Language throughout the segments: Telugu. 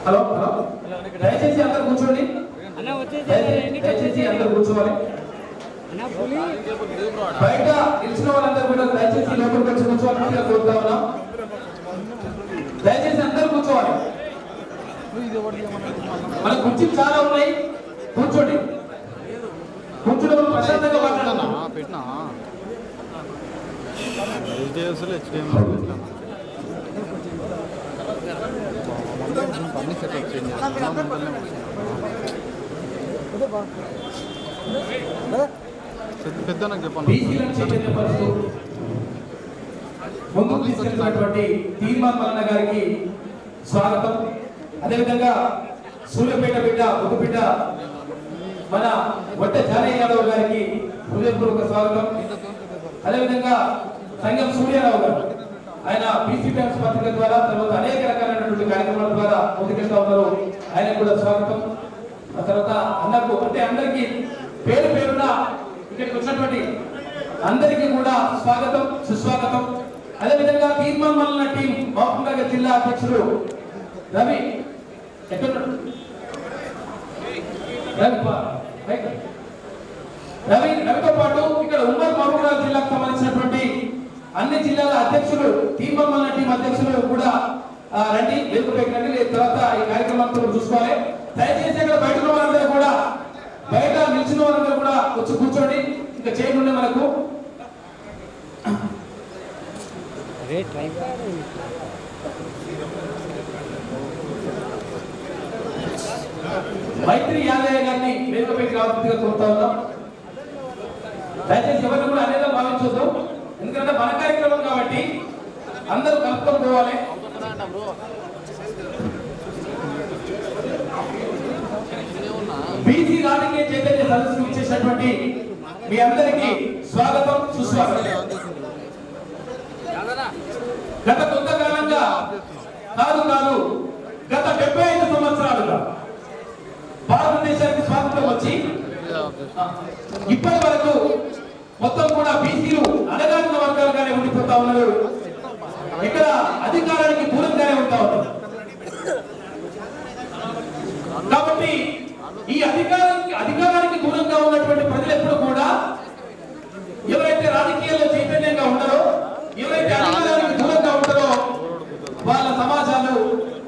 హలో హలో దయచేసి అందరు కూర్చోండి. దయచేసి అందరు కూర్చోవాలి. బయట నిలిచిన వాళ్ళందరూ కూడా దయచేసి లోపలికి వచ్చి కూర్చోవాలని కోరుతా ఉన్నా. దయచేసి అందరు కూర్చోవాలి. మన కుర్చీలు చాలా ఉన్నాయి, కూర్చోండి. కూర్చోడం ప్రశాంతంగా మాట్లాడతాను. ముందుకు తీసుకెళ్తున్నటువంటి తీర్మాన్ మల్లన్న గారికి స్వాగతం. అదేవిధంగా సూర్యపేట బిడ్డ ముద్దుబిడ్డ మన వడ్డ జానయ్య యాదవ్ గారికి హృదయపూర్వక స్వాగతం. అదేవిధంగా సంగం సూర్యారావు గారు, ఆయన బీసీ టైమ్స్ పత్రిక ద్వారా తర్వాత అనేక రకాలైనటువంటి కార్యక్రమాల ద్వారా ముందుకెళ్తా ఉన్నారు, ఆయన కూడా స్వాగతం. ఆ తర్వాత అన్నకు అంటే అందరికీ పేరు పేరున ఇక్కడికి వచ్చినటువంటి అందరికీ కూడా స్వాగతం సుస్వాగతం. అదేవిధంగా తీర్మాన్ మల్లన్న టీం మహబూబ్నగర్ జిల్లా అధ్యక్షుడు రవి రవితో పాటు ఇక్కడ ఉమ్మడి మహబూబ్నగర్ జిల్లాకు సంబంధించినటువంటి అన్ని జిల్లాల అధ్యక్షులు తీర్మాన్ మల్లన్న టీం అధ్యక్షులు కూడా రండి, వేదికపైకి రండి. తర్వాత ఈ కార్యక్రమాలతో చూసుకోవాలి. దయచేసి ఇక్కడ బయట ఉన్న వాళ్ళందరూ కూడా, బయట నిలిచిన వాళ్ళందరూ కూడా వచ్చి కూర్చోండి. ఇంకా చేయకుండా మనకు మైత్రి యాదయ్య గారిని వేదికపైకి రావాల్సిందిగా కోరుతా ఉన్నాం. దయచేసి ఎవరిని కూడా అనేలా భావించొద్దు, ఎందుకంటే మన కార్యక్రమం కాబట్టి అందరూ కలుపుకొని పోవాలి. బీసీ రాజకీయ చైతన్య సదస్సుకు ఇచ్చేసినటువంటి మీ అందరికీ స్వాగతం సుస్వాగతం. గత కొంతకాలంగా కాదు గత 75 సంవత్సరాలుగా భారతదేశానికి స్వాతంత్రం వచ్చి ఇప్పటి వరకు మొత్తం కూడా బీసీలు అణగారిన వర్గాలుగానే ఉండిపోతా ఉన్నారు. ఇక్కడ అధికారానికి దూరంగానే ఉంటా ఉన్నారు. కాబట్టి ఈ అధికారానికి దూరంగా ఉన్నటువంటి ప్రజలు ఎప్పుడు కూడా ఎవరైతే రాజకీయాల్లో చైతన్యంగా ఉంటారో, ఎవరైతే అధికారానికి దూరంగా ఉంటారో వాళ్ళ సమాజాలు,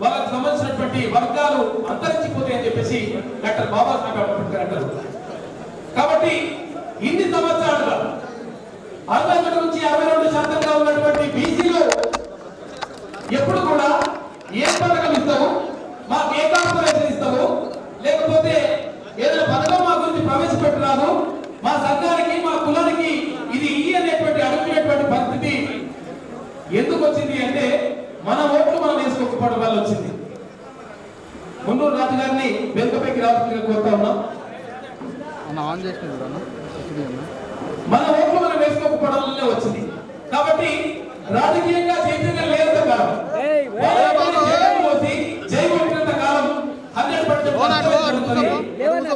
వాళ్ళకు సంబంధించినటువంటి వర్గాలు అంతరించిపోతాయని చెప్పేసి డాక్టర్ బాబాసాహెబ్ అంబేద్కర్ అంటారు. కాబట్టి ఇన్ని సంవత్సరాలుగా 61 నుంచి 62% ఉన్నటువంటి బీసీలు ఎప్పుడు కూడా ఏ పథకం ఇస్తావు, మాకు ఏ కార్పొరేషన్ ఇస్తావు, లేకపోతే ఏదైనా పథకం మా గురించి ప్రవేశపెట్టరాదు, మా సంఘానికి మా కులానికి ఇది అనేటువంటి అడుగునేటువంటి పరిస్థితి ఎందుకు వచ్చింది అంటే మన ఓట్లు మనం వేసుకోకపోవడం వల్ల వచ్చింది. మున్నూరు రాజు గారిని వెనుకపైకి రావాల్సిందిగా కోరుతా ఉన్నాం. మన ఓట్లు మనం వేసుకోకపోవడం వల్లనే వచ్చింది. కాబట్టి రాజకీయంగా చైతన్యం లేనంత కాలం, జై కొట్టినంత కాలం 100%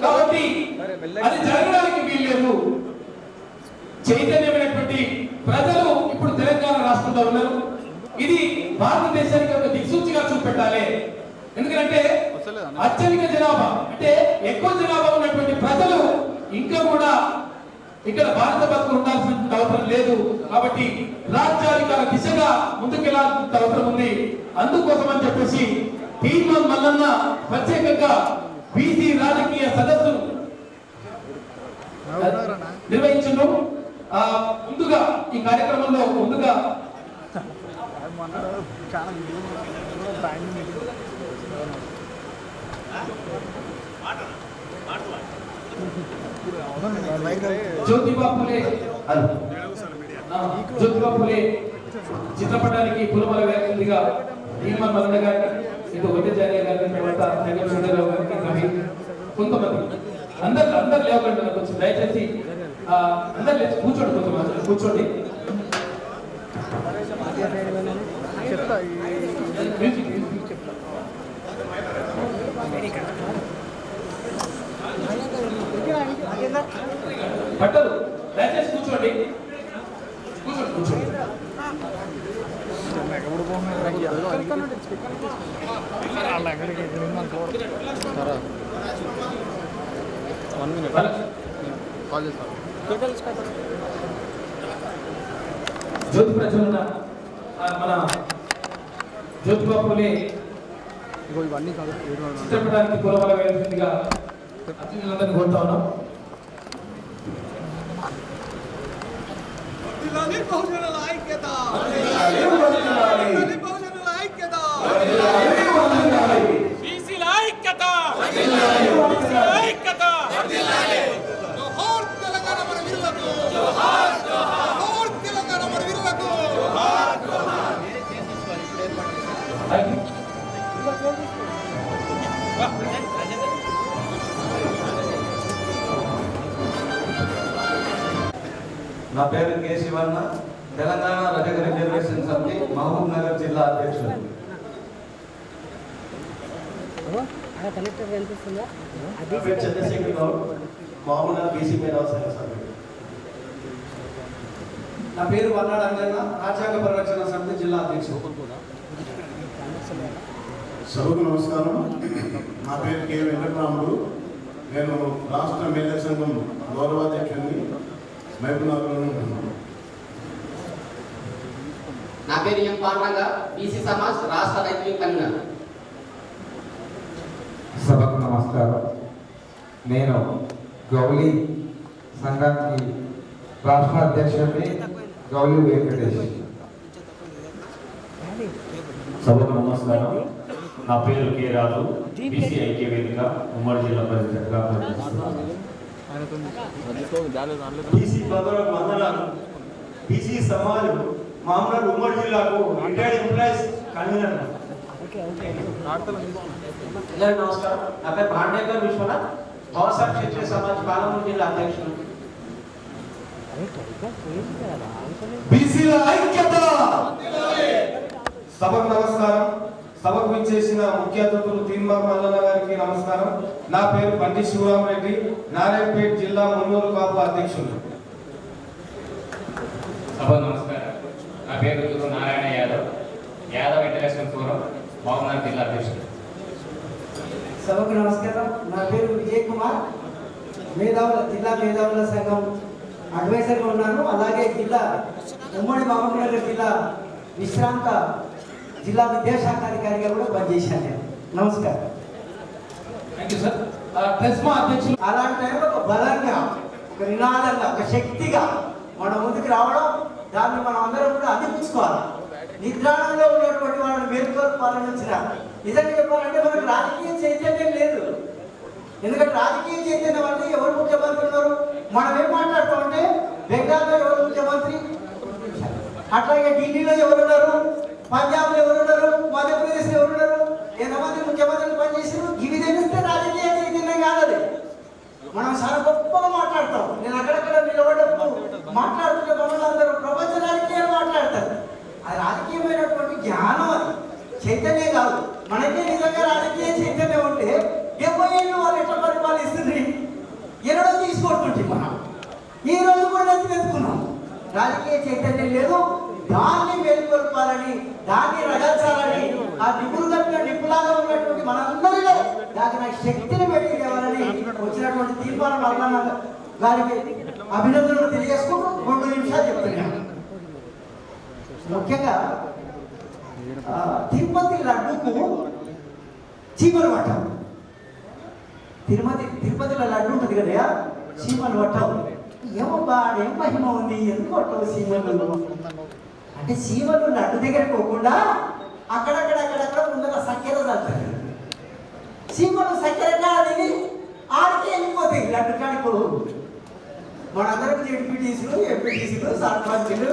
కాబట్టి అది జరగడానికి వీల్లేదు. చైతన్యమైనటువంటి ప్రజలు ఇప్పుడు తెలంగాణ రాష్ట్రంలో ఉన్నారు. ఇది భారతదేశానికి ఒక దిక్సూచిగా చూపెట్టాలి. ఎందుకంటే అత్యధిక జనాభా అంటే ఎక్కువ జనాభా ఉన్నటువంటి ప్రజలు ఇంకా కూడా ఇక్కడ భారత బతుకు ఉండాల్సిన అవసరం లేదు. కాబట్టి రాజ్యాధికార దిశగా ముందుకెళ్లాల్సిన అవసరం ఉంది. అందుకోసం అని చెప్పేసి తీర్మాన్ మల్లన్న ప్రత్యేకంగా బీసీ రాజకీయ సదస్సును నిర్వహించడం. ముందుగా ఈ కార్యక్రమంలో ముందుగా జ్యోతిబా ఫులే చిత్రపటానికి పూలమాల వేయాల్సిందిగా తీర్మాన్ మల్లన్న గారిని, ఇది వడ్డ జానయ్య గారిని, తర్వాత సంగం సూర్యారావు గారికి, కొంతమంది అందరు లేవకండి. కొంచెం దయచేసి అందరు లేచి కూర్చోండి, కొంతమంది కూర్చోండి. పట్టదు, దయచేసి కూర్చోండి. కూర్చోండి. జ్యోతి ప్రజ్వలన మన జ్యోతిబా పూలే చిత్రపటానికి పూలమాల వేయాల్సిందిగా అతిథులందరినీ కోరుతా ఉన్నాం. నా పేరు కె శివన్న, తెలంగాణ రజక రిజర్వేషన్ సమితి మహబూబ్ నగర్ జిల్లా అధ్యక్షుడు. చంద్రశేఖర్ గౌడ్, మహబూబ్నగర్ బీసీ మేధావుల సమితి. నా పేరు వన్నాడు అంజన్న, రాజ్యాంగ పరిరక్షణ సమితి జిల్లా అధ్యక్షుడు. సభకు నమస్కారం. నా పేరు కె వెంకటరాముడు. నేను రాష్ట్ర మేధా సంఘం గౌరవాధ్యక్షుడిని, మహబూబ్నగర్లో ఉంటున్నాను. నా పేరు ఎం పాండరంగ, బీసీ సమాజ్ రాష్ట్ర రైతు కన్వీనర్. సభకు నమస్కారం. నేను గౌలి సంఘానికి రాష్ట్ర అధ్యక్షుడిని, గౌలి వెంకటేష్. సభకు నమస్కారం. నా పేరు కె రాజు, బీసీ ఐక్య వేదిక ఉమ్మడి జిల్లా ప్రెసిడెంట్గా పనిచేస్తున్నాను. బీసీ బంధువులకు వందనాలు. బీసీ సమాజ్ మహబూబ్నగర్ ఉమ్మడి జిల్లాకు రిటైర్డ్ ఎంప్లాయీస్ కన్వీనర్. అందరికీ నమస్కారం. నా పేరు భాండేకర్ విశ్వనాథ్, భవసార్ క్షత్రియ సమాజ్ పాలమూరు జిల్లా అధ్యక్షుడు. బీసీల ఐక్యత. సభకు నమస్కారం. సభకు విచ్చేసిన ముఖ్య అతిథులు తీన్మార్ మల్లన్న గారికి నమస్కారం. నా పేరు బండి శివరామరెడ్డి, నారాయణపేట జిల్లా మున్నూరు కాపు అధ్యక్షుడు. సభకు నమస్కారం. నా పేరు గురు నారాయణ యాదవ్, యాదవ్ ఇంటర్నేషనల్ ఫోరం మహబూబ్నగర్ జిల్లా అధ్యక్షుడు. సభకు నమస్కారం. నా పేరు విజయ్ కుమార్, జిల్లా మేధావుల సంఘం అడ్వైజర్గా ఉన్నాను. అలాగే ఉమ్మడి మహబూబ్నగర్ జిల్లా విశ్రాంత జిల్లా విద్యాశాఖ అధికారిగా కూడా పనిచేశాను నేను. నమస్కారం. Thank you sir. ట్రెస్మా అధ్యక్షులు. అలాంటి టైంలో ఒక బలంగా, ఒక నినాదంగా, ఒక శక్తిగా మన ముందుకు రావడం, దాన్ని మనం అందరం కూడా అందిపుచ్చుకోవాలి. నిద్రాణంలో ఉన్నటువంటి వాళ్ళని మేల్కొల్పాలని వచ్చిన నిజంగా చెప్పాలంటే మనకు రాజకీయ చైతన్యం లేదు. ఎందుకంటే రాజకీయ చైతన్యం అంటే ఎవరు ముఖ్యమంత్రి ఉన్నారు, మనం ఏం మాట్లాడుతామంటే బెంగాల్లో ఎవరు ముఖ్యమంత్రి, అట్లాగే ఢిల్లీలో ఎవరున్నారు, పంజాబ్లో ఎవరున్నారు, మధ్యప్రదేశ్లో ఎవరున్నారు, ఎంతమంది ముఖ్యమంత్రులు పనిచేసారు, ఇవి తెలిస్తే రాజకీయ చైతన్యం కాదు. మనం చాలా గొప్పగా మాట్లాడతాం. నేను అక్కడక్కడ నిలబడ్డప్పుడు మాట్లాడుతున్న మమ్మల్ని ప్రపంచ రాజకీయాలు మాట్లాడతారు. అది రాజకీయమైనటువంటి జ్ఞానం, అది చైతన్యం కాదు. మనకే నిజంగా రాజకీయ చైతన్యం ఉంటే 70 ఏళ్ళు వాళ్ళు ఎట్లా పరిపాలిస్తుంది, ఎన్నడో తీసుకొస్తుంటే మనం ఈ రోజు కూడా తెచ్చుకున్నాం. రాజకీయ చైతన్యం లేదు. దాన్ని మేల్కొల్పాలని, దాన్ని రగల్చాలని, ఆ నిపులాగా ఉన్నటువంటి మనందరిలో దాని శక్తిని పెట్టి తేవాలని వచ్చినటువంటి తీర్మానం అన్న గారికి అభినందనలు తెలియజేసుకుంటూ 2 నిమిషాలు చెప్తున్నాను. ముఖ్యంగా తిరుపతి లడ్డూకు చీమలు పట్టం. తిరుపతిలో లడ్డు ఉంటుంది కదా, చీమలు పట్టం. ఏమబ్బా ఏం మహిమ ఉంది, ఎందుకు పట్టవు చీమలు అంటే, చీమలు లడ్డు దగ్గర పోకుండా అక్కడక్కడ ముందర చక్కెర చల్లుతారు. చీమలు చక్కెర కాదని ఆడికి వెళ్ళిపోతాయి, లడ్డు కాడికి. మనందరం ఎంపీటీసీలు, సర్పంచులు,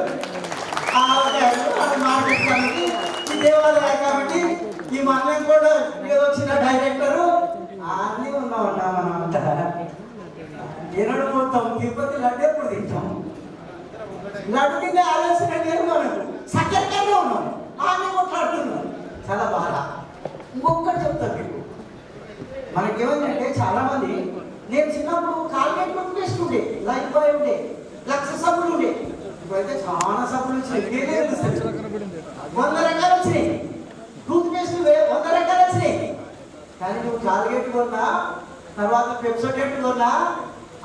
మార్కెట్ ఈ దేవాలయ కాబట్టి ఈ మనం కూడా వచ్చిన డైరెక్టరు అన్నీ ఉన్నామన్నా. మనం అంతా ఎన్నడూ పోతాం, తిరుపతి లడ్డు ఎప్పుడు తింటాం. లడ్డు కింద ఆలోచన లేదు మనకు, చక్కెర కింద ఉన్నాం, ఆమె కొట్లాడుతున్నాం. చాలా బాగా. ఇంకొకటి చెప్తాను మీకు, మనకేమైందంటే చాలా మంది, నేను చిన్నప్పుడు కాల్గేట్ టెస్ట్ ఉండే, లైఫ్ బాయ్ ఉండే, లక్ష సబ్బులు ఉండే. ఇప్పుడైతే చాలా సబ్బులు వచ్చినాయి, పేర్లే తెలుస్తాయి. 100 రకాలు వచ్చినాయి, టూత్ పేస్ట్ 100 రకాలు వచ్చినాయి. కానీ నువ్వు కాల్గేట్ కొన్నా, తర్వాత పెప్సోడేట్ కొన్నా,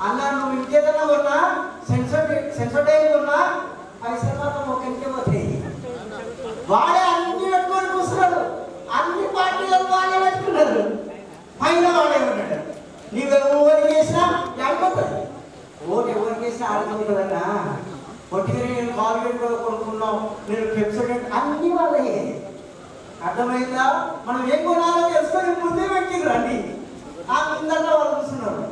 అన్న నువ్వు ఇంకేదన్నా కొన్నా, సెన్సోడైన్ కొన్నా, పైసలు మాత్రం ఒకరికే పోతాయి. వాడే అన్ని పెట్టుకొని కూర్చున్నాడు, అన్ని పార్టీలకు వాళ్ళే పెట్టుకున్నారు, పైన వాడే ఉన్నాడు. నీవు ఎవరికి చేసినా అయిపోతుంది, ఎవరికి చేసినా ఆడుతుందన్నా. పొట్టిగా నేను కాల్గేట్ కొనుక్కున్నావు, నేను పెప్సోడేట్ అన్ని వాళ్ళే. అర్థమైందా? మనం ఏం కొనాలో తెలుసుకొని ముందే పెట్టిండ్రు అండి, ఆ ముందన్నా వాళ్ళు కూర్చున్నారు.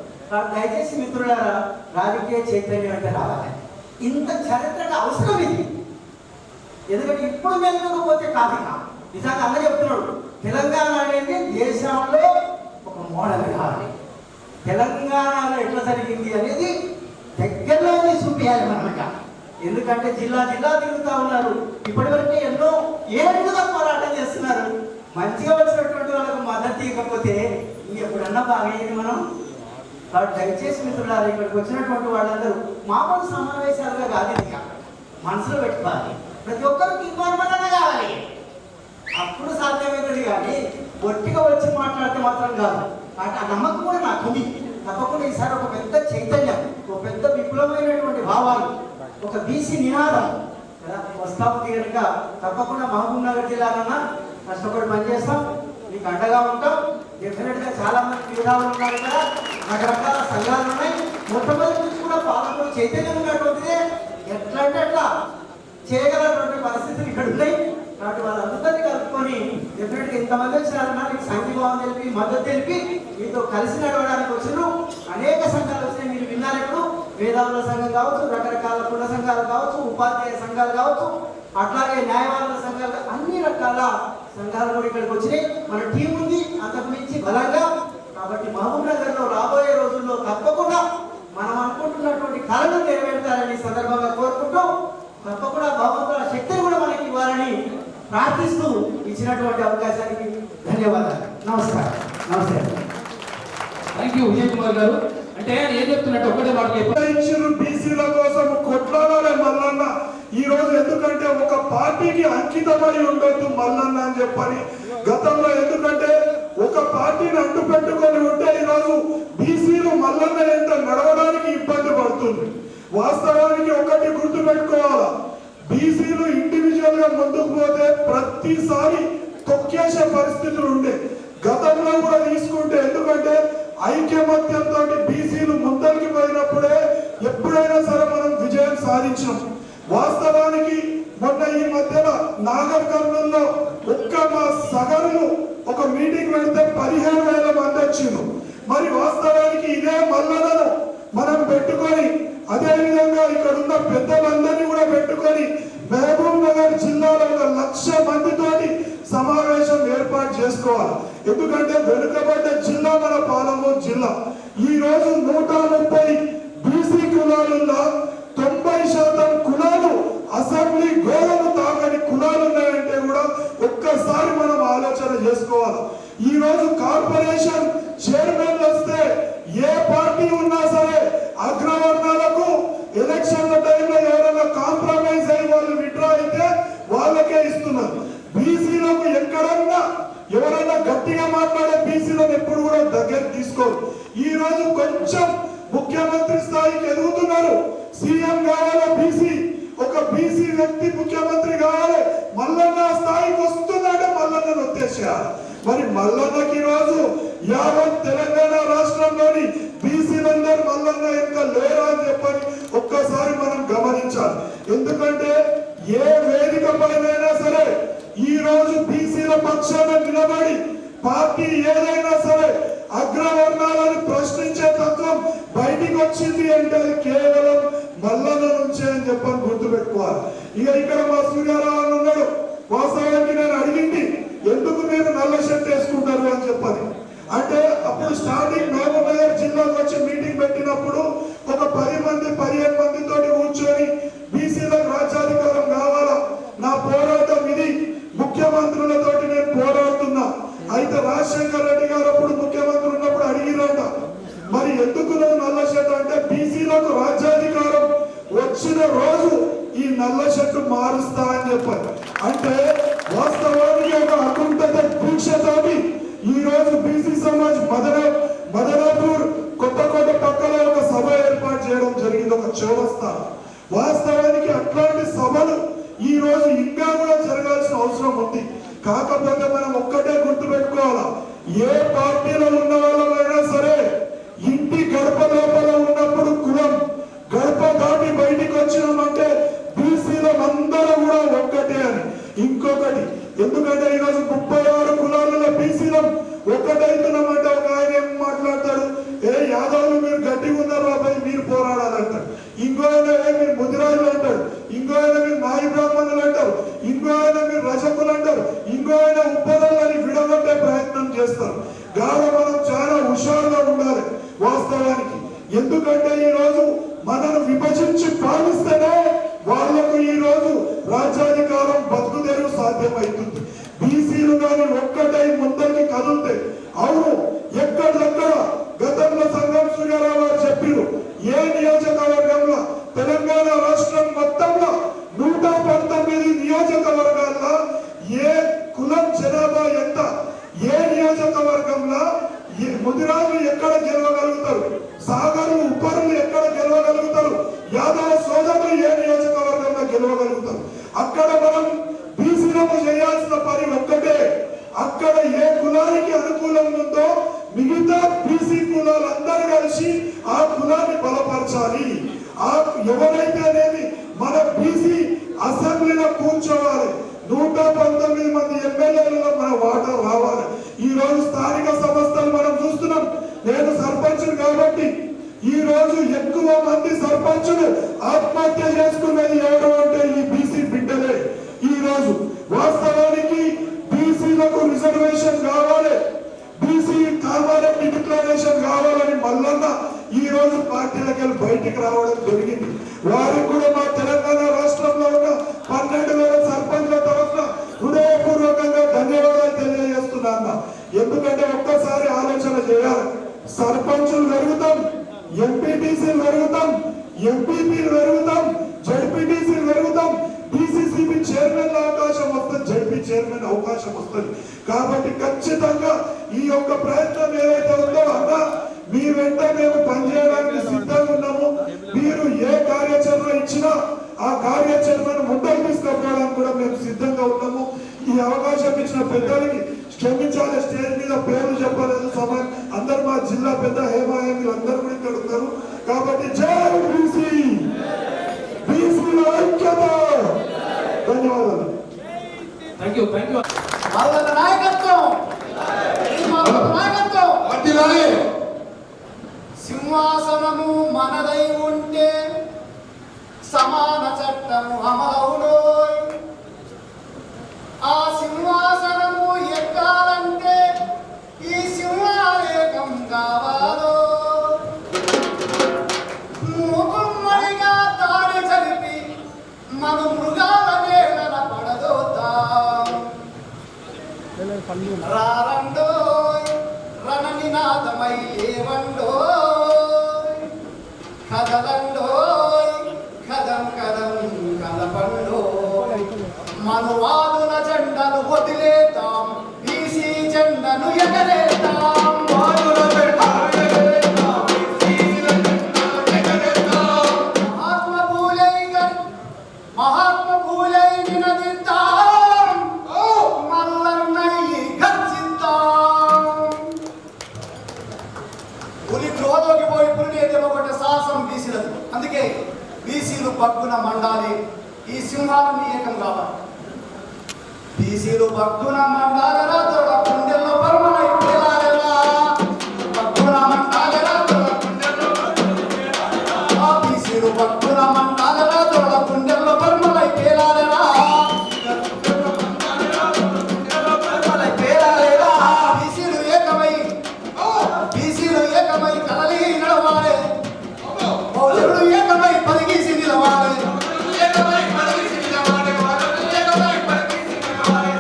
దయచేసి మిత్రులారా, రాజకీయ చైతన్యం అంటే రావాలి. ఇంత చరిత్రగా అవసరం ఇది. ఎందుకంటే ఇప్పుడు మెలకపోతే కాదు. నిజంగా అన్న చెప్తున్నాడు, తెలంగాణ అనేది దేశంలో ఒక మోడల్ కావాలి. తెలంగాణలో ఎట్లా జరిగింది అనేది దగ్గరలోనే చూపించాలి మనక. ఎందుకంటే జిల్లా జిల్లా తిరుగుతూ ఉన్నారు, ఇప్పటివరకు ఎన్నో ఏళ్ళుగా పోరాటం చేస్తున్నారు. మంచిగా వచ్చినటువంటి వాళ్ళకు మద్దతు ఇవ్వకపోతే ఎప్పుడన్నా బాగయ్యేది మనం. కాబట్టి దయచేసి మిత్రులారా, ఇక్కడికి వచ్చినటువంటి వాళ్ళందరూ మామూలు సమావేశాలుగా కాదు, ఇది మనసులో పెట్టుకోవాలి. ప్రతి ఒక్కరికి ఇన్వాల్వ్మెంట్ కావాలి, అప్పుడు సాధ్యమవుతుంది. కానీ ఒట్టిగా వచ్చి మాట్లాడితే మాత్రం కాదు. ఆ నమ్మకం కూడా నాకు ఉంది. తప్పకుండా ఈసారి ఒక పెద్ద చైతన్యం, ఒక పెద్ద విప్లవమైనటువంటి భావాలు, ఒక బీసీ నినాదం కదా వస్తాము కనుక తప్పకుండా మహబూబ్ నగర్ జిల్లాలన్నా కష్టపడి పనిచేస్తాం, మీకు అండగా ఉంటాం. డెఫినెట్గా చాలా మంది విధాలు ఉన్నారు కదా, రకరకాల సంఘాలు ఉన్నాయి. మొట్టమొదటి నుంచి కూడా పాలకులు చైతన్యం ఉన్నటువంటిదే ఎట్లా అంటే అట్లా చేయగలటువంటి పరిస్థితులు ఇక్కడ ఉన్నాయి. కాబట్టి వాళ్ళందరినీ కలుపుకొని డెఫినెట్గా ఇంతమంది వచ్చినారన్నా మీకు సంఘీభావం తెలిపి మద్దతు తెలిపి మీతో కలిసి నడవడానికి వచ్చిన అనేక సంఘాలు వచ్చినాయి. మీరు విన్నారు ఇప్పుడు, వేదాల సంఘం కావచ్చు, రకరకాల కుల సంఘాలు కావచ్చు, ఉపాధ్యాయ సంఘాలు కావచ్చు, అట్లాగే న్యాయవాదుల సంఘాలు, అన్ని రకాల సంఘాలు కూడా ఇక్కడికి వచ్చినాయి. మన టీం ఉంది అంతకు మించి బలంగా. కాబట్టి మహబూబ్ నగర్లో రాబోయే రోజుల్లో తప్పకుండా మనం అనుకుంటున్నటువంటి కళను నెరవేర్తారని సందర్భంగా కోరుకుంటూ, తప్పకుండా భగవంతుల శక్తిని కూడా మనకి ఇవ్వాలని ప్రార్థిస్తూ ఇచ్చినటువంటి అవకాశానికి ధన్యవాదాలు. నమస్కారం. నమస్తే. థ్యాంక్ యూ విజయ్ కుమార్ గారు. అంటే ఆయన ఏం చెప్తున్నట్టు ఒకటే మాట ఇచ్చిన బీసీల కోసం కొట్లాడాలి మల్లన్న ఈ రోజు. ఎందుకంటే ఒక పార్టీకి అంకితమై ఉండొద్దు మల్లన్న అని చెప్పని గతంలో, ఎందుకంటే ఒక పార్టీని అంటు పెట్టుకొని ఉంటే ఈరోజు బీసీలు మల్లన్న ఎంత నడవడానికి ఇబ్బంది పడుతుంది. వాస్తవానికి ఒకటి గుర్తు పెట్టుకోవాలా, బీసీలు ఇండివిజువల్ గా ముందుకు పోతే ప్రతిసారి తొక్కేసే పరిస్థితులు ఉండే. గతంలో కూడా తీసుకుంటే, ఎందుకంటే ఐక్యమత్యంతో బీసీలు ముందరికి పోయినప్పుడే ఎప్పుడైనా సరే మనం విజయం సాధించాం. వాస్తవానికి మొన్న ఈ మధ్యన నాగర్ కర్నూల్లో ఒక్క మా సగరులు ఒక మీటింగ్ పెడితే 15,000 మంది వచ్చిండ్రు. మరి వాస్తవానికి ఇదే మల్లలను మనం పెట్టుకొని, అదే విధంగా ఇక్కడ ఉన్న పెద్దలందరినీ కూడా పెట్టుకొని మహబూబ్ నగర్ జిల్లాలో 1,00,000 మందితోటి సమావేశం ఏర్పాటు చేసుకోవాలి. ఎందుకంటే వెనుకబడ్డ జిల్లా మన పాలమూరు జిల్లా. ఈ రోజు 130 బీసీ కులాలున్నా 90% కులాలు అసెంబ్లీ గోడలు తాకని కులాలు ఉన్నాయంటే కూడా ఒక్కసారి మనం ఆలోచన చేసుకోవాలి. ఈ రోజు కార్పొరేషన్ చైర్మన్ వస్తే ఏ పార్టీ ఉన్నా సరే అగ్రవర్ణాలకు ఎలక్షన్ల టైంలో ఎవరైనా కాంప్రమైజ్ అయ్యి వాళ్ళు విడ్రా అయితే వాళ్ళకే ఇస్తున్నారు. బీసీలకు ఎక్కడన్నా ఎవరైనా గట్టిగా మాట్లాడే బీసీలను ఎప్పుడు కూడా దగ్గర తీసుకోరు. ఈ రోజు కొంచెం ముఖ్యమంత్రి స్థాయికి ఎదుగుతున్నారు. సీఎం కావాలా బీసీ, ఒక బీసీ వ్యక్తి ముఖ్యమంత్రి కావాలి, మల్లన్న స్థాయికి వస్తుందంటే మల్లన్నను వచ్చేసేయాలి. మరి మల్లన్నకి రోజు యావత్ తెలంగాణ రాష్ట్రంలోని బీసీలందరూ మల్లన్న ఇంకా లేరా అని చెప్పని ఒక్కసారి మనం గమనించాలి. ఎందుకంటే ఏ వేదిక పైనైనా సరే ఈ రోజు బీసీల పక్షాన నిలబడి పార్టీ ఏదైనా సరే అగ్రవర్ణాలను ప్రశ్నించే తత్వం బయటికి వచ్చింది అంటే అది కేవలం మల్లన్న నుంచే అని చెప్పని గుర్తుపెట్టుకోవాలి. ఇక్కడ మా సూర్యారావు ఉన్నాడు, వాస్తవానికి నేను అడిగింది ఎందుకు మీరు నల్ల షర్ట్ వేసుకుంటారు అని చెప్పని. అంటే అప్పుడు స్టార్టింగ్ మహబూబ్ నగర్ జిల్లాకు వచ్చి మీటింగ్ పెట్టినప్పుడు ఒక 10 మంది 15 మందితోటి కూర్చొని బీసీలకు రాజ్యాధికారం కావాలా, నా పోరాటం ఇది, ముఖ్యమంత్రులతోటి నేను పోరాడుతున్నా. అయితే రాజశేఖర్ రెడ్డి గారు అప్పుడు ముఖ్యమంత్రి ఉన్నప్పుడు అడిగిరంట, మరి ఎందుకు నువ్వు నల్ల షర్ట్ అంటే బీసీలకు రాజ్యాధికారం వచ్చిన రోజు ఈ నల్ల షర్టు మారుస్తా అని చెప్పారు. అంటే వాస్తవానికి ఒక అకుంఠిత దీక్షతోటి ఈ రోజు బీసీ సమాజ్ మదనాపూర్ కొత్తకోట పక్కన ఒక సభ ఏర్పాటు చేయడం జరిగింది, ఒక చౌరస్తా. వాస్తవానికి అట్లాంటి సభలు ఈ రోజు ఇంకా కూడా జరగాల్సిన అవసరం ఉంది. కాకపోతే మనం ఒక్కటే గుర్తుపెట్టుకోవాలా, ఏ పార్టీలో ఉన్న వాళ్ళమైనా సరే ఇంటి గడప లోపల ఉన్నప్పుడు కులం, గడప దాటి బయటికి వచ్చినామంటే బీసీలం అందరూ కూడా ఒక్కటే అని. ఇంకొకటి, ఎందుకంటే ఈరోజు 36 కులాలలో బీసీలం ఒక్కటైతున్నామంటే ఒక ఆయన ఏం మాట్లాడతాడు, ఏ యాదవులు మీరు గట్టిగా ఉన్నారు బాబాయ్ మీరు పోరాడాలంటాడు. ఇంకో ఆయన మీరు ముదిరాజులు అంటాడు, ఇంకో ఆయన మీరు నాయి బ్రాహ్మణులు అంటారు, ఇంకో ఆయన మీరు రజకులు అంటారు, ఇంకో ఆయన ఉప్పదలని విడగొట్టే ప్రయత్నం చేస్తారు. గాఢ మనం చాలా హుషారుగా ఉండాలి వాస్తవానికి. ఎందుకంటే ఈ రోజు మనను విభజించి పాలిస్తేనే వాళ్లకు ఈ రోజు రాజ్యాధికారం బతుకుదేరు సాధ్యమవుతుంది. బీసీలు గాని ఒక్కటై ముందరికి కదులుతే, అవును ఎక్కడెక్కడ గతంలో సంగం సూర్యారావు గారు చెప్పారు, ఏ నియోజకవర్గంలో తెలంగాణ రాష్ట్రం మొత్తంలో 119 నియోజకవర్గాల్లో ఏ కులం జనాభా ఎంత, ఏ నియోజకవర్గంలో ముదిరాజులు ఎక్కడ గెలవగలుగుతారు, సాగర్లు ఉపరులు ఎక్కడ గెలవగలుగుతారు, యాదవ సోదరులు ఏ నియోజకవర్గంలో గెలవగలుగుతారు. అక్కడ మనం బీసీలకు చేయాల్సిన పని ఒక్కటే, అక్కడ ఏ కులానికి అనుకూలం ఉందో మిగతా బీసీ కులాలందరూ కలిసి ఆ కులాన్ని బలపరచాలి. ఆ ఎవరైతేనేమి మన బీసీ అసెంబ్లీలో కూర్చోవాలి. 119 మంది ఎమ్మెల్యేలలో మన వాటా రావాలి. ఈ రోజు స్థానిక సంస్థలు మనం చూస్తున్నాం. నేను సర్పంచులు కాబట్టి ఈ రోజు ఎక్కువ మంది సర్పంచులు ఆత్మహత్య చేసుకునేది ఎవరు అంటే ఈ బీసీ బిడ్డలే. ఈ రోజు వాస్తవానికి బీసీలకు రిజర్వేషన్ కావాలి, బీసీ కావాలని డిక్లరేషన్ కావాలని మల్లన్న ఈ రోజు పార్టీలకు వెళ్ళి బయటికి రావడం జరిగింది. వారికి కూడా మా తెలంగాణ రాష్ట్రంలో ఉన్న 12,000 సర్పంచ్ల తరఫున హృదయపూర్వకంగా ధన్యవాదాలు తెలియజేస్తున్నా. ఎందుకంటే ఒక్కసారి ఆలోచన చేయాలి, సర్పంచులు పెరుగుతాం, ఎంపీటీసీలు పెరుగుతాం, ఎంపీపీలు పెరుగుతాం, జడ్పీటీసీలు పెరుగుతాం, డిసిసిబి చైర్మన్ అవకాశం వస్తుంది, జడ్పీ చైర్మన్ అవకాశం వస్తుంది. కాబట్టి ఖచ్చితంగా ఈ యొక్క ప్రయత్నం ఏదైతే ఉందో అన్న మీ వెంట మేము పనిచేయడానికి సిద్ధంగా ఉన్నాము. మీరు ఏ కార్యాచరణ ఇచ్చినా ఆ కార్యాచరణను ముందుకు తీసుకుపోవడానికి కూడా మేము సిద్ధంగా ఉన్నాము. ఈ అవకాశం ఇచ్చిన పెద్దలకి క్షమించాలి, స్టేజ్ మీద పేర్లు చెప్పలేదు సమయం, అందరు మా జిల్లా పెద్ద హేమాయకులు అందరూ కూడా ఇక్కడ ఉన్నారు. కాబట్టి జై బీసీ, బీసీల ఐక్యత. ధన్యవాదాలు. Thank you. వాళ్ళ నాయకత్వం, నాయకత్వం. సింహాసనము మనదై ఉంటే సమాన చట్టము అమలవులో, ఆ సింహాసనము ఎక్కాలంటే ఈ సింహాలేకం కావాలో, మూకుమ్మడిగా తాడి చలిపి మన మృగాల నేల పడదోతాం. రారండోయ్ రణనినాదమై లేవండోయ్, కదలండోయ్ కదం కదం కదపండోయ్, మనువాదుల జెండను వదిలేద్దాం, బీసీ జెండను ఎగరేద్దాం. మహాత్మ పూలై నినదిద్దాం, మల్లన్నయ్యి గర్జిద్దాం. పులి క్రోధోకి పోయి పులిని ఎదగొట్టే సాహసం బీసీలది. అందుకే బీసీలు పక్కున మండాలి, ఈ సింహాలని ఏకం కావాలి. బీసీలు పక్కున మండాలరా, తోడ కుండెల్లో పరమలై పేలాలరా, పక్కున మండాలరా, తోడ కుండెల్లో పరమలై, బీసీలు పక్కున మండాలరా, తోడ కుండెల్లో పరమలై పేలాలరా, బీసీలు ఏకమై, బీసీలు ఏకమై కదలి నడవాలి, పౌరులు ఏకమై పలిగేసి నిలవాలి,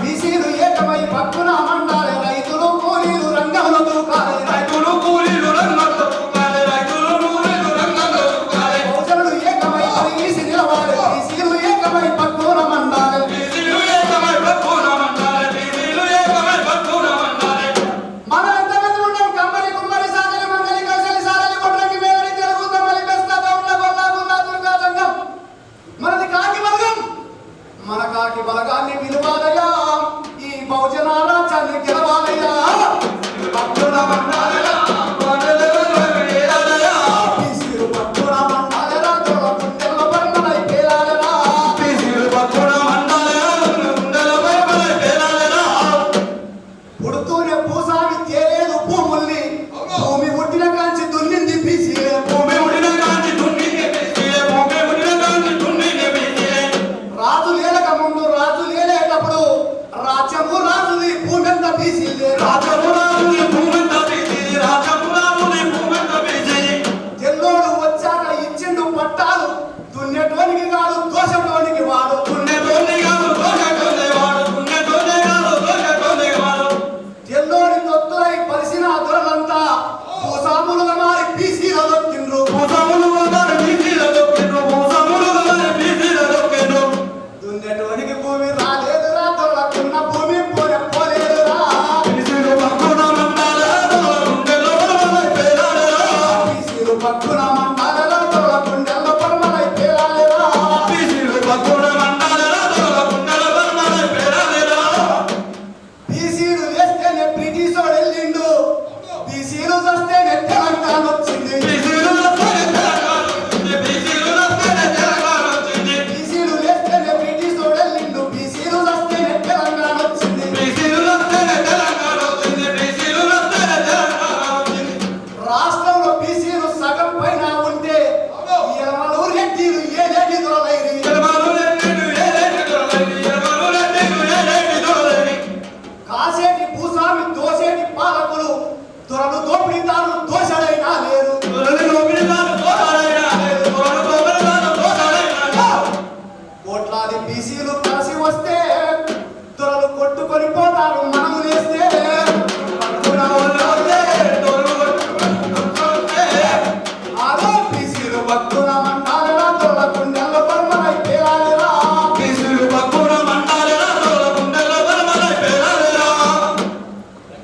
బీసీలు ఏకమై పక్కున వారి బలగాన్ని విలువాలయ్యా, ఈ బహుజన రాజ్యాన్ని గెలవాలయ్యా. భక్తుల మండాలయ్యా, బీసీలు భక్తుల మండాలయ్యా, దొర గుండెల బర్మలై పేలాలయ్యా. పుడుతూనే పూసాగి తేలేదు భూముల్ని, భూమి పుట్టిన కాంచి దున్నింది బీసీలే. రాజు లేలక ముందు రాజు లేలేటప్పుడు రాజ్యము రాజుది భూమి అంతా బీసీలే. తెల్లోడు వచ్చాక ఇచ్చిండు పట్టాలు, దున్నెటోనికి కాదు దోషటోనికి వాడు. తెల్లోడి తొత్తులై పరిసిన దొరలంతా భూసాములుగా మారి బీసీలో దొక్కిండ్రు. దున్నెటోనికి భూమి రాలేదురా, దొరలకున్న భూమి పోలేదురా. బీసీలు భక్కున మండాలలో దొరల గుండెల్లో పరమలై పేలాలేరా. బీసీలు వేస్తేనే బ్రిటిషోడు వెళ్ళిండు, బీసీలు వస్తేనే తెలంగాణ వచ్చింది. బీసీలు వేస్తేనే బ్రిటిషోడు వెళ్ళిండు, బీసీలు వస్తేనే తెలంగాణ వచ్చింది. రాష్ట్రంలో బీసీలు సగం పైన ఉంటే ఎలమలు రెడ్డిలు ఏలేటి దొరలైరి. కాసేటి భూస్వామి దోసేటి పాలకులు దొరలు దోపిడీదారులు దోషడైనా లేరు. కోట్లాది బీసీలు కలిసి వస్తే దొరలు కొట్టుకొని పోతారు, మనము నేస్తే. అదో బీసీలు భక్తుల మండాలరా, దొరల గుండెల్లో పరమలై పేలాలరా.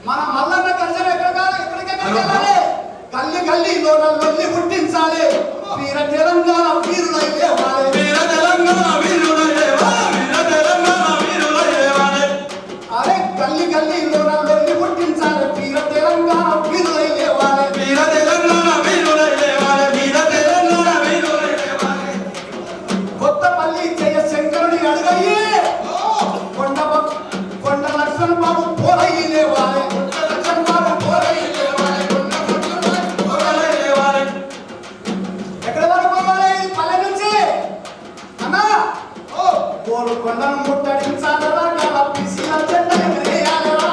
మన మల్లన్న గర్జన ఎక్కడికే వెళ్ళాలి, గల్లి గల్లీలో లొల్లి పుట్టించాలి, వీర తెలంగాణ వీరులై లేవాలి. అరే గల్లి గల్లీలో లొల్లి పుట్టించాలి, వీర తెలంగాణ వీరులై లేవాలి. కొత్తపల్లి జయశంకరుని అడుగయ్యి, కొండ లక్ష్మణ్ బాబు పోరయ్యి లేవాలి. ఎక్కడ వరకు పోవాలి? పల్లె నుంచి అన్నా కోరుకొండను ముట్టడించాలరా, గల బీసీల జెండా ఎగరేయాలరా.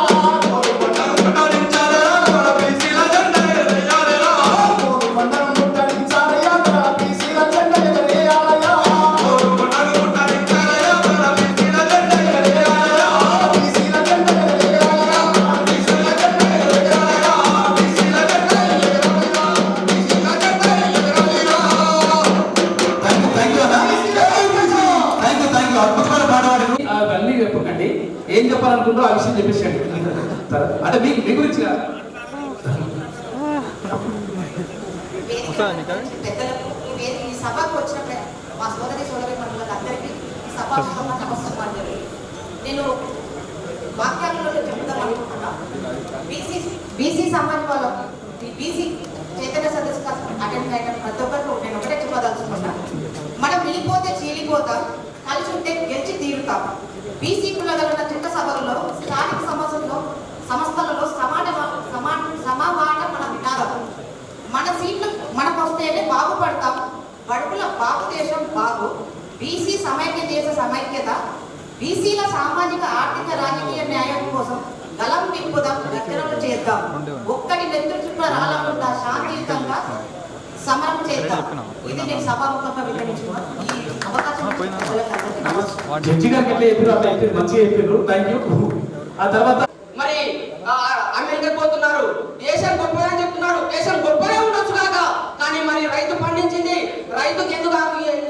కోరుకొండను ముట్టడించాలయ్యా, గల బీసీల జెండా ఎగరేయాలయ్యా. అవన్నీ చెప్పకండి, ఏం చెప్పాలనుకుంటో ఆ విషయం చెప్పేసాడు. అంటే మీకు మీ గురించి కాదు. ఈ సభకు వచ్చిన మా సోదరి మనులందరికీ సభాముఖంగా నమస్కారం. నేను వాక్యాలలో చెప్తాం అనుకుంటున్నా. బీసీ సమాజ్ వాళ్ళ బీసీ చైతన్య సదస్సు అటెండ్ అయిన ప్రతి ఒక్కరికి నేను ఒకటే చెప్పదలుచుకున్నా. మనం వెళ్ళిపోతే చీలిపోతాం, కలిసి ఉంటే గెలిచి తీరుతాం. బీసీ కులగల చిన్న సభలలో స్థానిక సంస్థలలో సమావాట మన వినాదం. మన సీట్లు మనకు వస్తేనే బాగుపడతాం. బడుగుల బాగు దేశం బాగు. బీసీ సమైక్య దేశ సమైక్యత. బీసీల సామాజిక ఆర్థిక రాజకీయ న్యాయం కోసం గలం విప్పుదాం, దగ్గరలు చేద్దాం. ఒక్కడి నెత్తురు చుట్టూ రాలకుండా శాంతియుతంగా సమరం చేద్దాం. ఇది నేను సభాముఖంగా వివరించిన ఈ అవకాశం జడ్జి గారికి ఎట్లా చెప్పారు అట్లా చెప్పారు, మంచిగా చెప్పారు. Thank you. ఆ తర్వాత మరి అమెరికా పోతున్నారు, దేశం గొప్పదని చెప్తున్నారు. దేశం గొప్పనే ఉండొచ్చు కాక, కానీ మరి రైతు పండించింది రైతుకి ఎందుకు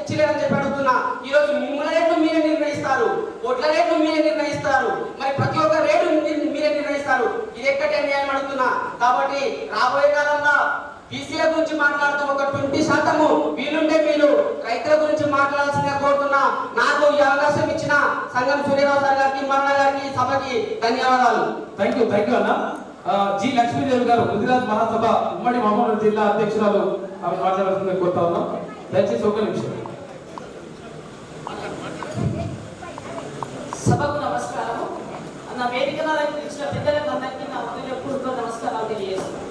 ఇచ్చలేదని చెప్పి అడుగుతున్నా. ఈ రోజు మిమ్మల్ని రేట్లు మీరే నిర్ణయిస్తారు, ఒడ్ల రేట్లు మీరే నిర్ణయిస్తారు, మరి ప్రతి ఒక్క రేటు మీరే నిర్ణయిస్తారు. ఇది ఎక్కడే న్యాయం అడుగుతున్నా. కాబట్టి రాబోయే కాలంలో బీసీల గురించి మాట్లాడుతూ ఒక 20% వీలుంటే వీళ్ళు రైతుల గురించి మాట్లాడాల్సిందిగా కోరుతున్నా. నాకు ఈ అవకాశం ఇచ్చిన సంఘం గారికి, సూర్యరావు సార్ గారికి, మరణ గారికి, సభకి ధన్యవాదాలు. థ్యాంక్ యూ అన్న. జి లక్ష్మీదేవి గారు గుజరాత్ మహాసభ ఉమ్మడి మహబూబ్నగర్ జిల్లా అధ్యక్షురాలు ఆమె మాట్లాడుతుందని కోరుతా ఉన్నాం. దయచేసి ఒక నిమిషం. సభకు నమస్కారము. నా వేదిక ఇచ్చిన పెద్దలకు అందరికీ నా హృదయపూర్వక నమస్కారాలు తెలియజేస్తున్నాను.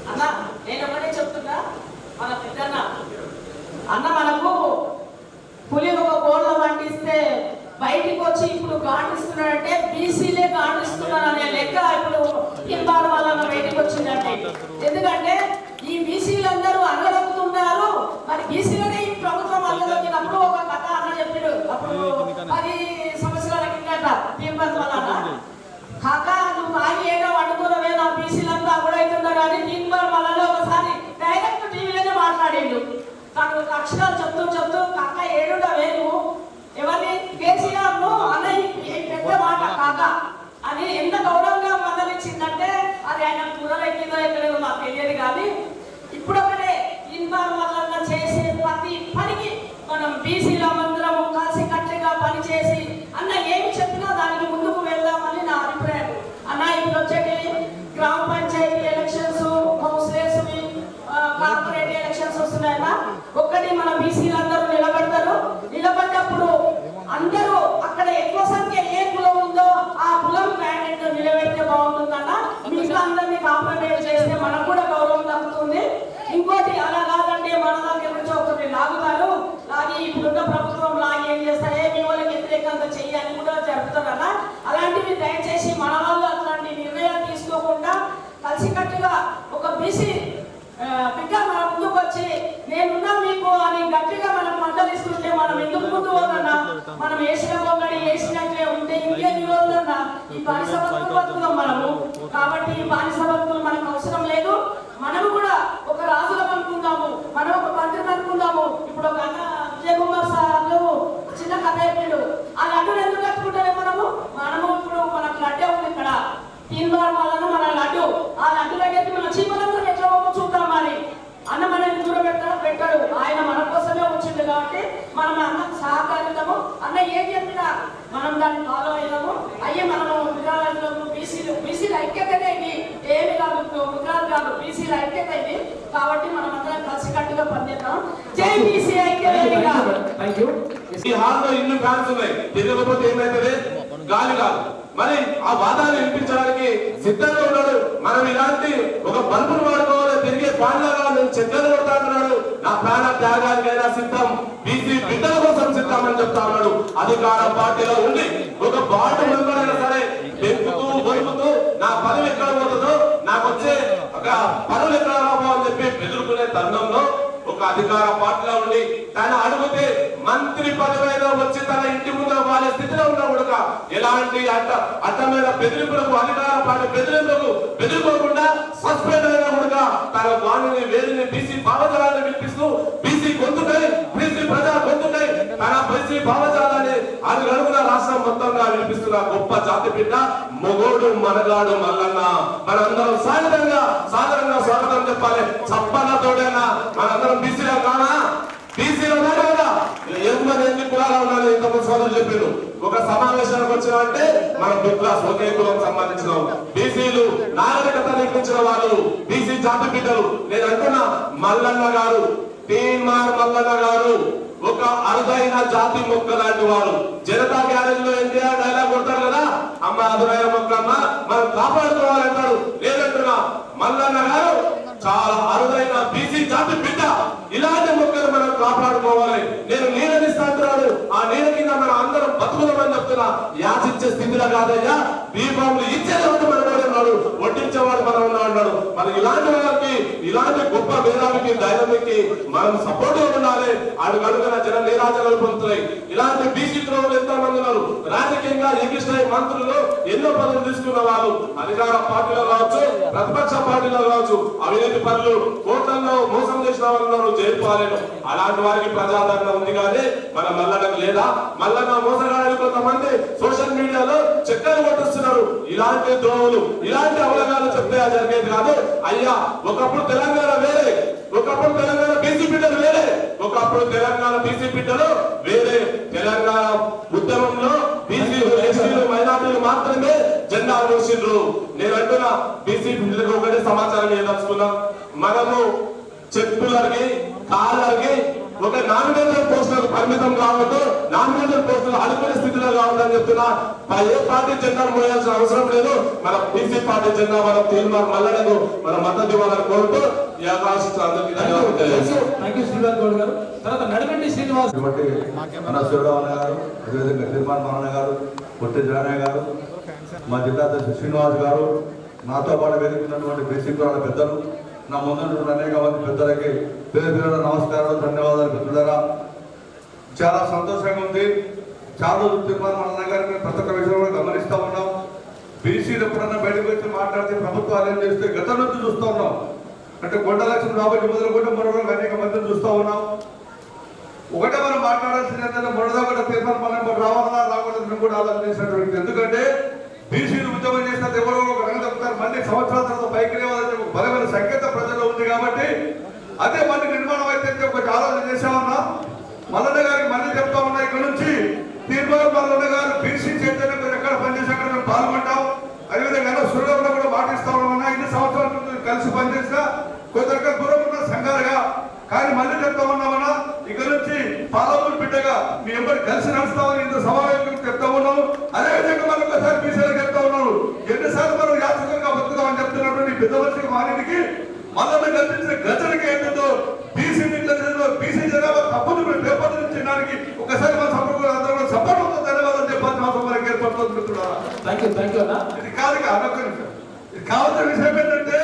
అన్న నేను ఒకటే చెప్తున్నా, మన పెద్దన్న అన్న మనకు పులి ఒక కోళ్ళ పండిస్తే బయటికి వచ్చి ఇప్పుడు గాండిస్తున్నాడంటే బీసీలే గాండిస్తున్నారు అనే లెక్క ఇప్పుడు ఇన్బార్ వాళ్ళ బయటికి వచ్చిందంటే. ఎందుకంటే ఈ బీసీలందరూ అనగలుగుతున్నారు, మరి బీసీలనే ఈ ప్రభుత్వం అనగలిగినప్పుడు ఒక కథ అన్న చెప్పాడు. అప్పుడు 10 సంవత్సరాల కిందట తీర్మాన్ వల్ల కాక నువ్వు ఆగి ఏదో అనుకున్నవే నా బీసీలంతా అప్పుడైతున్నారు అని తీర్మాన్ వల్ల ఒకసారి డైరెక్ట్ టీవీలోనే మాట్లాడేళ్ళు. కానీ ఒక అక్షరాలు చెప్తూ కాక ఏడుండవే నువ్వు ఎవరిని కేసీఆర్ ను అన్న పెద్ద మాట కాక అని ఎంత గౌరవంగా మందలిచ్చిందంటే అది ఆయన కూరలెక్కిందో ఎక్కడేదో మాకు తెలియదు. కానీ ఇప్పుడు ఒకటే ఇన్బార్ వల్ల చేసే ప్రతి పనికి మనం బీసీల మందిరము కలిసి కట్టుగా పనిచేసి అన్న ఏమి చెప్పినా దానికి ముందుకు వెళ్దామని నా అభిప్రాయం. అన్న ఇప్పుడు వచ్చేటి గ్రామ panchayat elections, councillors, corporate elections వస్తున్నాయన్నా. ఒక్కటి మన బీసీలందరూ నిలబడ్డప్పుడు అందరూ అక్కడ ఎక్కువ సంఖ్య ఏ కులం ఉందో ఆ కులం క్యాండిడేట్ నిలబెడితే బాగుంటుందన్న. మిగతా అందరినీ కాంప్రమైజ్ చేస్తే మనకు కూడా గౌరవం దక్కుతుంది. ఇంకోటి అలా కాదంటే మన దగ్గర నుంచి ఒకటి లాగుతారు, లాగి ఇప్పుడున్న ప్రభుత్వం లాగి ఏం చేస్తారే మీ వాళ్ళకి వ్యతిరేకంగా చెయ్యాలని కూడా జరుపుతారన్న. అలాంటివి దయచేసి మన వాళ్ళు అట్లాంటి నిర్ణయాలు తీసుకోకుండా కలిసికట్టుగా ఒక బీసీ బిడ్డ మన ముందుకు వచ్చి నేనున్నా మీకు అని గట్టిగా మనం మందలిస్తుంటే మనం ఎందుకు ముందు పోదన్నా? మనం వేసిన పొంగడి వేసినట్లే ఉంటే ఇంకేం రోజులన్నా ఈ బానిస భక్తులు బతుకుదాం మనము. కాబట్టి ఈ బానిస భక్తులు మనకు అవసరం లేదు. మనము కూడా ఒక రాజులం అనుకుందాము, మనం ఒక మంత్రిని అనుకుందాము. ఇప్పుడు ఒక అన్న విజయ్ కుమార్ సార్లు చిన్న కథ చెప్పాడు. ఆ లడ్డూలు ఎందుకు కట్టుకుంటారే మనము ఇప్పుడు మనకు లడ్డే ఉంది ఇక్కడ తీన్బార్ వాళ్ళను మన లడ్డు. ఆ లడ్డు దగ్గరికి మన చీమలందరూ ఎట్లా చూద్దాం మరి. అన్న మనల్ని దూరం పెట్టాడు, ఆయన మన కోసమే వచ్చింది. కాబట్టి మనం అన్నకు సహకరిద్దాము. అన్న ఏం చెప్పినా మనం దాన్ని ఫాలో అయ్యాము. అయ్యే మనము విగ్రహాలను బీసీల ఐక్యతనే ఇది, ఏమి కాదు విగ్రహాలు కాదు, బీసీల ఐక్యత ఇది. కాబట్టి మనం అందరం కలిసికట్టుగా పనిచేద్దాం. జై బీసీ ఐక్యవేదిక. ఈ హాల్లో ఇన్ని ఫ్యాన్స్ ఉన్నాయి, తిరగకపోతే ఏమైతుంది? గాలి కాదు. మరి ఆ వాదాన్ని వినిపించడానికి సిద్ధంగా ఉన్నాడు. మనం ఇలాంటి ఒక బల్బును వాడుకోవాలి, తిరిగే ఫ్యాన్ లాగా నేను చెక్కలు కొడతా అంటున్నాడు. నా ప్రాణ త్యాగానికైనా సిద్ధం, బీసీ బిడ్డల కోసం సిద్ధం అని చెప్తా ఉన్నాడు. అధికార పార్టీలో ఉండి ఒక బాటు మెంబర్ అయినా సరే పెంపుతూ బొరుకుతూ నా పదవి ఎక్కడ పోతుందో, నాకు వచ్చే ఒక పనులు ఎక్కడ రాబో అని చెప్పి బెదురుకునే తరుణంలో ఒక అధికార పార్టీలో ఉండి తన అడిగితే మంత్రి పదవిలో వచ్చి తన ఇంటి ముందు వాళ్ళ స్థితిలో ఉన్న కూడా ఎలాంటి అడ్డమైన బెదిరింపులకు, అధికార పార్టీ బెదిరింపులకు బెదిరిపోకుండా సస్పెండ్ అయినా కూడా తన వాణిని వేడిని బీసీ భావజాలాన్ని వినిపిస్తూ బీసీ గొంతుకై, బీసీ ప్రజా గొంతుకై తన బీసీ భావజాలాన్ని అడుగడుగున రాష్ట్రం మొత్తంగా వినిపిస్తున్న గొప్ప జాతి బిడ్డ మొగోడు మనగాడు మల్లన్న. మనందరం సాధారణంగా స్వాగతం చెప్పాలి. చప్పలతోడైనా మనందరం బీసీలో కానా? బీసీలో కదా ఎన్ని కులాలు ఉండాలి ఇంతమంది సోదరులు చెప్పారు. ఒక సమావేశానికి వచ్చినామంటే మనం క్లాస్ ఒకే కులం సంబంధించిన బీసీలు, నాగరికత నిర్మించిన వాళ్ళు, బీసీ జాతి బిడ్డలు. నేను అంటున్నా మల్లన్న గారు, తీన్మార్ మల్లన్న గారు ఒక అరుదైన జాతి మొక్క లాంటి వారు. జనతా గ్యారేజ్లో ఎన్టీఆర్ డైలాగ్ కొడతారు కదా, అమ్మ అరుదైన మొక్కమ్మ మనం కాపాడుకోవాలంటారు. లేదంటున్నా మల్లన్న గారు చాలా అరుదైన బీసీ జాతి బిడ్డ. ఇలాంటి మొక్కలు మనం కాపాడుకోవాలి. నేను నీడనిస్తా అంటున్నాడు. ఆ నీడ కింద మనం అందరం బతుకుదామని చెప్తున్నా. యాచించే స్థితిలో కాదయ్యా, దీపాలు ఇచ్చేవాడు మనవాడు ఉన్నాడు, వడ్డించేవాడు మనం ఉన్నాడు. మరి ఇలాంటి వాళ్ళకి, ఇలాంటి గొప్ప మేధావికి, ధైర్యానికి మనం సపోర్ట్ ఉండాలి. అడుగడుగున జన నీరాజనాలు పొందుతున్నాయి. ఇలాంటి బీసీ ద్రోహులు ఎంతో మంది ఉన్నారు. రాజకీయంగా ఎగిస్తాయి మంత్రులు, ఎన్నో పనులు తీసుకున్న వాళ్ళు అధికార పార్టీలో కావచ్చు, ప్రతిపక్ష పార్టీలో కావచ్చు, అవినీతి పనులు, కోట్లలో మోసం చేసిన వాళ్ళు చేరుకోవాలను. అలాంటి వారికి ప్రజాదరణ ఉంది కానీ మన మల్లన్నకు లేదా? మల్లన్న మోసగాడని కొంతమంది సోషల్ మీడియాలో చక్కలు కొట్టిస్తున్నారు. ఇలాంటి ద్రోహులు, ఇలాంటి అవలగాలు చెప్తే జరిగేది కాదు. అయ్యా ఒకప్పుడు తెలంగాణ వేరే, ఒకప్పుడు తెలంగాణ బీసీ బిడ్డలు వేరే, ఒకప్పుడు తెలంగాణ బీసీ బిడ్డలు వేరే. తెలంగాణ ఉద్యమంలో బీసీ మనము చెట్టులకి కాళ్ళకి ఒక నామినేటెడ్ పోస్టులకు పరిమితం కావద్దు, నామినేటెడ్ పోస్టులు అనుకునే స్థితిలో కావద్దని చెప్తున్నా. ఏ పార్టీ జెండాను మోయాల్సిన అవసరం లేదు. మన బీసీ పార్టీ జెండా మనం తీర్మానం మల్లడకు మన మద్దతు ఇవ్వాలని కోరుతూ ఈ అవకాశం అందరికీ ధన్యవాదాలు తెలియజేస్తున్నాను. తర్వాత నడగండి శ్రీనివాస్ మన శివరామన్న గారు, అదేవిధంగా తీర్మాన్ మరణ గారు, పొట్టి జగనయ్య గారు, మా జిల్లా అధ్యక్షుడు శ్రీనివాస్ గారు, నాతో పాటు వెతుకున్నటువంటి బీసీ కులాల పెద్దలు, నా ముందు అనేక మంది పెద్దలకి పేరు పేరున నమస్కారాలు, ధన్యవాదాలు. పెద్దలరా చాలా సంతోషంగా ఉంది. చాలా రోజులు తీర్మాన్ మరణ గారిని ప్రతి ఒక్క విషయంలో గమనిస్తూ ఉన్నాం. బీసీలు ఎప్పుడన్నా బయటకు వచ్చి మాట్లాడితే ప్రభుత్వాలు ఏం చేస్తే గతం నుంచి చూస్తూ ఉన్నాం. అంటే కొండ లక్ష్మి రాబట్టి మొదలుకుంటే మరొక అనేక మందిని చూస్తూ ఉన్నాం. ఒకటే మనం మాట్లాడాల్సింది ఏంటంటే మొదట కూడా తీర్మానం మనం రావాలన్నా రాకూడదు కూడా ఆలోచించినటువంటి. ఎందుకంటే బీసీలు ఉద్యమం చేస్తే ఎవరో ఒక రంగం చెప్తారు, మళ్ళీ సంవత్సరాల తర్వాత పైకి లేవాలని చెప్పి బలమైన సంకేత ప్రజలు ఉంది. కాబట్టి అదే మళ్ళీ నిర్మాణం అయితే ఒక ఆలోచన చేసామన్నా. మల్లన్న గారికి మళ్ళీ చెప్తా ఉన్నా, ఇక్కడ నుంచి తీర్మానం మల్లన్న గారు బీసీ చైతన్యం ఎక్కడ పనిచేసి అక్కడ మేము పాల్గొంటాం. అదేవిధంగా సూర్యంలో కూడా మాటిస్తా ఉన్నామన్నా. ఇన్ని సంవత్సరాల నుంచి కలిసి పనిచేసిన కొంత దూరం ఉన్న సంఘాలుగా, కానీ మళ్ళీ చెప్తా ఉన్నామన్నా, ఇక్కడ నుంచి పాలమూరు బిడ్డగా మీ ఎవరు కలిసి నడుస్తామని ఇంత సమావేశం చెప్తా ఉన్నాము. అదేవిధంగా మనం ఒకసారి బీసీలకు చెప్తా ఉన్నాము, ఎన్నిసార్లు మనం యాత్రికంగా బతుకుతామని చెప్తున్నటువంటి పెద్ద మనిషికి మానిటికి మల్లన్న కల్పించిన గజలకి ఏంటో బీసీ జనాభా తప్పని పేపర్ చేయడానికి ఒకసారి మన సపోర్ట్ అందరూ సపోర్ట్ అవుతుంది. ధన్యవాదాలు చెప్పాల్సిన అవసరం మనకి ఏర్పడుతుంది. ఇది కాదు ఇది కావాల్సిన విషయం ఏంటంటే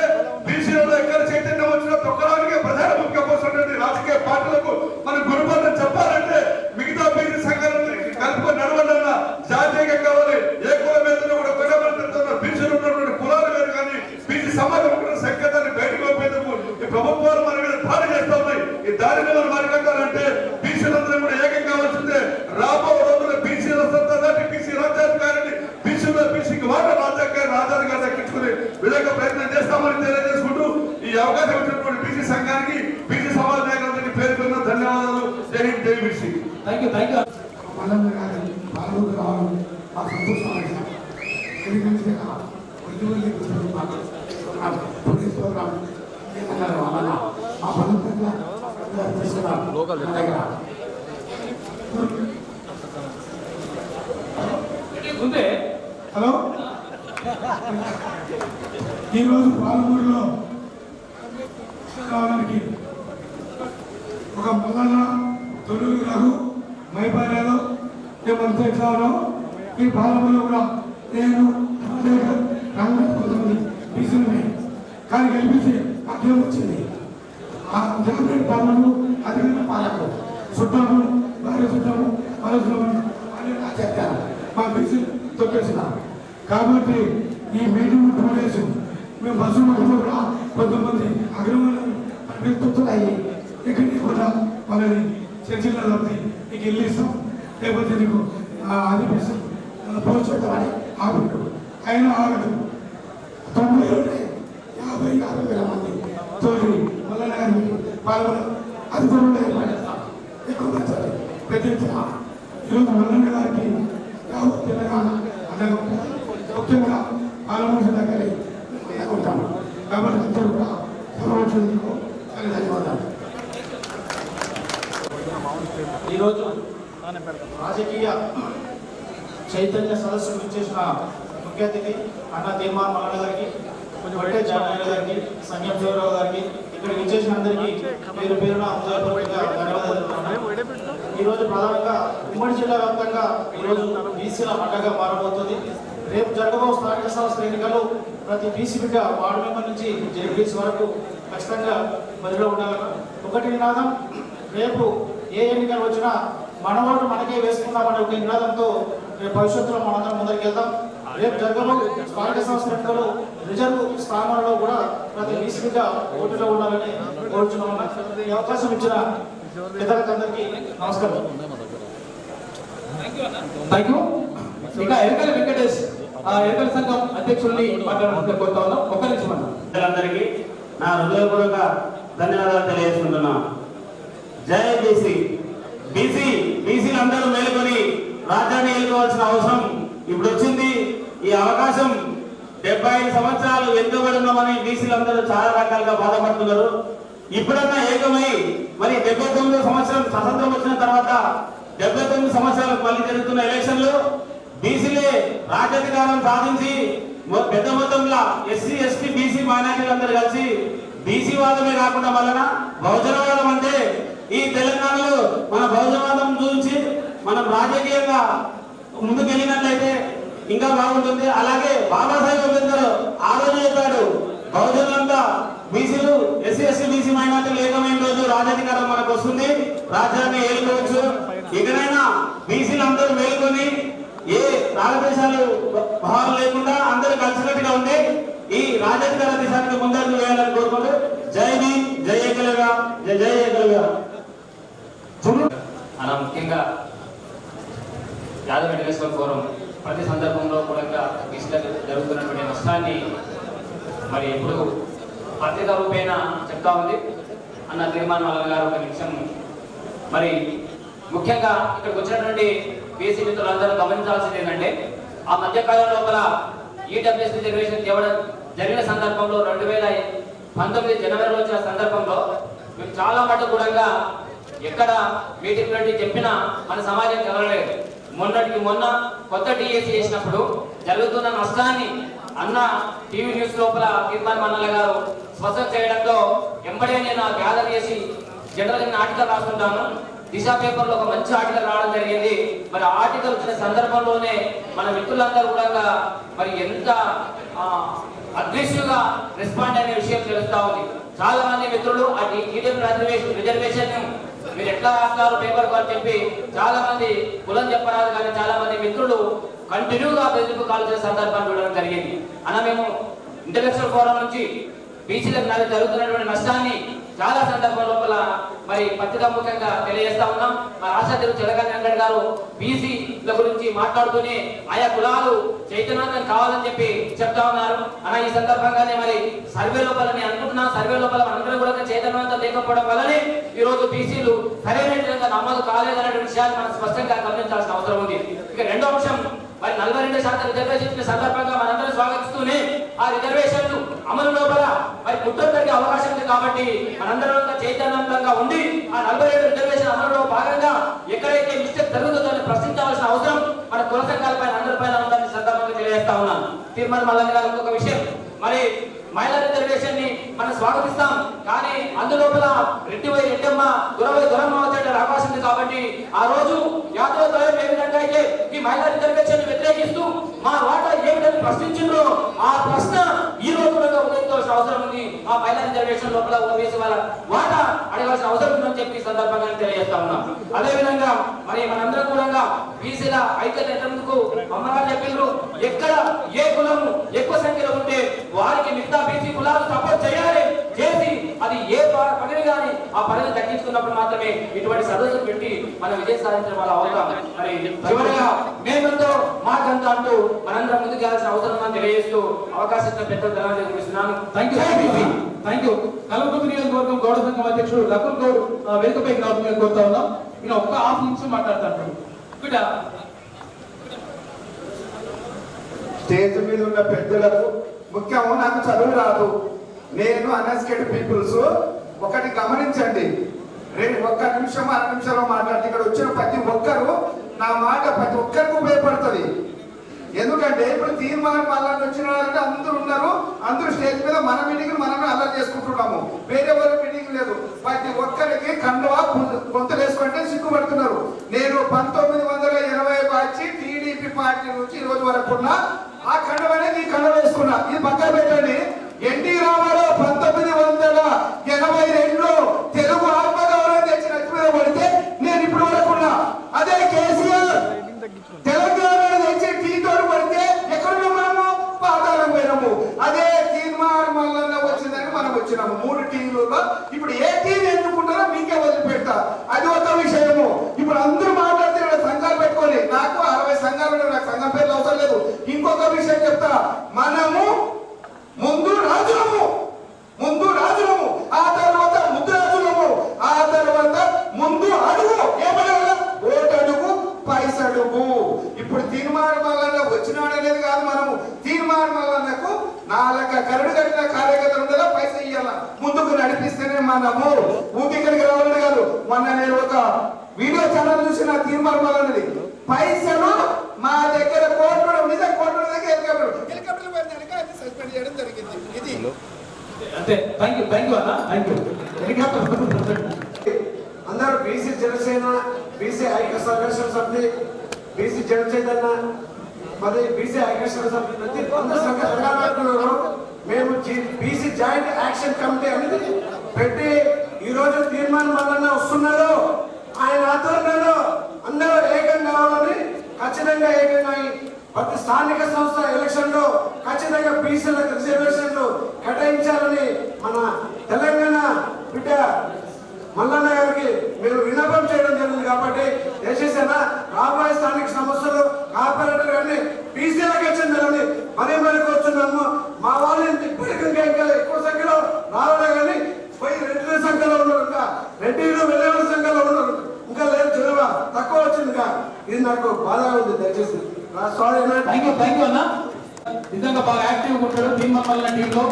బీసీలలో ఎక్కడ చైతన్యం వచ్చినా తొక్కడానికి ప్రధాన ముఖ్య పోసినటువంటి రాజకీయ పార్టీలకు మనం గురుపాఠం చెప్పాలంటే మిగతా బీసీ సంఘాలను కలుపుకొని నడవాలన్నా జాతీయంగా కావాలి. ఏ కుల మీద కూడా కొనబడుతున్నారు. బీసీలు ఉన్నటువంటి కులాలు వేరు, కానీ బీసీ సమాజం సంకేతాన్ని బయటకు పంపేందుకు ఈ ప్రభుత్వాలు మన మీద దాడి చేస్తూ ఉన్నాయి. ఈ దాడిని మనం అరికట్టాలంటే బీసీలందరూ కూడా ఏకం కావాల్సిందే. రాబో రోజుల్లో బీసీల సొంతాన్ని బీసీ రాజ్యాధికారిని బీసీకి వాట రాజ్యాధికారి దక్కించుకుని విధంగా ప్రయత్నం చేస్తామని తెలియజేసుకుంటూ ఈ అవకాశం వచ్చినటువంటి బీసీ సంఘానికి, బీసీ సమాజ నాయకులందరికీ పేరుకున్న ధన్యవాదాలు. జై హింద్, జై బీసీ. మల్లన్న గారి పాల్గొని రావడం మా సంతోషం. ఎందుకంటే మా బలంగా హలో, ఈరోజు పాలమూరులో కావడానికి ఒక మల్లన్న, తొలుగు రఘు, మైపార్యాలో ఏమంతా ఇట్లానో ఈ పాలమూరులో కూడా నేను కొంతమంది బీసీలని కానీ గెలిపించి అర్థం వచ్చింది. ఆ జగన్ పాలనలు అధికార పాలకు చుట్టాము, భార్య చుట్టాము, చెప్పాను మా బీసీ తొక్కేసిన. కాబట్టి ఈ మీటింగ్ 2 days మేము బస్సు మధ్యలో కూడా కొంతమంది అగ్రమాలు అయ్యి ఇక్కడికి కూడా వాళ్ళని చర్చలు తప్పి నీకు ఇల్లు ఇస్తాం, లేకపోతే నీకు అది పోస్ట్ పెడతామని ఆగుంటు. అయినా ఆగదు. 90,000-50,000 మంది తోటి మల్లన్న గారి పాల్గొన అది కూడా ఎక్కువ మంచి పెద్ద ఎత్తున ఈరోజు మల్లన్న గారికి యావత్ తెలంగాణ అండగా ముఖ్యంగా పాలమూరు దగ్గరే ఉంటాము. కాబట్టి అందరూ కూడా సమర్థించుకో అని ధన్యవాదాలు. ఈరోజు రాజకీయ చైతన్య సదస్సుకు చేసిన ముఖ్య అతిథి అన్న తీర్మాన్ మల్లన్న గారికి, వట్టే జానయ్య గారికి, సంగం శివరావు గారికి, ఇక్కడికి ఇచ్చేసిన అందరికీ పేరు పేరున హృదయపూర్వకంగా ధన్యవాదాలు. ఈరోజు ప్రధానంగా ఉమ్మడి జిల్లా వ్యాప్తంగా ఈరోజు బీసీల పండుగ మారబోతుంది. రేపు జరగబో స్థానిక సంస్థల ఎన్నికలు ప్రతి బీసీ బిడ్డ వార్డు మెంబర్ నుంచి జెడ్పీసీ వరకు ఖచ్చితంగా బరిలో ఉండాలని ఒకటి నినాదం. రేపు ఏ ఎన్నికలు వచ్చినా మన ఓటు మనకే వేసుకుందామనే ఒక నినాదంతో రేపు భవిష్యత్తులో మనందరం ముందరికి వెళ్దాం. రేపు జరగబో స్థానిక సంస్థల ఎన్నికలు రిజర్వ్ స్థానాల్లో కూడా ప్రతి బీసీ బిడ్డ ఓటులో ఉండాలని కోరుచున్నామన్నా. ఈ అవకాశం ఇచ్చిన పెద్దలందరికీ నమస్కారం. Thank you. ఇంకా ఎరకల వెంకటేష్ ఎరకల సంఘం అధ్యక్షుల్ని మాట్లాడాలని కోరుతా ఉన్నాం. ఒక్క నిమిషం అన్న. అందరికీ నా హృదయపూర్వక ధన్యవాదాలు తెలియజేసుకుంటున్నా. జై బీసీ. బీసీలు అందరూ మేలుకొని రాజ్యాన్ని ఏలుకోవాల్సిన అవసరం ఇప్పుడు వచ్చింది. ఈ అవకాశం 75 సంవత్సరాలు వెనుకబడి ఉన్నామని బీసీలందరూ చాలా రకాలుగా బాధపడుతున్నారు. ఇప్పుడన్నా ఏకమై మరి 79 సంవత్సరం స్వతంత్రం వచ్చిన తర్వాత 79 సంవత్సరాలకు మళ్ళీ జరుగుతున్న ఎలక్షన్లో బీసీలే రాజ్యాధికారం సాధించి పెద్ద మొత్తంలో ఎస్సీ ఎస్టీ బీసీ మైనారిటీలందరూ కలిసి బీసీ వాదమే కాకుండా వలన బహుజనవాదం అంటే ఈ తెలంగాణలో మన బహుజనవాదం గురించి మనం రాజకీయంగా ముందుకెళ్ళినట్లయితే ఇంకా బాగుంటుంది. అలాగే బాబాసాహెబ్ అంబేద్కర్ ఆ రోజు చెప్పాడు, బహుజనులంతా బీసీలు ఎస్సీ ఎస్టీ బీసీ మైనారిటీలు ఏకమైన రోజు రాజాధికారం మనకు వస్తుంది, రాజ్యాన్ని ఏలుకోవచ్చు. ఇకనైనా బీసీలు అందరూ మేలుకొని ఏ రాగద్వేషాలు భావాలు లేకుండా అందరూ కలిసికట్టుగా ఉండి ఈ రాజాధికార దిశానికి ముందడుగు వేయాలని కోరుకుంటూ జై భీమ్, జై ఏకలవ్య, జై జై ఏకలవ్య. అలా ముఖ్యంగా యాదవ్ ఇంటర్నేషనల్ ఫోరం ప్రతి సందర్భంలో కూడా బీసీలకు జరుగుతున్నటువంటి నష్టాన్ని మరి ఎప్పుడు పత్రిక రూపేణ చెప్తా ఉంది. అన్న తీర్మానం వల్ల గారు ఒక నిమిషం మరి ముఖ్యంగా ఇక్కడికి వచ్చినటువంటి బీసీ మిత్రులందరూ గమనించాల్సింది ఏంటంటే ఆ మధ్యకాలం లోపల ఈడబ్ల్యూఎస్ రిజర్వేషన్ జరిగిన సందర్భంలో 2019 జనవరిలో వచ్చిన సందర్భంలో మేము చాలా మటుకు కూడా ఎక్కడ మీటింగ్ పెట్టి చెప్పినా మన సమాజం కదలలేదు. మొన్నటికి మొన్న కొత్త టీఏసీ చేసినప్పుడు జరుగుతున్న నష్టాన్ని అన్న టీవీ న్యూస్ లోపల తీర్మానం మన్నల గారు స్పష్టం చేయడంతో ఎంబడే నేను ఆ గ్యాదర్ చేసి జనరల్ ఆర్టికల్ రాసుకుంటాను. దిశ పేపర్లో ఒక మంచి ఆర్టికల్ రావడం జరిగింది. మరి ఆర్టికల్ వచ్చిన సందర్భంలోనే మన మిత్రులందరూ కూడా మరి ఎంత అగ్రెసివ్గా రెస్పాండ్ అనే విషయం తెలుస్తా ఉంది. చాలా మంది మిత్రులు ఆ రిజర్వేషన్ మీరు ఎట్లా రాస్తారు పేపర్ అని చెప్పి చాలా మంది కులం చెప్పరాదు, కానీ చాలా మంది మిత్రులు కంటిన్యూగా బెదిరింపు కాల్చిన సందర్భాన్ని చూడడం జరిగింది. అలా మేము ఇంటలెక్చువల్ ఫోరం నుంచి బీసీలకు జరుగుతున్నటువంటి నష్టాన్ని చాలా సందర్భం లోపల మరి పత్రికాముఖంగా తెలియజేస్తా ఉన్నాం. మా రాష్ట్ర అధ్యక్షుడు తెలంగాణ వెంకట్ గారు బీసీల గురించి మాట్లాడుతూనే ఆయా కులాలు చైతన్యవంతం కావాలని చెప్పి చెప్తా ఉన్నారు. అలా ఈ సందర్భంగానే మరి సర్వే లోపల నేను అనుకుంటున్నా, సర్వే లోపల మనందరం కూడా చైతన్యవంతం లేకపోవడం వల్లనే ఈ రోజు బీసీలు సరైన విధంగా నమోదు కాలేదనే విషయాన్ని మనం స్పష్టంగా గమనించాల్సిన అవసరం ఉంది. ఇక రెండో అంశం మరి 42% రిజర్వేషన్ సందర్భంగా మనందరం స్వాగతిస్తూనే ఆ రిజర్వేషన్లు అమలు లోపల మరి పుట్టొక్కడికి అవకాశం ఉంది కాబట్టి మనందరం చైతన్యవంతంగా ఉండి ఆ 47 రిజర్వేషన్ అమలులో భాగంగా ఎక్కడైతే మిస్టేక్ జరుగుతుందో ప్రశ్నించవలసిన అవసరం మన కుల సంఘాలపైన అందరిపైన ఉందని సందర్భంగా తెలియజేస్తా ఉన్నాను. తీర్మానం మల్లన్న గారు ఇంకొక విషయం, మరి మహిళా రిజర్వేషన్ ని మనం స్వాగతిస్తాం, కానీ అందులోపల రెడ్డమ్మ దొరమ్మ వచ్చే అవకాశం ఉంది కాబట్టి ఆ రోజు యాదవ ద్వయం ఏ విధంగా అయితే ఈ మహిళా రిజర్వేషన్ వ్యతిరేకిస్తూ మా వాటా ఏ విధంగా ప్రశ్నించిందో ఆ ప్రశ్న ఈ రోజు కూడా ఉదయించాల్సిన అవసరం ఉంది. ఆ మహిళా రిజర్వేషన్ లోపల ఓబీసీ వాళ్ళ వాటా అడగాల్సిన అవసరం ఉందని చెప్పి సందర్భంగా తెలియజేస్తా ఉన్నాం. అదే విధంగా మరి మనందరం కూడా బీసీల ఐక్యత ఎంతకు అమ్మగారు చెప్పిండ్రు, ఎక్కడ ఏ కులము ఎక్కువ సంఖ్యలో ఉంటే వారికి మిగతా బీసీ కులాలు సపోర్ట్ చేయాలి, చేసి అది ఏ పనిని కానీ ఆ పనిని తగ్గించుకున్నప్పుడు మాత్రమే ఇటువంటి సదస్సులు పెట్టి మనం విజయం సాధించడం వల్ల అవుతాం. మరి చివరిగా మేమెంతో మాకంతా అంటూ మనందరం ముందుకు వెళ్ళాల్సిన అవసరం అని తెలియజేస్తూ అవకాశం ఇచ్చిన పెద్ద ధన్యవాదాలు తెలుస్తున్నాను. Thank you. కల్వకుర్తి నియోజకవర్గం గౌడ సంఘం అధ్యక్షుడు రకుల్ గౌడ్ వేదికపైకి రావాలని కోరుతా ఉన్నాం. ఈయన ఒక్క హాఫ్ నిమిషం మాట్లాడతాడు. ఇక్కడ స్టేజ్ మీద ఉన్న పెద్దలకు ముఖ్యము, నాకు చదువు రాదు, నేను అన్ఎస్కేటెడ్ పీపుల్స్ ఒకటి గమనించండి. ఒక్క నిమిషం అర నిమిషంలో మాట్లాడితే ఇక్కడ వచ్చిన ప్రతి ఒక్కరు నా మాట ప్రతి ఒక్కరికి ఉపయోగపడుతుంది. ఎందుకంటే ఇప్పుడు తీర్మానం అల్లరి వచ్చిన వాళ్ళంటే అందరూ ఉన్నారు, అందరూ స్టేజ్ మీద మన మీటింగ్ మనమే అల్లరి చేసుకుంటున్నాము, వేరే వాళ్ళ మీటింగ్ లేదు. ప్రతి ఒక్కరికి కండువా గొంతులు వేసుకుంటే సిగ్గుపడుతున్నారు. నేను 1980 వచ్చి టీడీపీ పార్టీ నుంచి ఈ రోజు వరకు ఉన్న ఆ కండువనే ఈ కండువ వేసుకున్నా. ఇది పక్కన పెట్టండి. ఎన్టీ రామారావు 1982లో తెలుగు ఆత్మగౌరవం తెచ్చి నెత్తి మీద పడితే నేను ఇప్పుడు వరకు ఉన్నా. అదే కేసీఆర్ తెలంగాణ తెచ్చి టీ తోడు పడితే ఎక్కడున్నా మనము పాతాళం పోయినాము. అదే తీర్మానం వల్ల వచ్చిందని మనం వచ్చినాము 3 టీవీలలో. ఇప్పుడు ఏ టీవీ ఎన్నుకుంటారో మీకే వదిలిపెడతా. అది ఒక విషయము. ఇప్పుడు అందరూ మాట్లాడితే సంఘాలు పెట్టుకోవాలి. నాకు 60 సంఘాలు, నాకు సంఘం పేర్లు అవసరం లేదు. ఇంకొక విషయం చెప్తా, మనము ముందు ఇప్పుడు తీర్మానం వల్ల వచ్చినాడనేది కాదు, మనము తీర్మానం వల్లకు నాలుక కరుడు కట్టిన కార్యకర్తలు ఉండేలా పైసా ఇవ్వాల, ముందుకు నడిపిస్తేనే మనము ఊరికి ఇక్కడికి రావాలని కాదు. మొన్న నేను ఒక వీడియో ఛానల్ చూసిన తీర్మానం వల్లనేది పైసలు మా దగ్గర కోట్లు నిజం కోట్ల దగ్గర హెలికాప్టర్లు పోయిన సస్పెండ్ చేయడం జరిగింది. ఇది అంటే థ్యాంక్ యూ అన్న, థ్యాంక్ యూ. హెలికాప్టర్ అందరూ బీసీ జనసేన, బీసీ ఐక్య సంఘర్షణ సమితి, బీసీ జన చైతన్య మరి బీసీ ఐక్య సమితి ప్రతి సంఘాలు మేము బీసీ జాయింట్ యాక్షన్ కమిటీ అనేది పెట్టి ఈరోజు తీర్మానం వల్ల వస్తున్నాడు. ఆయన ఆధ్వర్యంలో అందరూ ఏకం కావాలని ఖచ్చితంగా ఏకంగా ప్రతి స్థానిక సంస్థ ఎలక్షన్ లో ఖచ్చితంగా బీసీలకు రిజర్వేషన్లు కేటాయించాలని మన తెలంగాణ బిడ్డ మల్లన్న గారికి మేము విన్నపం చేయడం జరిగింది. కాబట్టి దయచేసేనా రాబోయే స్థానిక సమస్యలు కార్పొరేటర్ గారిని బీసీలకు ఇచ్చిందని మరీ కోరుతున్నాము. మా వాళ్ళు ఇప్పటికీ ఇంకా ఎక్కువ సంఖ్యలో రావాలి కానీ పోయి రెడ్డి సంఖ్యలో ఉన్నారు, ఇంకా రెడ్డిలు వెల్లెల సంఖ్యలో ఉన్నారు, ఇంకా లేదు జనవా తక్కువ వచ్చింది. ఇంకా ఇది నాకు బాధగా ఉంది. దయచేసి సారీ థ్యాంక్ యూ అన్న. నిజంగా బాగా యాక్టివ్గా ఉంటాడు. తీర్మానం వల్ల టీంలో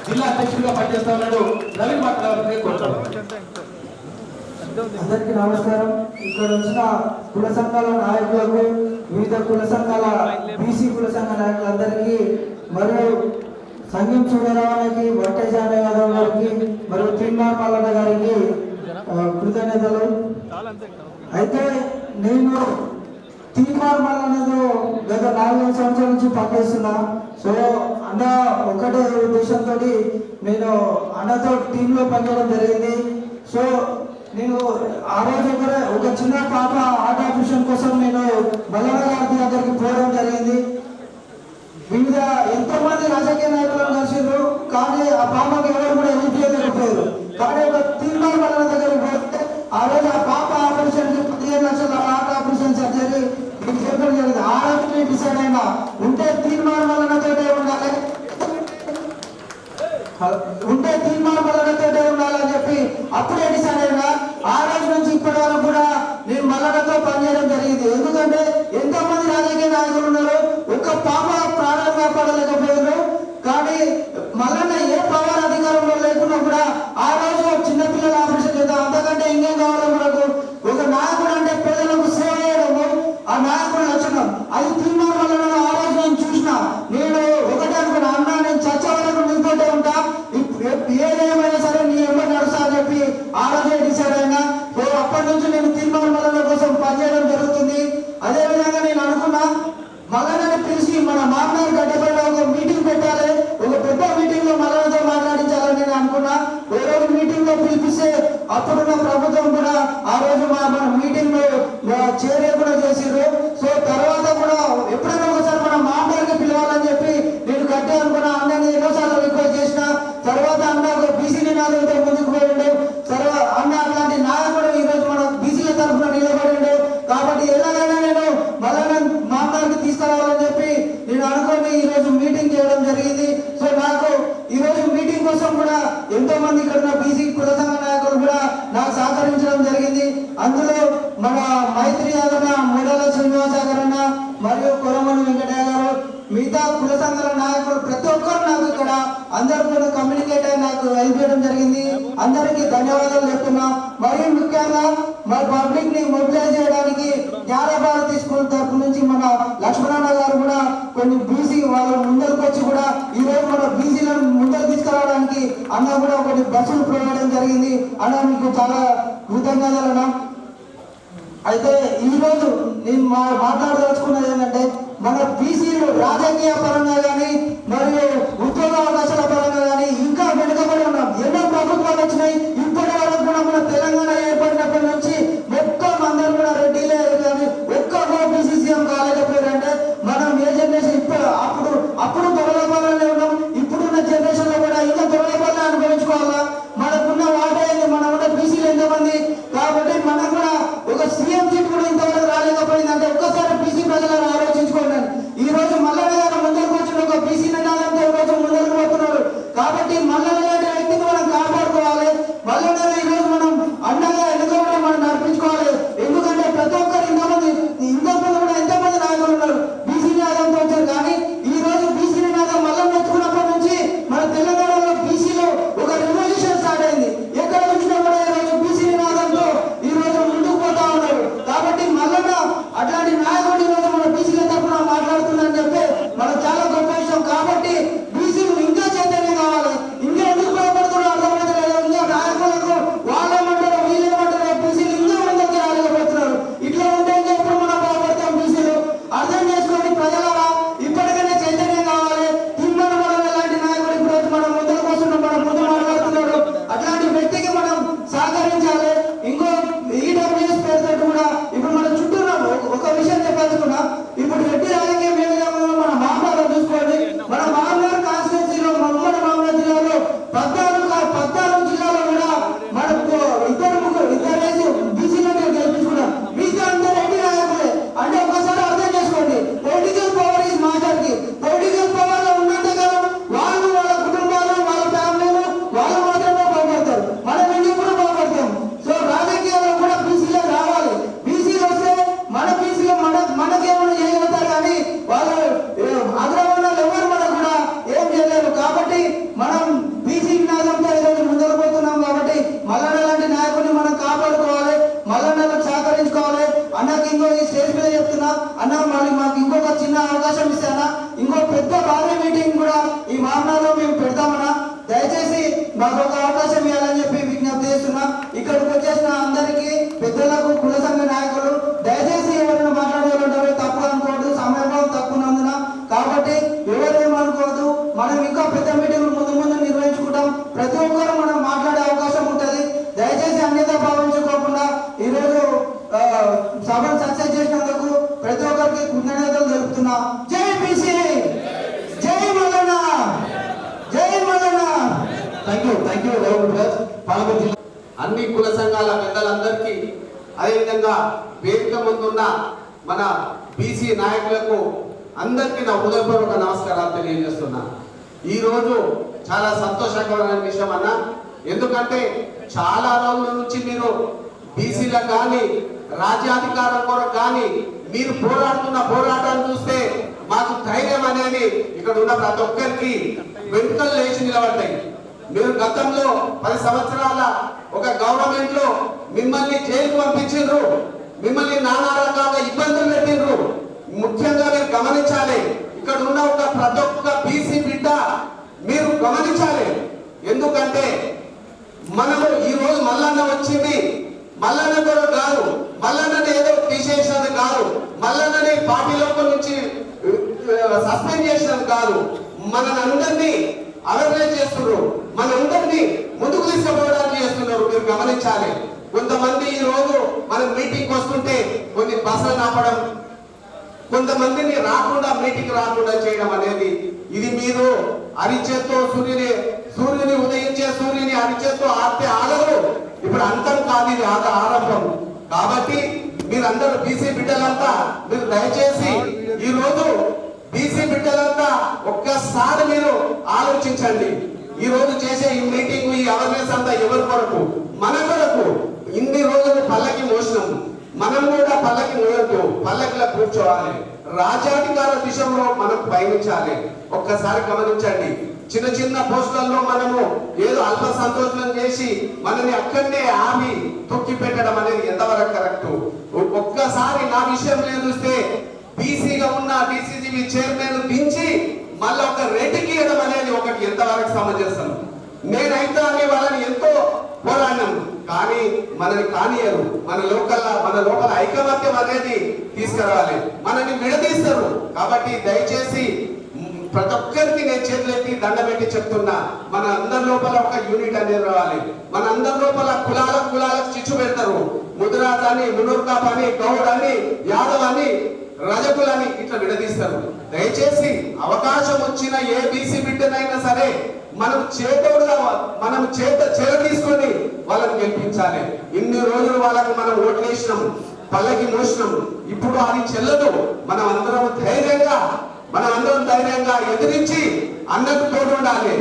జిల్లా అధ్యక్షుడిగా పనిచేస్తా ఉన్నాడు. రవి మాట్లాడాలని కోరుతున్నాను. అందరికీ నమస్కారం. ఇక్కడ వచ్చిన కుల సంఘాల నాయకులకు, వివిధ కుల సంఘాల బీసీ కుల సంఘ నాయకులందరికీ మరియు సంఘం చూడరావానికి వట్టేజాన యాదవ్ గారికి మరియు తీర్మాన్ మల్లన్న గారికి కృతజ్ఞతలు. అయితే నేను తీర్మాన్ మల్లన్నతో గత 4 సంవత్సరాల నుంచి పనిచేస్తున్నా. సో అన్న ఒకటే ఉద్దేశంతో నేను అన్నతో టీంలో పనిచేయడం జరిగింది. సో నేను ఆ రోజు ఒక చిన్న పాప హార్ట్ ఆపరేషన్ కోసం నేను మల్లన్న గారి దగ్గరికి పోవడం జరిగింది. వివిధ ఎంతో మంది రాజకీయ నాయకులను కలిసిండ్రు, కానీ ఆ పాపకి ఎవరు కూడా హెల్ప్ చేయలేకపోయారు. కానీ ఒక తీర్మానం మల్లన్న దగ్గరికి పోతే ఆ రోజు ఆ పాప ఆపరేషన్ 15 లక్షల హార్ట్ ఆపరేషన్ సర్జరీ మీకు చెప్పడం జరిగింది. ఆ రోజు డిసైడ్ అయినా ఉంటే తీర్మానం మల్లన్నతో ఉండాలి, ఉంటే తీర్మానం మల్లన్నతో ఉండాలని చెప్పి అప్పుడే డిసైడ్ అయినా. ఆ రోజు నుంచి ఇప్పటి వరకు కూడా నేను మల్లన్నతో పనిచేయడం జరిగింది. ఎందుకంటే ఎంతో మంది రాజకీయ నాయకులు ఉన్నారు, ఒక్క పాప ప్రాణాలు కాపాడలేకపోయారు. కానీ మల్లన్న ఏ పవర్ అధికారంలో లేకున్నా కూడా ఆ రోజు చిన్నపిల్లల ఆపరేషన్ చేద్దాం, అంతకంటే ఇంకేం కావాలో మనకు ఒక నాయకుడు అంటే పేదలకు సేవ చేయడము ఆ నాయకుడు లక్షణం. అది తీర్మానం వల్ల ఆ రోజు నేను చూసిన. నేను ఒకటే అనుకున్నా, అన్న నేను చచ్చే వరకు నీతోటే ఉంటా, ఏదేమైనా సరే నీ ఎంబడి నడుస్తా అని చెప్పి ఆ రోజే డిసైడ్ అయినా. అప్పటి నుంచి నేను తీర్మానం మల్లన్న కోసం పనిచేయడం జరుగుతుంది. అదే విధంగా నేను అనుకున్నా, మల్లన్నని పిలిచి మన మామూలు గడ్డపైన ఒక మీటింగ్ పెట్టాలి, ఒక పెద్ద మీటింగ్ లో మల్లన్నతో మాట్లాడించాలని నేను అనుకున్నా. ఓ రోజు మీటింగ్ లో పిలిపిస్తే అప్పుడున్న ప్రభుత్వం కూడా ఆ రోజు మన మీటింగ్ లో చేరే కూడా చేసిర్రు. సో తర్వాత కూడా ఎప్పుడైనా ఒకసారి మన మామూలుగా పిలవాలని చెప్పి నేను గట్టి అనుకున్నా. అన్నని ఎన్నోసార్లు రిక్వెస్ట్ చేసిన తర్వాత అన్న ఒక బీసీ నినాదంతో ముందుకు పోయిండు. తర్వాత అన్న అట్లాంటి నాయకుడు ఈ రోజు మన బీసీల తరఫున నిలబడిండు. కాబట్టి ఎలాగైనా నేను మల్లన్న మామూలుగా తీసుకురావాలని చెప్పి నేను అనుకోని ఈ రోజు మీటింగ్ చేయడం జరిగింది. సో నాకు ఈ రోజు మీటింగ్ కోసం కూడా ఎంతో మంది ఇక్కడ ఉన్న బీసీ కుల సంఘ నాయకులు కూడా నాకు సహకరించడం జరిగింది. అందులో మన మైత్రి యాదన్న, మూడల శ్రీనివాస గారన్న మరియు కొరమని వెంకటయ్య గారు, మిగతా కుల సంఘాల నాయకులు ప్రతి ఒక్కరు నాకు ఇక్కడ అందరితో కమ్యూనికేట్ అయి నాకు హెల్ప్ చేయడం జరిగింది. అందరికీ ధన్యవాదాలు చెప్తున్నా. మరియు ముఖ్యంగా మన పబ్లిక్ ని మొబిలైజ్ చేయడానికి జ్ఞానభారతి స్కూల్ తరఫు నుంచి మన లక్ష్మణన్న గారు కూడా కొన్ని బీసీ వాళ్ళు ముందరికి వచ్చి కూడా ఈ రోజు మన బీసీలను ముందరకు తీసుకురావడానికి అన్న కూడా కొన్ని బస్సులు ప్రొవైడ్ జరిగింది. అన్న మీకు చాలా కృతజ్ఞతలు అన్న. అయితే ఈ రోజు నేను మాట్లాడదలుచుకున్నది ఏంటంటే, మన బీసీలు రాజకీయ పరంగా కానీ మరియు ఉద్యోగ అవకాశాల పరంగా కానీ ఇంకా వెనుకబడి ఉన్నాం. ఎన్నో ప్రభుత్వాలు వచ్చినాయి. ఇప్పటి వరకు కూడా మన తెలంగాణ ఏర్పడినప్పటి నుంచి మొత్తం అందరూ కూడా రెడ్డిలే కానీ ఒక్క బీసీ సీఎం కాలేకపోయారంటే మనం ఏ జనరేషన్ అప్పుడు దొరలపాలనే ఉన్నాం. ఇప్పుడున్న జనరేషన్ లో కూడా ఇంకా దొరలపాలనే అనుభవించుకోవాలా. మనకున్న వాటే మనం ఉన్న బీసీలు ఎంతమంది. కాబట్టి మనం కూడా ఒక సీఎం సీట్ కూడా ఇంతవరకు రాలేకపోయిందంటే ఒక్కసారి బీసీ ప్రజలను ఆలోచించుకోండి. ఈ రోజు మల్లన్న గారు ముందరకు వచ్చిన ఒక బీసీ నినాదంతో ఈ రోజు ముందరకు పోతున్నారు. కాబట్టి మల్లన్న లాంటి వ్యక్తిని మనం కాపాడుకోవాలి. మల్లన్న ఈ రోజు మనం అండగా ఎన్నుకోవడం మనం నడిపించుకోవాలి. ఎందుకంటే ప్రతి ఒక్కరు ఇంతమంది కూడా ఎంతమంది నాయకులు వాళ్ళు అగ్రవర్ణాలు ఎవరు మనకు కూడా ఏం చేయలేరు. కాబట్టి మనం బీసీ నినాదంతో ఈరోజు ముందరకు పోతున్నాం. కాబట్టి మల్లన్న లాంటి నాయకుడిని మనం కాపాడుకోవాలి, మల్లన్నలకు సహకరించుకోవాలి. అన్నకి ఇంకో ఈ స్టేజ్ మీద చెప్తున్నా అన్న, మళ్ళీ మాకు ఇంకొక చిన్న అవకాశం ఇస్తానా, ఇంకో పెద్ద భారీ మీటింగ్ కూడా ఈ మామనాలో మేము పెడతామన్నా, దయచేసి మాకు ఒక అవకాశం ఇవ్వాలని చెప్పి విజ్ఞప్తి చేస్తున్నా. ఇక్కడికి వచ్చేసిన అందరికీ పెద్దలకు, కుల సంఘ నాయకులు, దయచేసి ఎవరైనా మాట్లాడగలుగుతారో తప్పు అనుకోవద్దు, సమయం తక్కువనందున. కాబట్టి ఎవరేమనుకోవద్దు, మనం ఇంకా పెద్ద మీటింగ్ ముందు ముందు నిర్వహించుకుంటాం. ప్రతి ఒక్కరు మనం మాట్లాడే అవకాశం ఉంటుంది. దయచేసి అన్యత భావించుకోకుండా ఈరోజు సభను సక్సెస్ చేసినందుకు ప్రతి ఒక్కరికి కృతజ్ఞతలు తెలుపుతున్నా. జై బీసీ, జై మల్లన్న, జై మల్లన్న. థ్యాంక్ యూ పాలమూరు జిల్లా అన్ని కుల సంఘాల పెద్దలందరికీ, అదేవిధంగా వేదిక ముందున్న మన బీసీ నాయకులకు అందరికీ నా హృదయపూర్వక నమస్కారాలు తెలియజేస్తున్నా. ఈరోజు చాలా సంతోషకరమైన విషయం అన్న, ఎందుకంటే చాలా రోజుల నుంచి మీరు బీసీలకు కానీ రాజ్యాధికారం కొరకు కానీ మీరు పోరాడుతున్న పోరాటాన్ని చూస్తే మాకు ధైర్యం అనేది ఇక్కడ ఉన్న ప్రతి ఒక్కరికి వెంటలు లేచి నిలబడతాయి. మీరు గతంలో 10 సంవత్సరాల ఒక గవర్నమెంట్ లో మిమ్మల్ని జైలుకు పంపించారు, మిమ్మల్ని నానా రకాలుగా ఇబ్బందులు పెట్టిండ్రు. ముఖ్యంగా మీరు గమనించాలి, ఇక్కడ ఉన్న ఒక ప్రతి ఒక్క బీసీ బిడ్డ మీరు గమనించాలి. ఎందుకంటే మనము ఈ రోజు మల్లన్న వచ్చింది మల్లన్న కూడా కాదు, మల్లన్నని ఏదో తీసేసినది కాదు, మల్లన్నని పార్టీలో నుంచి సస్పెండ్ చేసినది కాదు, మనందరినీ అవేర్నెస్ చేస్తున్నారు, మనందరినీ ముందుకు తీసుకుపోవడానికి చేస్తున్నారు. మీరు గమనించాలి. కొంతమంది ఈ రోజు మనం మీటింగ్ వస్తుంటే కొన్ని బస్సులు ఆపడం, కొంతమందిని రాకుండా మీటింగ్ రాకుండా చేయడం అనేది, ఇది మీరు అరిచేత్తో సూర్యుని ఉదయించే సూర్యుని అరిచేత్తో ఆడితే ఆగదు. ఇప్పుడు అంతం కాదు, ఇది ఆరంభం. కాబట్టి మీరందరూ బీసీ బిడ్డలంతా మీరు దయచేసి ఈ రోజు బీసీ బిడ్డలంతా ఒక్కసారి మీరు ఆలోచించండి. ఈ రోజు చేసే ఈ మీటింగ్, ఈ అవేర్నెస్ అంతా ఎవరి కొరకు? మన కొరకు. ఇన్ని రోజులు పల్లకి మోసినాం, మనం కూడా పల్లకి మోయొద్దు, పల్లకిలో కూర్చోవాలి. రాజ్యాధికార దిశలో మనం పయనించాలి. ఒక్కసారి గమనించండి, చిన్న చిన్న పోస్టులలో మనము ఏదో అల్ప సంతోషం చేసి మనని అక్కడనే ఆపి తొక్కి పెట్టడం అనేది ఎంతవరకు కరెక్ట్? ఒక్కసారి నా విషయం లేదు చూస్తే బీసీగా ఉన్న డిసిసిబి చైర్మన్ దించి మళ్ళీ ఒక రెడ్డికి ఇవ్వడం అనేది ఒకటి ఎంతవరకు సమంజసం? నేనైతే అనే వాళ్ళని ఎంతో పోరాడినాం, కానీ మనని కానియరు. మన లోకల్ ఐకమత్యం అనేది తీసుకురావాలి, మనని విడదీస్తారు. కాబట్టి దయచేసి ప్రతి ఒక్కరికి నేను చేతులెత్తి దండబెట్టి చెప్తున్నా, మన అందరి లోపల ఒక యూనిట్ అనేది రావాలి. మన అందరి లోపల కులాలకు చిచ్చు పెడతారు. ముదిరాజ్ అని, మునూర్కాప్ అని, గౌడ్ అని, యాదవ్ అని, రజకులని ఇట్లా విడదీస్తారు. దయచేసి అవకాశం వచ్చిన ఏ బీసీ బిడ్డనైనా సరే మనం చేత తీసుకొని వాళ్ళని గెలిపించాలి. ఇన్ని రోజులు వాళ్ళకి మనం ఓట్లేసినాం, పల్లకి మోసినాం. ఇప్పుడు అది చెల్లదు. మనం అందరం ధైర్యంగా ఎదిరించి అన్నకు తోడు ఉండాలి.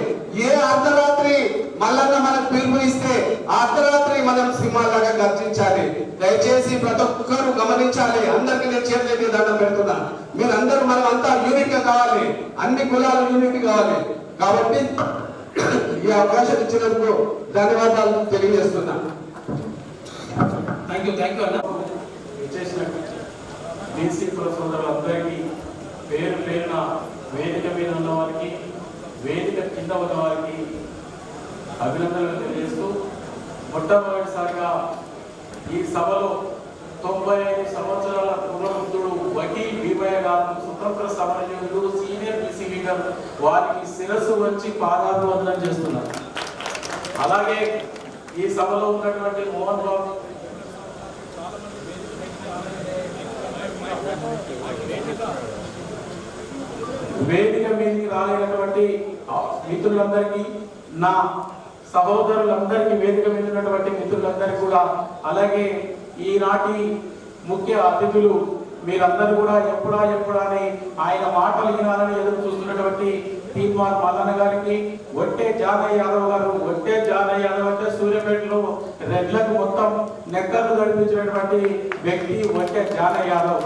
ఏ అర్ధరాత్రి మల్లన్న మనకు పిలుపు ఇస్తే ఆ అర్ధరాత్రి మనం సింహాలాగా గర్జించాలి. దయచేసి ప్రతి ఒక్కరు గమనించాలి. అందరికీ నేను చేతులెత్తి దండం పెడుతున్నా. మీరందరూ మనం అంతా యూనిట్ గా కావాలి, అన్ని కులాలు యూనిట్ కావాలి. కాబట్టి ఈ అవకాశం ఇచ్చినందుకు ధన్యవాదాలు తెలియజేస్తున్నా. థ్యాంక్ యూ అన్న. బీసీ కుల సోదరులందరికీ పేరు పేరున వేదిక మీద ఉన్న వారికి, వేదిక కింద ఉన్న వారికి అభినందనలు తెలియజేస్తూ, మొట్టమొదటిసారిగా ఈ సభలో 95 సంవత్సరాల పూర్వవృద్ధుడు వకీల్ భీమయ్య గారు, స్వతంత్ర సమరయోధుడు, సీనియర్ బీసీ లీడర్, వారికి శిరస్సు వచ్చి పాదాభివందనం చేస్తున్నారు. అలాగే ఈ సభలో ఉన్నటువంటి మోహన్ బాబు వేదిక మీదకి రాలేనటువంటి మిత్రులందరికీ, నా సహోదరులందరికీ, వేదిక మీద ఉన్నటువంటి మిత్రులందరికీ కూడా, అలాగే ఈనాటి ముఖ్య అతిథులు మీరందరూ కూడా ఎప్పుడా అని ఆయన మాటలు వినాలని ఎదురు చూస్తున్నటువంటి తీన్మార్ మల్లన్న గారికి, ఒట్టే జానయ్య యాదవ్ గారు. ఒట్టే జానయ్య యాదవ్ అంటే సూర్యాపేటలో రెడ్లకు మొత్తం నెక్కర్లు గడిపించినటువంటి వ్యక్తి ఒట్టే జానయ్య యాదవ్.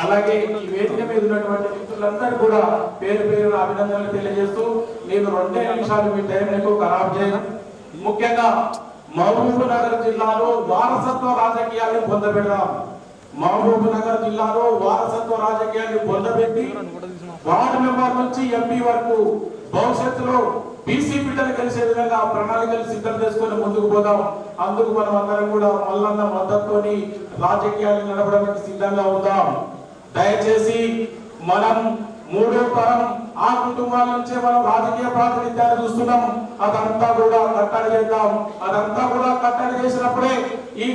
అలాగే ఈ వేదిక మీద ఉన్నటువంటి మిత్రులందరూ కూడా పేరు పేరు అభినందనలు తెలియజేస్తూ నేను 2 నిమిషాలు మీ టైం ఎక్కువ ఖరాబ్ చేయను. ముఖ్యంగా మహబూబ్ నగర్ జిల్లాలో వారసత్వ రాజకీయాన్ని పొందబెడదాం. మహబూబ్ నగర్ జిల్లాలో వారసత్వ రాజకీయాన్ని పొందబెట్టి వార్డు మెంబర్ నుంచి ఎంపీ వరకు భవిష్యత్తులో బీసీ బిడ్డలు కలిసే విధంగా ప్రణాళికలు సిద్ధం చేసుకొని ముందుకు పోదాం. అందుకు మనం అందరం కూడా మల్లన్న మద్దతుతోని రాజకీయాలు నడపడానికి సిద్ధంగా ఉందాం. దయచేసి మనం 3వ తరం ఆ కుటుంబాల నుంచే మనం రాజకీయ ప్రాతినిధ్యాన్ని చూస్తున్నాం. అదంతా కూడా కట్టడి చేద్దాం. అదంతా కూడా కట్టడి చేసినప్పుడే ఈ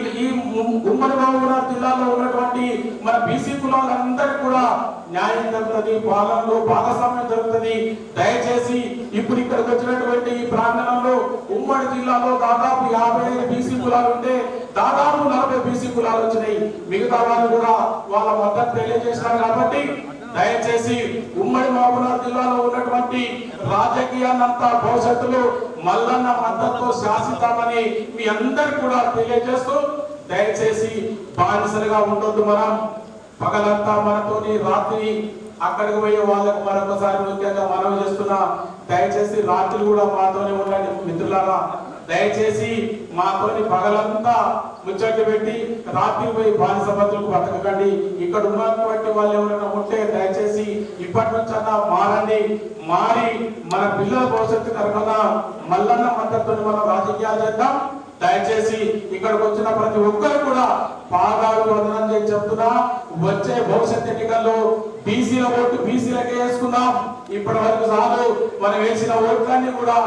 ఉమ్మడి మహబూబ్నగర్ జిల్లాలో ఉన్నటువంటి మన బీసీ కులాలందరికీ కూడా న్యాయం జరుగుతుంది, పాలనలో భాగస్వామ్యం జరుగుతుంది. దయచేసి ఇప్పుడు ఇక్కడికి వచ్చినటువంటి ఈ ప్రాంగణంలో ఉమ్మడి జిల్లాలో దాదాపు 55 బీసీ కులాలు ఉంటే దాదాపు 40 బీసీ కులాలు వచ్చినాయి. మిగతా వాళ్ళు కూడా వాళ్ళ మద్దతు తెలియజేసినారు. కాబట్టి దయచేసి ఉమ్మడి మహబూబ్నగర్ జిల్లాలో ఉన్నటువంటి రాజకీయాన్నంతా భవిష్యత్తులో మల్లన్న మద్దతుతో శాసిస్తామని మీ అందరికి కూడా తెలియజేస్తూ దయచేసి బానిసలుగా ఉండొద్దు. మనం పగలంతా మనతోని రాత్రి అక్కడికి పోయే వాళ్ళకు మరొకసారి ముఖ్యంగా మనవి చేస్తున్నా, దయచేసి రాత్రి కూడా మాతోనే ఉండండి మిత్రులారా. దయచేసి మాతోని పగలంతా ముచ్చట్లు పెట్టి రాత్రి పోయి బానిస బతులకు బతకకండి. ఇక్కడ ఉన్నటువంటి వాళ్ళు ఎవరైనా ఉంటే దయచేసి ఇప్పటి నుంచి అన్నా మారండి. మారి మన పిల్లల భవిష్యత్తు కనుక మల్లన్న మద్దతుని మనం రాజకీయాలు చేద్దాం. దయచేసి ఇక్కడికి వచ్చిన ప్రతి ఒక్కరు కూడా పాదాలు వందనం చేసి చెప్తున్నా, వచ్చే భవిష్యత్ ఎన్నికల్లో బీసీల ఓటు బీసీలకే వేసుకుందాం. ఇప్పటి వరకు చాలు. మనం వేసిన ఓట్లన్నీ కూడా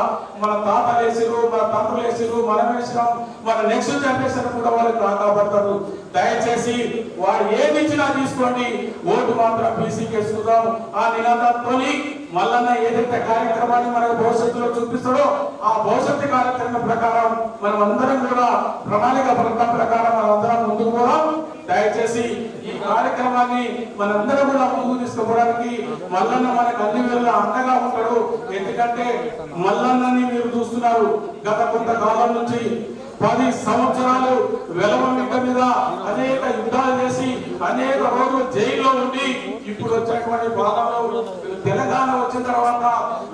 మన తాతలు వేసిరు, మన తండ్రులు వేసిరు, మనం వేసినాం. మన నెక్స్ట్ జనరేషన్ కూడా వాళ్ళు కాపాడతారు. దయచేసి వారు ఏది ఇచ్చినా తీసుకోండి, ఓటు మాత్రం బీసీకి వేసుకుందాం. ఆ నినాదంతో మల్లన్న ఏదైతే కార్యక్రమాన్ని మనకు భవిష్యత్తులో చూపిస్తాడో ఆ భవిష్యత్తు కార్యక్రమం ప్రకారం మనం అందరం కూడా ప్రణాళిక ఫలితం ప్రకారం మనం అందరం ముందుకు పోదాం. దయచేసి ఈ కార్యక్రమాన్ని మనందరం కూడా ముందుకు తీసుకుపోవడానికి మల్లన్న మనకు అన్ని వేళలా అండగా ఉంటాడు. ఎందుకంటే మల్లన్నని మీరు చూస్తున్నారు, గత కొంతకాలం నుంచి 10 సంవత్సరాలు వెలమమిక మీద అనేక యుద్ధాలు చేసి అనేక రోజులు జైల్లో ఉండి ఇప్పుడు వచ్చినటువంటి భాగంలో తెలంగాణ వచ్చిన తర్వాత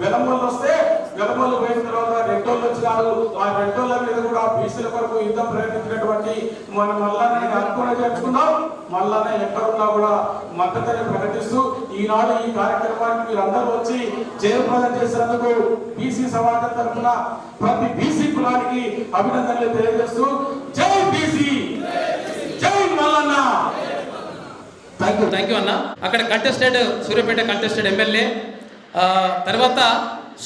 వెలమూలు వస్తే వెలమూలు పోయిన తర్వాత రెడ్డోళ్ళు వచ్చినారు. ఆ రెడ్డోళ్ళ మీద కూడా బీసీల కొరకు యుద్ధం ప్రకటించినటువంటి మన మల్లన్నని అనుకుని చేర్చుకున్నాం. మల్లన్న ఎక్కడున్నా కూడా మద్దతుని ప్రకటిస్తూ ఈనాడు ఈ కార్యక్రమానికి మీరు అందరూ వచ్చి జయప్రదం చేసినందుకు బీసీ సమాజం తరఫున ప్రతి బీసీ కులానికి అభినందనలు తెలియజేస్తూ జై బీసీ, జై మల్లన్న. థ్యాంక్ యూ అన్న. అక్కడ కంటెస్టెడ్ సూర్యాపేట కంటెస్టెడ్ ఎమ్మెల్యే, తర్వాత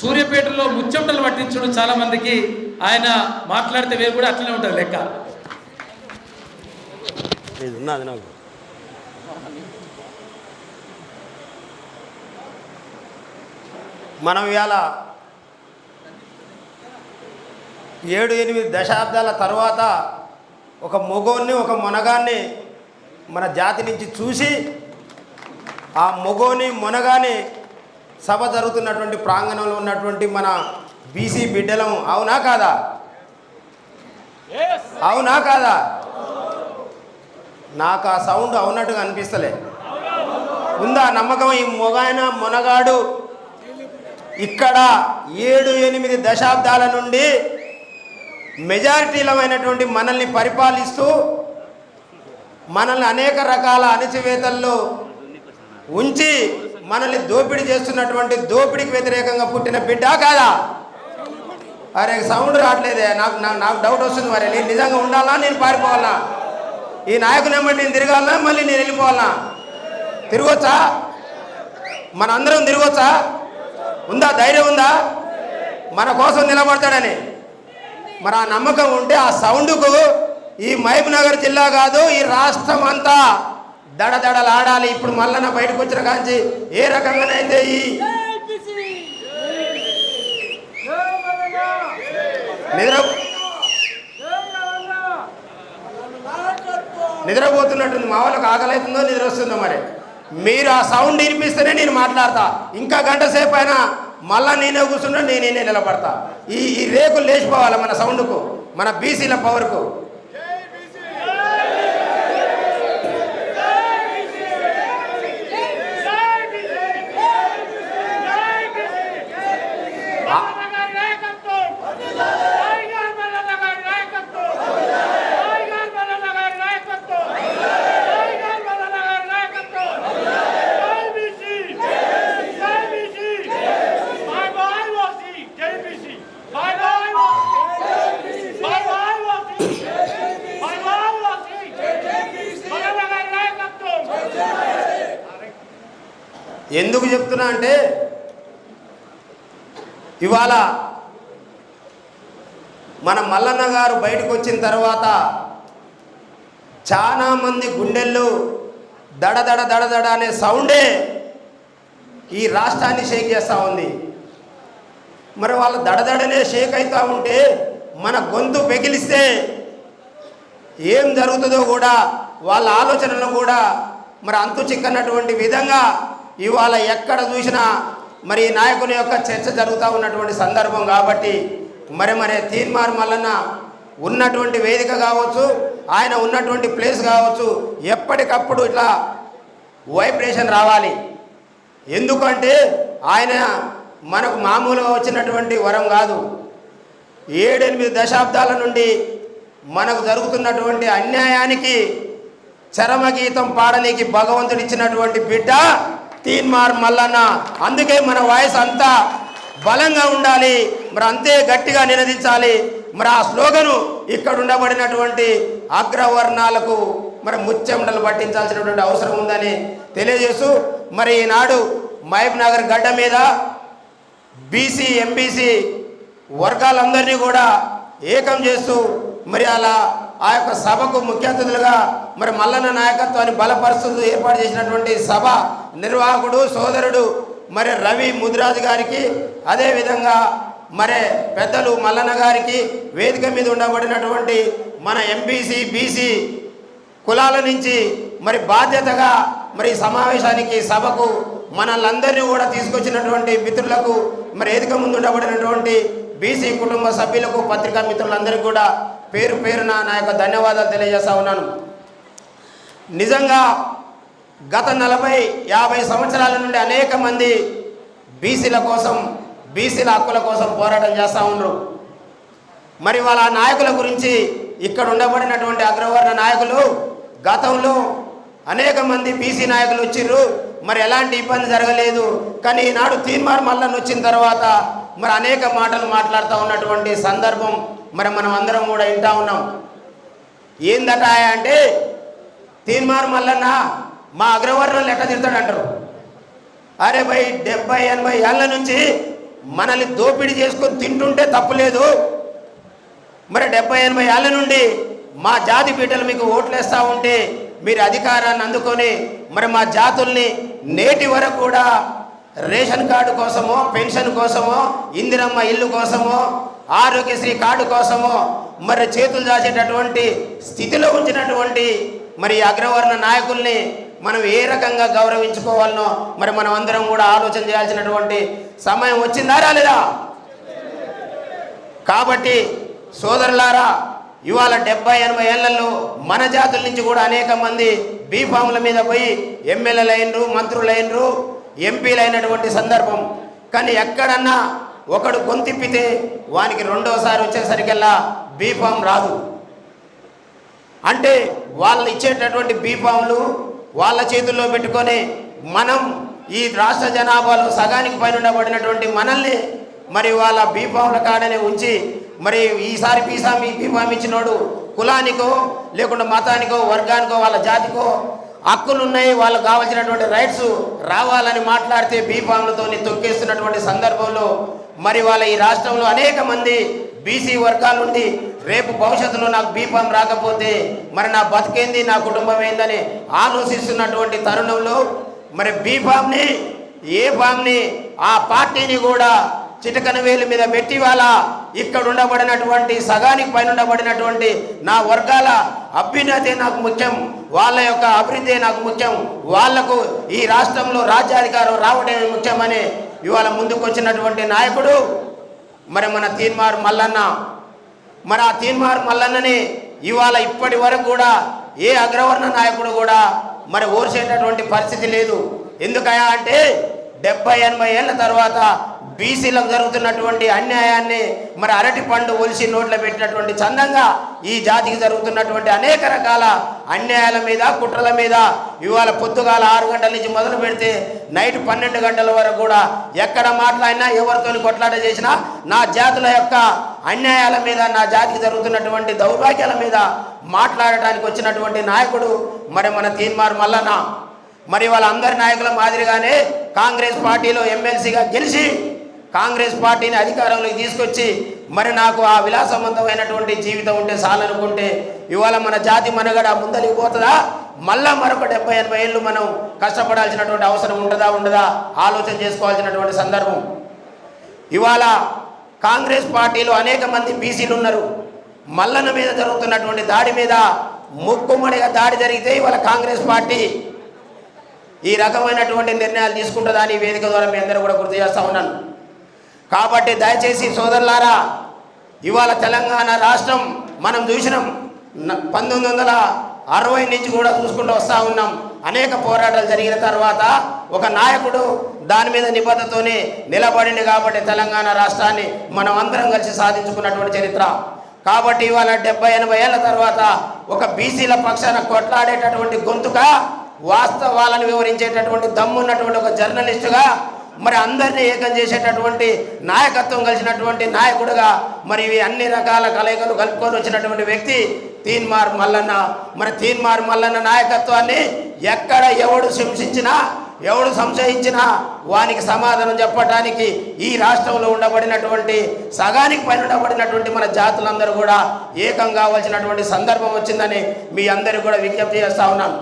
సూర్యాపేటలో ముచ్చమటలు పట్టించడం చాలా మందికి, ఆయన మాట్లాడితే వేరు కూడా అట్లనే ఉంటుంది లెక్క. మనం ఇవాళ 7-8 దశాబ్దాల తర్వాత ఒక మొగోన్ని ఒక మొనగాన్ని మన జాతి నుంచి చూసి ఆ మొగోని మొనగాని సభ జరుగుతున్నటువంటి ప్రాంగణంలో ఉన్నటువంటి మన బీసీ బిడ్డలం. అవునా కాదా? అవునా కాదా? నాకు ఆ సౌండ్ అవునట్టుగా అనిపిస్తలే. ఉందా నమ్మకం? ఈ మొగాయన మొనగాడు ఇక్కడ 7-8 దశాబ్దాల నుండి మెజారిటీలమైనటువంటి మనల్ని పరిపాలిస్తూ మనల్ని అనేక రకాల అణచివేతల్లో ఉంచి మనల్ని దోపిడీ చేస్తున్నటువంటి దోపిడీకి వ్యతిరేకంగా పుట్టిన బిడ్డ కాదా? అరే సౌండ్ రావట్లేదే, నాకు డౌట్ వస్తుంది. మరి నేను నిజంగా ఉండాలా, నేను పారిపోవాలా? ఈ నాయకుని వెంబడి నేను తిరగాలనా, మళ్ళీ నేను వెళ్ళిపోవాలనా? తిరగొచ్చా? మనందరం తిరగొచ్చా? ఉందా? ధైర్యం ఉందా? మన కోసం నిలబడతాడని మరి ఆ నమ్మకం ఉంటే ఆ సౌండ్కు ఈ మహబూబ్ నగర్ జిల్లా కాదు, ఈ రాష్ట్రం అంతా దడదడలాడాలి. ఇప్పుడు మల్లన్న బయటకు వచ్చిన కాంచి ఏ రకంగానైతే ఈ నిద్రపోతున్నట్టుంది. మా వాళ్ళకి ఆకలి అవుతుందో నిద్ర వస్తుందో మరి. మీరు ఆ సౌండ్ వినిపిస్తేనే నేను మాట్లాడతా. ఇంకా గంట సేపు అయినా మళ్ళా నేనే కూర్చుంటా, నేనే నిలబడతా. ఈ రేకులు లేచిపోవాలి మన సౌండ్కు, మన బీసీల పవర్కు. ఎందుకు చెప్తున్నా అంటే ఇవాళ మన మల్లన్న గారు బయటకు వచ్చిన తర్వాత చాలామంది గుండెల్లో దడదడ దడదడ అనే సౌండే ఈ రాష్ట్రాన్ని షేక్ చేస్తూ ఉంది. మరి వాళ్ళ దడదడనే షేక్ అవుతూ ఉంటే మన గొంతు పెగిలిస్తే ఏం జరుగుతుందో కూడా వాళ్ళ ఆలోచనలు కూడా మరి అంతు చిక్కనటువంటి విధంగా ఇవాళ ఎక్కడ చూసినా మరి ఈ నాయకుని యొక్క చర్చ జరుగుతూ ఉన్నటువంటి సందర్భం కాబట్టి మరి తీన్మార్ మల్లన్న ఉన్నటువంటి వేదిక కావచ్చు, ఆయన ఉన్నటువంటి ప్లేస్ కావచ్చు, ఎప్పటికప్పుడు ఇట్లా వైబ్రేషన్ రావాలి. ఎందుకంటే ఆయన మనకు మామూలుగా వచ్చినటువంటి వరం కాదు. 7-8 దశాబ్దాల నుండి మనకు జరుగుతున్నటువంటి అన్యాయానికి చరమగీతం పాడనీకి భగవంతుడు ఇచ్చినటువంటి బిడ్డ తీన్మార్ మల్లన్న. అందుకే మన వాయిస్ అంతా బలంగా ఉండాలి, మరి అంతే గట్టిగా నినదించాలి. మరి ఆ స్లోగను ఇక్కడ ఉండబడినటువంటి అగ్రవర్ణాలకు మరి ముచ్చెమటలు పట్టించాల్సినటువంటి అవసరం ఉందని తెలియజేస్తూ మరి ఈనాడు మహబూబ్ నగర్ గడ్డ మీద బీసీ ఎంబీసీ వర్గాలందరినీ కూడా ఏకం చేస్తూ మరి అలా ఆ యొక్క సభకు ముఖ్య అతిథులుగా మరి మల్లన్న నాయకత్వాన్ని బలపరుస్తూ ఏర్పాటు చేసినటువంటి సభ నిర్వాహకుడు సోదరుడు మరి రవి ముదిరాజు గారికి, అదేవిధంగా మరి పెద్దలు మల్లన్న గారికి, వేదిక మీద ఉండబడినటువంటి మన ఎంబీసీ బీసీ కులాల నుంచి మరి బాధ్యతగా మరి సమావేశానికి సభకు మనల్ందరినీ కూడా తీసుకొచ్చినటువంటి మిత్రులకు, మరి వేదిక ముందు ఉండబడినటువంటి బీసీ కుటుంబ సభ్యులకు, పత్రికా మిత్రులందరికీ కూడా పేరు పేరున నా యొక్క ధన్యవాదాలు తెలియజేస్తా ఉన్నాను. నిజంగా గత 40-50 సంవత్సరాల నుండి అనేక మంది బీసీల కోసం, బీసీల హక్కుల కోసం పోరాటం చేస్తూ ఉన్నారు. మరి వాళ్ళ నాయకుల గురించి ఇక్కడ ఉండబడినటువంటి అగ్రవర్ణ నాయకులు గతంలో అనేక మంది బీసీ నాయకులు వచ్చిర్రు, మరి ఎలాంటి ఇబ్బంది జరగలేదు. కానీ ఈనాడు తీన్మార్ మల్లన్న వచ్చిన తర్వాత మరి అనేక మాటలు మాట్లాడుతూ ఉన్నటువంటి సందర్భం మరి మనం అందరం కూడా వింటా ఉన్నాం. ఏందట అంటే తీన్మార్ మల్లన్న మా అగ్రవర్ణం లెక్క తిడతాడంటారు. అరే భయ్ 70-80 ఏళ్ళ నుంచి మనల్ని దోపిడీ చేసుకొని తింటుంటే తప్పులేదు. మరి 70-80 ఏళ్ళ నుండి మా జాతి బిడ్డలు మీకు ఓట్లేస్తూ ఉంటే మీరు అధికారాన్ని అందుకొని మరి మా జాతుల్ని నేటి వరకు కూడా రేషన్ కార్డు కోసమో, పెన్షన్ కోసమో, ఇందిరమ్మ ఇల్లు కోసమో, ఆరోగ్యశ్రీ కార్డు కోసమో మరి చేతులు దాచేటటువంటి స్థితిలో ఉంచినటువంటి మరి అగ్రవర్ణ నాయకుల్ని మనం ఏ రకంగా గౌరవించుకోవాలనో మరి మనం అందరం కూడా ఆలోచన చేయాల్సినటువంటి సమయం వచ్చిందా రాలేదా? కాబట్టి సోదరులారా, ఇవాళ 70-80 ఏళ్లలో మన జాతుల నుంచి కూడా అనేక మంది బీఫాముల మీద పోయి ఎమ్మెల్యేలు అయినరు, మంత్రులు అయినరు, ఎంపీలు అయినటువంటి సందర్భం. కానీ ఎక్కడన్నా ఒకడు గొంతిప్పితే వానికి రెండోసారి వచ్చేసరికల్లా బీఫామ్ రాదు. అంటే వాళ్ళు ఇచ్చేటటువంటి బీఫామ్లు వాళ్ళ చేతుల్లో పెట్టుకొని మనం ఈ రాష్ట్ర జనాభాలో సగానికి పైన ఉండబడినటువంటి మనల్ని మరి వాళ్ళ బీఫామ్ల కాడనే ఉంచి మరి ఈసారి బీఫామ్ ఇచ్చినోడు కులానికో లేకుంటే మతానికో వర్గానికో వాళ్ళ జాతికో హక్కులు ఉన్నాయి, వాళ్ళకు కావాల్సినటువంటి రైట్స్ రావాలని మాట్లాడితే బీఫామ్లతో తొక్కేస్తున్నటువంటి సందర్భంలో మరి వాళ్ళ ఈ రాష్ట్రంలో అనేక మంది బీసీ వర్గాల నుండి రేపు భవిష్యత్తులో నాకు బీఫామ్ రాకపోతే మరి నా బతికేంది, నా కుటుంబం ఏందని ఆలోచిస్తున్నటువంటి తరుణంలో మరి బీఫామ్ని, ఏ ఫామ్ని, ఆ పార్టీని కూడా చిటకన వేలు మీద పెట్టి వాళ్ళ ఇక్కడ ఉండబడినటువంటి సగానికి పైన ఉండబడినటువంటి నా వర్గాల అభ్యున్నతే నాకు ముఖ్యం, వాళ్ళ యొక్క అభివృద్ధి నాకు ముఖ్యం, వాళ్లకు ఈ రాష్ట్రంలో రాజ్యాధికారం రావడమే ముఖ్యమని ఇవాళ ముందుకు వచ్చినటువంటి నాయకుడు మరి మన తీన్మార్ మల్లన్న. మరి ఆ తీన్మార్ మల్లన్నని ఇవాళ ఇప్పటి వరకు కూడా ఏ అగ్రవర్ణ నాయకుడు కూడా మరి ఓర్చేటటువంటి పరిస్థితి లేదు. ఎందుకయా అంటే 70-80 ఏళ్ళ తర్వాత బీసీలకు జరుగుతున్నటువంటి అన్యాయాన్ని మరి అరటి పండు ఒలిసి నోట్లో పెట్టినటువంటి చందంగా ఈ జాతికి జరుగుతున్నటువంటి అనేక రకాల అన్యాయాల మీద, కుట్రల మీద ఇవాళ పొద్దుగాల 6 గంటల నుంచి మొదలు పెడితే నైట్ 12 గంటల వరకు కూడా ఎక్కడ మాట్లాడినా, ఎవరితో కొట్లాట చేసినా నా జాతుల యొక్క అన్యాయాల మీద, నా జాతికి జరుగుతున్నటువంటి దౌర్భాగ్యాల మీద మాట్లాడటానికి వచ్చినటువంటి నాయకుడు మరి మన తీన్మార్ మల్లన్న. మరి వాళ్ళందరి నాయకుల మాదిరిగానే కాంగ్రెస్ పార్టీలో ఎమ్మెల్సీగా గెలిచి కాంగ్రెస్ పార్టీని అధికారంలోకి తీసుకొచ్చి మరి నాకు ఆ విలాసవంతమైనటువంటి జీవితం ఉంటే చాలనుకుంటే ఇవాళ మన జాతి మనగడ ముందలికి పోతుందా? మళ్ళా మరొక 70-80 ఏళ్ళు మనం కష్టపడాల్సినటువంటి అవసరం ఉండదా ఆలోచన చేసుకోవాల్సినటువంటి సందర్భం. ఇవాళ కాంగ్రెస్ పార్టీలో అనేక మంది బీసీలు ఉన్నారు. మల్లన్న మీద జరుగుతున్నటువంటి దాడి మీద ముక్కుమడిగా దాడి జరిగితే ఇవాళ కాంగ్రెస్ పార్టీ ఈ రకమైనటువంటి నిర్ణయాలు తీసుకుంటుందని వేదిక ద్వారా మీ అందరూ కూడా గుర్తు చేస్తూ ఉన్నాను. కాబట్టి దయచేసి సోదరులారా, ఇవాళ తెలంగాణ రాష్ట్రం మనం చూసినాం 1960 నుంచి కూడా చూసుకుంటూ వస్తూ ఉన్నాం. అనేక పోరాటాలు జరిగిన తర్వాత ఒక నాయకుడు దాని మీద నిబద్ధతోనే నిలబడింది కాబట్టి తెలంగాణ రాష్ట్రాన్ని మనం అందరం కలిసి సాధించుకున్నటువంటి చరిత్ర. కాబట్టి ఇవాళ 70-80 ఏళ్ళ తర్వాత ఒక బీసీల పక్షాన కొట్లాడేటటువంటి గొంతుగా వాస్తవాలను వివరించేటటువంటి దమ్మున్నటువంటి ఒక జర్నలిస్టుగా మరి అందరినీ ఏకం చేసేటటువంటి నాయకత్వం కలిసినటువంటి నాయకుడుగా మరి ఇవి అన్ని రకాల కలయికలు కలుపుకొని వచ్చినటువంటి వ్యక్తి తీన్మార్ మల్లన్న. మరి తీన్మార్ మల్లన్న నాయకత్వాన్ని ఎక్కడ ఎవడు హింసించినా ఎవడు సంశయించినా వానికి సమాధానం చెప్పడానికి ఈ రాష్ట్రంలో ఉండబడినటువంటి సగానికి పైన ఉండబడినటువంటి మన జాతులందరూ కూడా ఏకం కావాల్సినటువంటి సందర్భం వచ్చిందని మీ అందరికీ కూడా విజ్ఞప్తి చేస్తూ ఉన్నాను.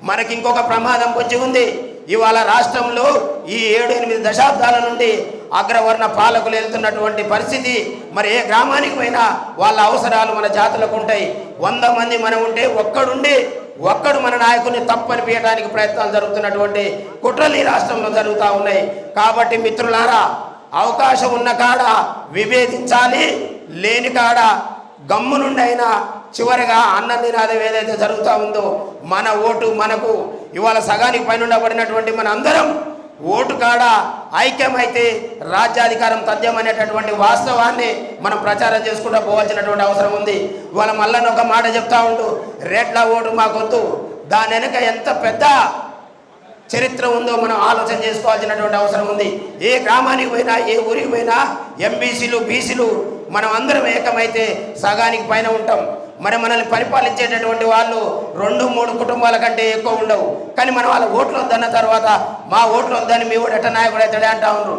మనకి ఇంకొక ప్రమాదం పొంచి ఉంది. ఇవాళ రాష్ట్రంలో ఈ 7-8 దశాబ్దాల నుండి అగ్రవర్ణ పాలకులు వెళ్తున్నటువంటి పరిస్థితి. మరి ఏ గ్రామానికి పోయినా వాళ్ళ అవసరాలు మన జాతులకు ఉంటాయి. 100 మంది మనం ఉంటే ఒక్కడు మన నాయకుని తప్పనిపించడానికి ప్రయత్నాలు జరుగుతున్నటువంటి కుట్రలు ఈ రాష్ట్రంలో జరుగుతూ ఉన్నాయి. కాబట్టి మిత్రులారా, అవకాశం ఉన్న కాడ విభేదించాలి, లేని కాడ గమ్ము నుండి అయినా చివరిగా అన్న నినాదం ఏదైతే జరుగుతూ ఉందో మన ఓటు మనకు ఇవాళ సగానికి పైన ఉండబడినటువంటి మన అందరం ఓటు కాడ ఐక్యమైతే రాజ్యాధికారం తథ్యం అనేటటువంటి వాస్తవాన్ని మనం ప్రచారం చేసుకుంటూ పోవాల్సినటువంటి అవసరం ఉంది. ఇవాళ మళ్ళీ ఒక మాట చెప్తా ఉంటూ రేట్ల ఓటు మాకొద్దు, దాని వెనుక ఎంత పెద్ద చరిత్ర ఉందో మనం ఆలోచన చేసుకోవాల్సినటువంటి అవసరం ఉంది. ఏ గ్రామానికి పోయినా ఏ ఊరికి పోయినా ఎంబీసీలు బీసీలు మనం అందరం ఏకమైతే సగానికి పైన ఉంటాం. మరి మనల్ని పరిపాలించేటటువంటి వాళ్ళు 2-3 కుటుంబాల కంటే ఎక్కువ ఉండవు. కానీ మనం వాళ్ళ ఓట్లు వద్దన్న తర్వాత మా ఓట్లు వద్దని మీ ఓటు ఎట్లా నాయకుడు అవుతాడే అంటా ఉన్నారు.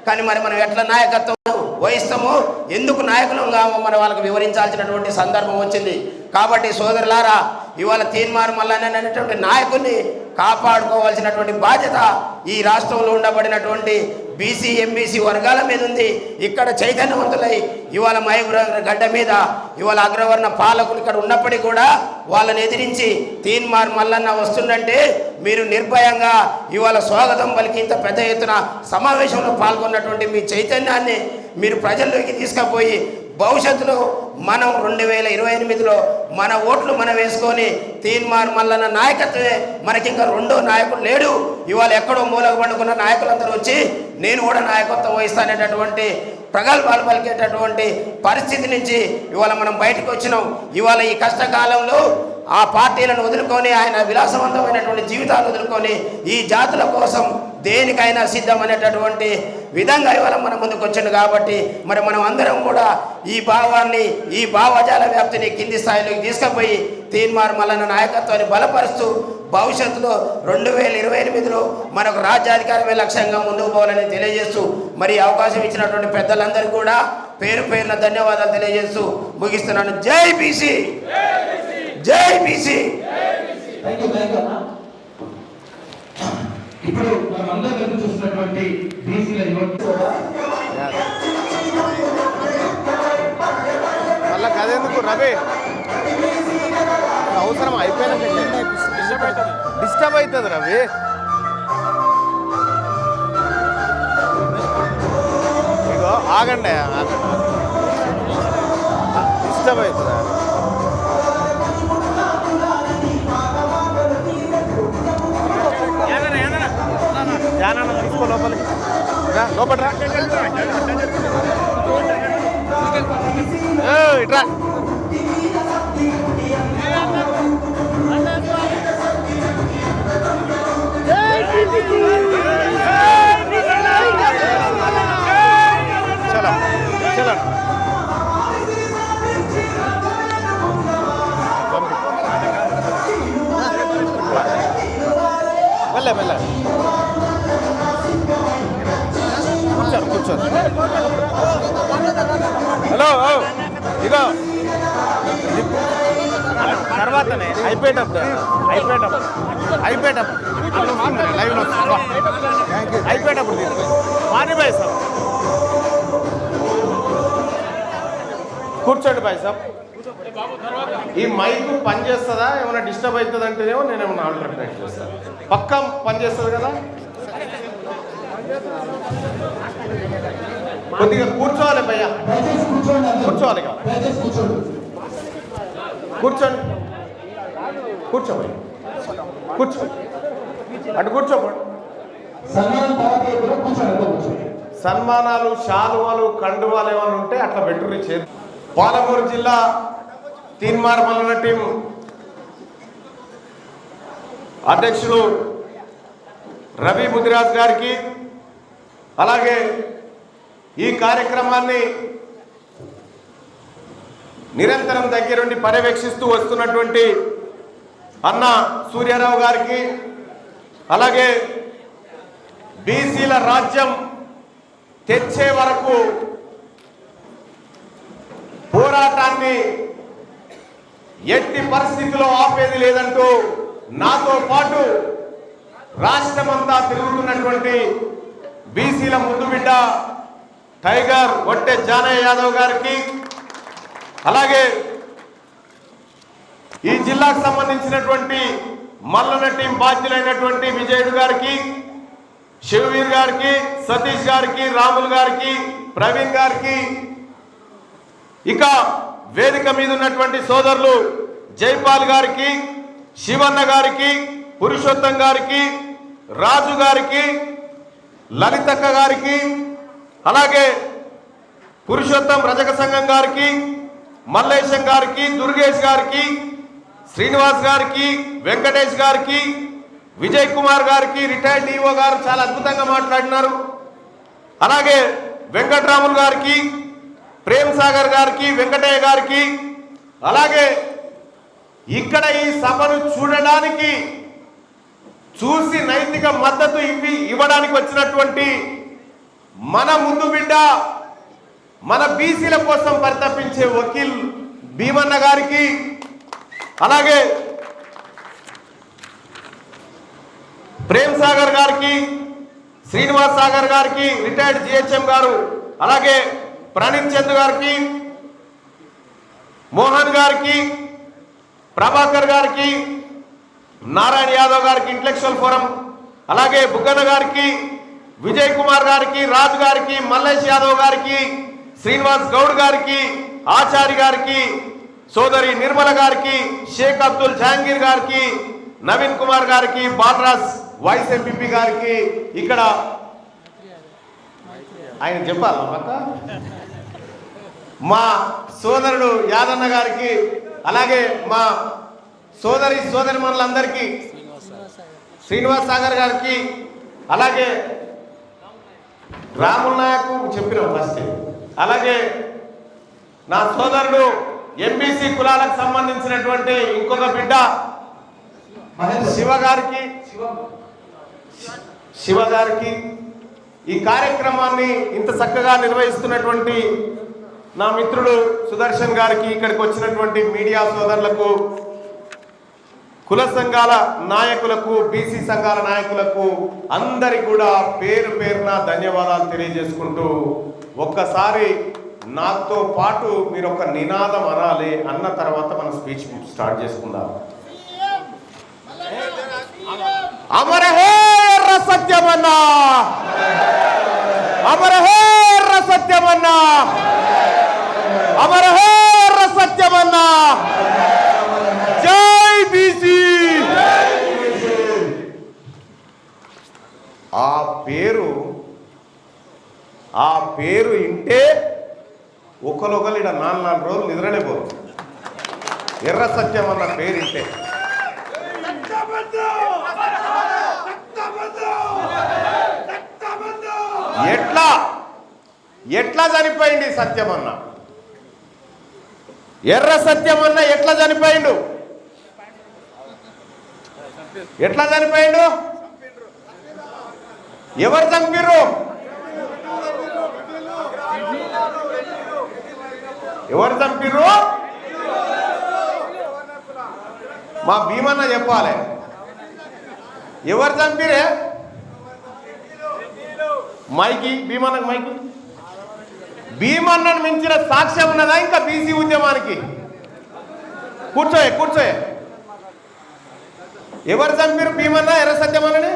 కానీ మరి మనం ఎట్లా నాయకత్వం వహిస్తామో, ఎందుకు నాయకులం కామో మన వాళ్ళకి వివరించాల్సినటువంటి సందర్భం వచ్చింది. కాబట్టి సోదరులారా, ఇవాళ తీన్మార్ మల్లన్న అనేటువంటి నాయకుడిని కాపాడుకోవాల్సినటువంటి బాధ్యత ఈ రాష్ట్రంలో ఉండబడినటువంటి బీసీ ఎంబీసీ వర్గాల మీద ఉంది. ఇక్కడ చైతన్యవంతులై ఇవాళ మహబూబ్ గడ్డ మీద ఇవాళ అగ్రవర్ణ పాలకులు ఇక్కడ ఉన్నప్పటికీ కూడా వాళ్ళని ఎదిరించి తీన్మార్ మల్లన్న వస్తుందంటే మీరు నిర్భయంగా ఇవాళ స్వాగతం పలికి ఇంత పెద్ద ఎత్తున సమావేశంలో పాల్గొన్నటువంటి మీ చైతన్యాన్ని మీరు ప్రజల్లోకి తీసుకుపోయి భవిష్యత్తులో మనం 2028లో మన ఓట్లు మనం వేసుకొని తీన్మార్ మల్లన్న నాయకత్వమే మనకి ఇంకా రెండో నాయకుడు లేడు. ఇవాళ ఎక్కడో మూలకు పండుకున్న నాయకులందరూ వచ్చి నేను కూడా నాయకత్వం వహిస్తానేటటువంటి ప్రగల్భాలు పలికేటటువంటి పరిస్థితి నుంచి ఇవాళ మనం బయటకు వచ్చినాం. ఇవాళ ఈ కష్టకాలంలో ఆ పార్టీలను వదులుకొని ఆయన విలాసవంతమైనటువంటి జీవితాలు వదులుకొని ఈ జాతుల కోసం దేనికైనా సిద్ధం అనేటటువంటి విధంగా ఇవాళ మన ముందుకు వచ్చింది. కాబట్టి మరి మనం అందరం కూడా ఈ భావాన్ని ఈ భావజాల వ్యాప్తిని కింది స్థాయిలోకి తీసుకుపోయి తీన్మార్ మల్లన్న నాయకత్వాన్ని బలపరుస్తూ భవిష్యత్తులో 2028లో మనకు రాజ్యాధికారమే లక్ష్యంగా ముందుకు పోవాలని తెలియజేస్తూ మరి అవకాశం ఇచ్చినటువంటి పెద్దలందరికీ కూడా పేరు పేరున ధన్యవాదాలు తెలియజేస్తూ ముగిస్తున్నాను. జై బీసీ, జై బీసీ. ఇప్పుడు మనం అందరం చూస్తున్నటువంటి బీసీల మళ్ళా కదేందుకు రవి అవసరం అయిపోయినాక డిస్టర్బ్ అవుతుంది రవి. ఇగో ఆగండి, డిస్టర్బ్ అవుతుందా? ధ్యానాన్ని తీసుకో లోపలికి లోపల ఇట్రా. చలో చలో వల్ల కూర్చోండి. హలో ఇగో తర్వాతనే అయిపోయేటప్పుడు లైవ్లో అయిపోయేటప్పుడు మాని భాయ్ సాబ్ కూర్చోండి భాయ్ సాబ్. ఈ మైక్ పనిచేస్తుందా, ఏమైనా డిస్టర్బ్ అవుతుంది అంటేనేమో నేను ఏమైనా ఆల్టర్నేట్ చేస్తాను. పక్కా పనిచేస్తుంది కదా. కొద్దిగా కూర్చోవాలి భయ్య, కూర్చోవాలి కదా, కూర్చోండి కూర్చోండి కూర్చో అటు కూర్చోండి. సన్మానాలు, శాలువాలు, కండువాలు ఏమైనా ఉంటే అట్లా పెట్టుకుని చేరు. పాలమూరు జిల్లా తీన్మార్ మల్లన్న టీం అధ్యక్షులు రవి ముదిరాజ్ గారికి, అలాగే ఈ కార్యక్రమాన్ని నిరంతరం దగ్గరుండి పర్యవేక్షిస్తూ వస్తున్నటువంటి అన్న సూర్యారావు గారికి, అలాగే బీసీల రాజ్యం తెచ్చే వరకు పోరాటాన్ని ఎట్టి పరిస్థితిలో ఆపేది లేదంటూ నాతో పాటు రాష్ట్రమంతా తిరుగుతున్నటువంటి బీసీల ముద్దుబిడ్డ టైగర్ ఒట్టె జానయ్య యాదవ్ గారికి, అలాగే ఈ జిల్లాకు సంబంధించినటువంటి మల్లన్న టీం బాధ్యులైనటువంటి విజయుడు గారికి, శివవీర్ గారికి, సతీష్ గారికి, రాములు గారికి, ప్రవీణ్ గారికి, ఇక వేదిక మీద ఉన్నటువంటి సోదరులు జైపాల్ గారికి, శివన్న గారికి, పురుషోత్తం గారికి, రాజు గారికి, లలితక్క గారికి, అలాగే పురుషోత్తం రజక సంఘం గారికి, మల్లేశం గారికి, దుర్గేష్ గారికి, శ్రీనివాస్ గారికి, వెంకటేష్ గారికి, విజయ్ కుమార్ గారికి, రిటైర్డ్ డిఓ గారు చాలా అద్భుతంగా మాట్లాడినారు, అలాగే వెంకటరాములు గారికి, ప్రేమ్ సాగర్ గారికి, వెంకటయ్య గారికి, అలాగే ఇక్కడ ఈ సభను చూడడానికి, చూసి నైతిక మద్దతు ఇవ్వడానికి వచ్చినటువంటి మన ముందు బిడ్డ, మన బీసీల కోసం పరితపించే వకీల్ భీమన్న గారికి, అలాగే ప్రేమ్ సాగర్ గారికి, శ్రీనివాస్ సాగర్ గారికి, రిటైర్డ్ జిహెచ్ఎం గారు, అలాగే ప్రణీత్ చంద్ గారికి, మోహన్ గారికి, ప్రభాకర్ గారికి, నారాయణ యాదవ్ గారికి ఇంటలెక్చువల్ ఫోరం, అలాగే బుగ్గన్న గారికి, విజయ్ కుమార్ గారికి, రాజు గారికి, మల్లేష్ యాదవ్ గారికి, శ్రీనివాస్ గౌడ్ గారికి, ఆచారి గారికి, సోదరి నిర్మల గారికి, షేక్ అబ్దుల్ జహాంగీర్ గారికి, నవీన్ కుమార్ గారికి, బాలరాజ్ వైస్ ఎంపీపీ గారికి, ఇక్కడ ఆయన చెప్పాలా మా సోదరుడు యాదన్న గారికి, అలాగే మా సోదరి మనులందరికీ, శ్రీనివాస్ సాగర్ గారికి, అలాగే రాముల్ నాయకు చెప్పినాం ఫస్ట్, అలాగే నా సోదరుడు ఎంబీసీ కులాలకు సంబంధించినటువంటి ఇంకొక బిడ్డ శివ గారికి ఈ కార్యక్రమాన్ని ఇంత చక్కగా నిర్వహిస్తున్నటువంటి నా మిత్రుడు సుదర్శన్ గారికి, ఇక్కడికి వచ్చినటువంటి మీడియా సోదరులకు, కుల సంఘాల నాయకులకు, బీసీ సంఘాల నాయకులకు అందరికి కూడా పేరు పేరున ధన్యవాదాలు తెలియజేసుకుంటూ, ఒక్కసారి నాతో పాటు మీరు ఒక నినాదం అనాలి, అన్న తర్వాత మన స్పీచ్ స్టార్ట్ చేసుకుందాం. అమర హే ఎర్ర సత్యమన్నా, అమర హే ఎర్ర సత్యమన్నా, అమర హే ఎర్ర సత్యమన్నా, జై బీసీ. ఆ పేరు ఇంటే ఒకరొకరు ఇక్కడ 4 రోజులు నిద్రలేపోరు. ఎర్ర సత్యం అన్న పేరు ఇంటే ఎట్లా చనిపోయింది సత్యమన్న, ఎర్ర సత్యమన్న ఎట్లా చనిపోయిండు, ఎట్లా చనిపోయిండు, ఎవరు చంపిర్రు, ఎవరు చంపిర్రు? మా భీమన్న చెప్పాలి, ఎవరు చంపిరే? మైకి భీమన్నకు మైకి. భీమన్నను మించిన సాక్ష్యం ఉన్నదా ఇంకా బీసీ ఉద్యమానికి? కూర్చోయే. ఎవరు చంపిరు భీమన్న ఎర్ర సత్యమన్నని?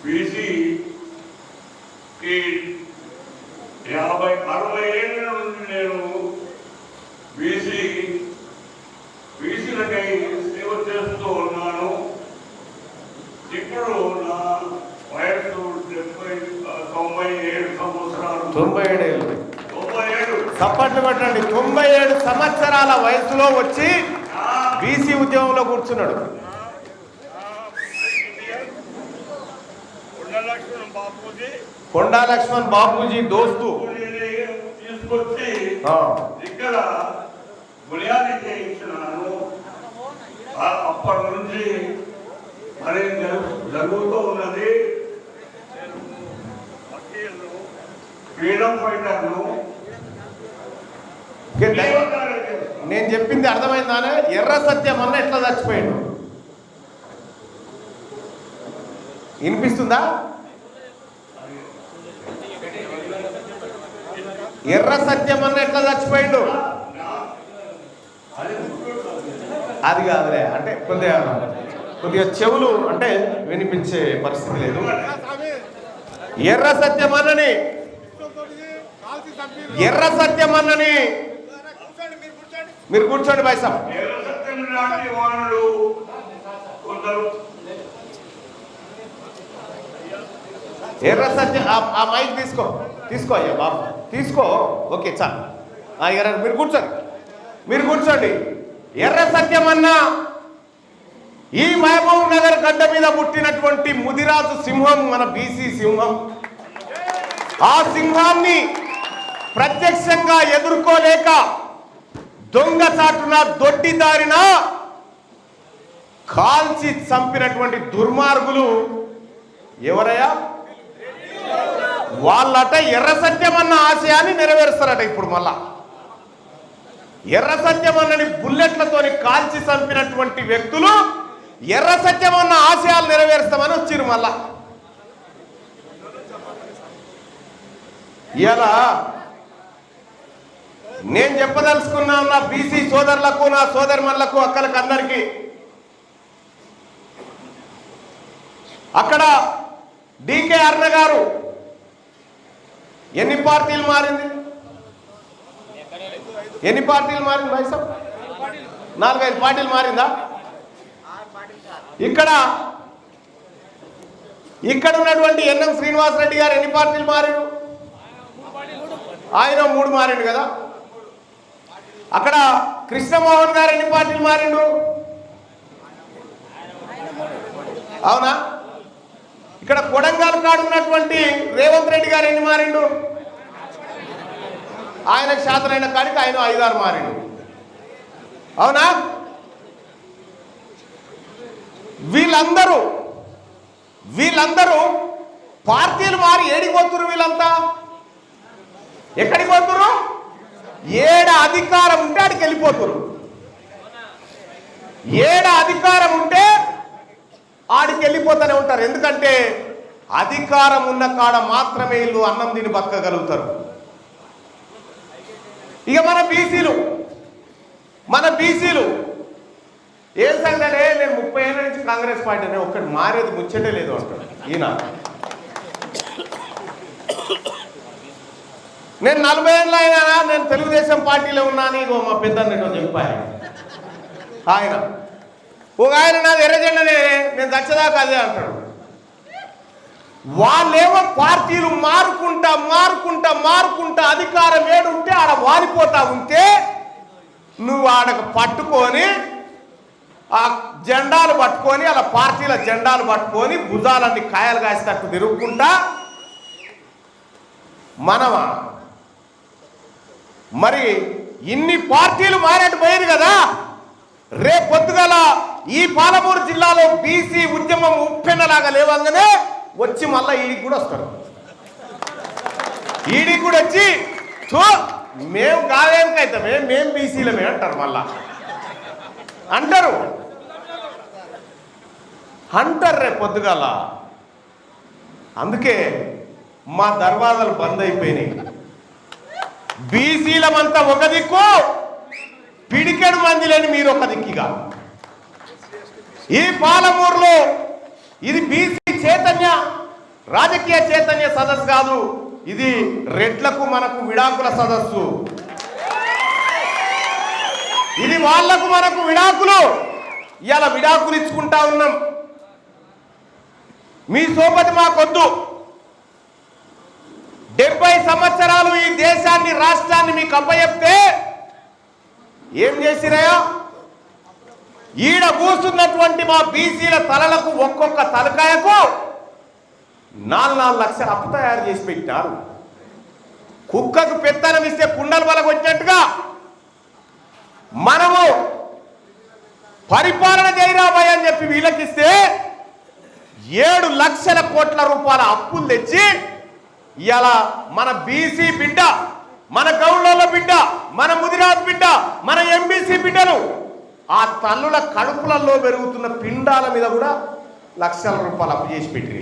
బీసీకి 50-60 ఏళ్ళ నుండి నేను బీసీలకై సేవ చేస్తూ ఉన్నాను. ఇప్పుడు నా వయసు 97 సంవత్సరాలు. 97 చప్పట్లు కొట్టండి. 97 సంవత్సరాల వయసులో వచ్చి బీసీ ఉద్యమంలో కూర్చున్నాడు. కొండా లక్ష్మణ్ బాపూజీ దోస్తు తీసుకొచ్చి ఇక్కడ బునియాది చేయించినాను. అప్పటి నుంచి మరి జరుగుతూ ఉన్నది. ఫ్రీడమ్ ఫైటర్ను నేను చెప్పింది అర్థమైందానే? ఎర్ర సత్యం అన్న ఎట్లా చచ్చిపోయాడు వినిపిస్తుందా? ఎర్ర సత్యం అన్న ఎట్లా చచ్చిపోయాడు? అది కాదులే, అంటే కొద్దిగా చెవులు అంటే వినిపించే పరిస్థితి లేదు. ఎర్ర సత్యం అన్నని మీరు కూర్చోండి బైసం. ఎర్ర సత్యం ఆ మైక్ తీసుకో అయ్యా బాబు తీసుకో. ఓకే చాలు. మీరు కూర్చోండి. ఎర్ర సత్యం అన్న ఈ మహబూబ్ నగర్ గడ్డ మీద పుట్టినటువంటి ముదిరాజు సింహం, మన బీసీ సింహం. ఆ సింహాన్ని ప్రత్యక్షంగా ఎదుర్కోలేక దొంగచాటున దొడ్డిదారిన కాల్చి చంపినటువంటి దుర్మార్గులు ఎవరయ్యా? వాళ్ళట ఎర్ర సత్యం అన్న ఆశయాన్ని నెరవేరుస్తారట. ఇప్పుడు మళ్ళా ఎర్ర సత్యం అన్నని బుల్లెట్లతోని కాల్చి చంపినటువంటి వ్యక్తులు ఎర్ర సత్యం అన్న ఆశయాలు నెరవేరుస్తామని వచ్చిరు. మళ్ళా ఇలా నేను చెప్పదలుచుకున్నా నా బీసీ సోదరులకు, నా సోదరిమణులకు, అక్కలకు, అందరికీ అక్కడ డికే అరుణ గారు ఎన్ని పార్టీలు మారింది వైసం? 4-5 పార్టీలు మారిందా? ఇక్కడ ఉన్నటువంటి ఎన్ఎం శ్రీనివాసరెడ్డి గారు ఎన్ని పార్టీలు మారిండు? ఆయన 3 మారిండు కదా. అక్కడ కృష్ణమోహన్ గారు ఎన్ని పార్టీలు మారిండు? అవునా? ఇక్కడ కొడంగల్ కాడు ఉన్నటువంటి రేవంత్ రెడ్డి గారు ఎన్ని మారిండు? ఆయనకు శాతనైన కాడికి ఆయన 5-6 మారిండు. అవునా? వీళ్ళందరూ పార్టీలు మారి ఏడికి పోతురు? వీళ్ళంతా ఎక్కడికి పోతురు? ఏడ అధికారం ఉంటే ఆడికి వెళ్ళిపోతురు. ఏడ అధికారం ఉంటే ఆడికి వెళ్ళిపోతూనే ఉంటారు. ఎందుకంటే అధికారం ఉన్న కాడ మాత్రమే వీళ్ళు అన్నం తిని బతకగలుగుతారు. ఇక మన బీసీలు ఏం సంగతే? నేను 30 ఏళ్ళ నుంచి కాంగ్రెస్ పార్టీనే, ఒక్కటి మారేది ముచ్చటే లేదు అంటాడు ఈయన. నేను 40 ఏళ్ళు అయినా నేను తెలుగుదేశం పార్టీలో ఉన్నాను. ఇగో మా పెద్దన్నట్టు చెప్పాను. ఆయన ఒక ఆయన నాది ఎర్రజెండనే, నేను దచ్చదాకా అదే అంటాడు. వాళ్ళేమో పార్టీలు మారుకుంటా అధికారం ఏడుంటే ఆడ వాలిపోతా ఉంటే నువ్వు ఆడకు పట్టుకొని ఆ జెండాలు పట్టుకొని అలా పార్టీల జెండాలు పట్టుకొని భుజాలన్నీ కాయలు కాసేటట్టు తిరుగుకుంటా మనమా? మరి ఇన్ని పార్టీలు మారేట్టు పోయింది కదా, రేపు పొద్దుగల ఈ పాలమూరు జిల్లాలో బీసీ ఉద్యమం ఉప్పెన్నలాగా లేవంగానే వచ్చి మళ్ళీ ఈడికి కూడా వస్తారు. ఈడికి కూడా వచ్చి మేము కాదేమికైతామే, మేము బీసీలమే అంటారు. మళ్ళా అంటారు రేపు పొద్దుగాల. అందుకే మా దర్వాజాలు బంద్ అయిపోయినాయి. బీసీలమంతా ఒక దిక్కు, పిడికెడు మంది లేని మీరు ఒక దిక్కుగా. ఈ పాలమూరులో ఇది బీసీ చైతన్య రాజకీయ చైతన్య సదస్సు కాదు, ఇది రెడ్లకు మనకు విడాకుల సదస్సు. ఇది వాళ్లకు మనకు విడాకులు. ఇలా విడాకులు ఇచ్చుకుంటా ఉన్నాం. మీ సోపతి మాకొద్దు. 70 సంవత్సరాలు ఈ దేశాన్ని రాష్ట్రాన్ని మీకు అప్పచెప్తే ఏం చేసిరయా? ఈడ కూర్చున్నటువంటి మా బీసీల తలలకు ఒక్కొక్క తలకాయకు 4 లక్షల అప్పు తయారు చేసి పెట్టారు. కుక్కకు పెత్తనం ఇస్తే కుండలు బలకొచ్చినట్టుగా మనము పరిపాలన చేయరాబాయ్ అని చెప్పి వీళ్ళకిస్తే 7 లక్షల కోట్ల రూపాయల అప్పులు తెచ్చి ఇలా మన బీసీ బిడ్డ, మన గౌళ్ళ బిడ్డ, మన ముదిరాజ్ బిడ్డ, మన ఎంబీసీ బిడ్డను ఆ తల్లుల కడుపులలో పెరుగుతున్న పిండాల మీద కూడా లక్షల రూపాయలు అప్పు చేసి పెట్టి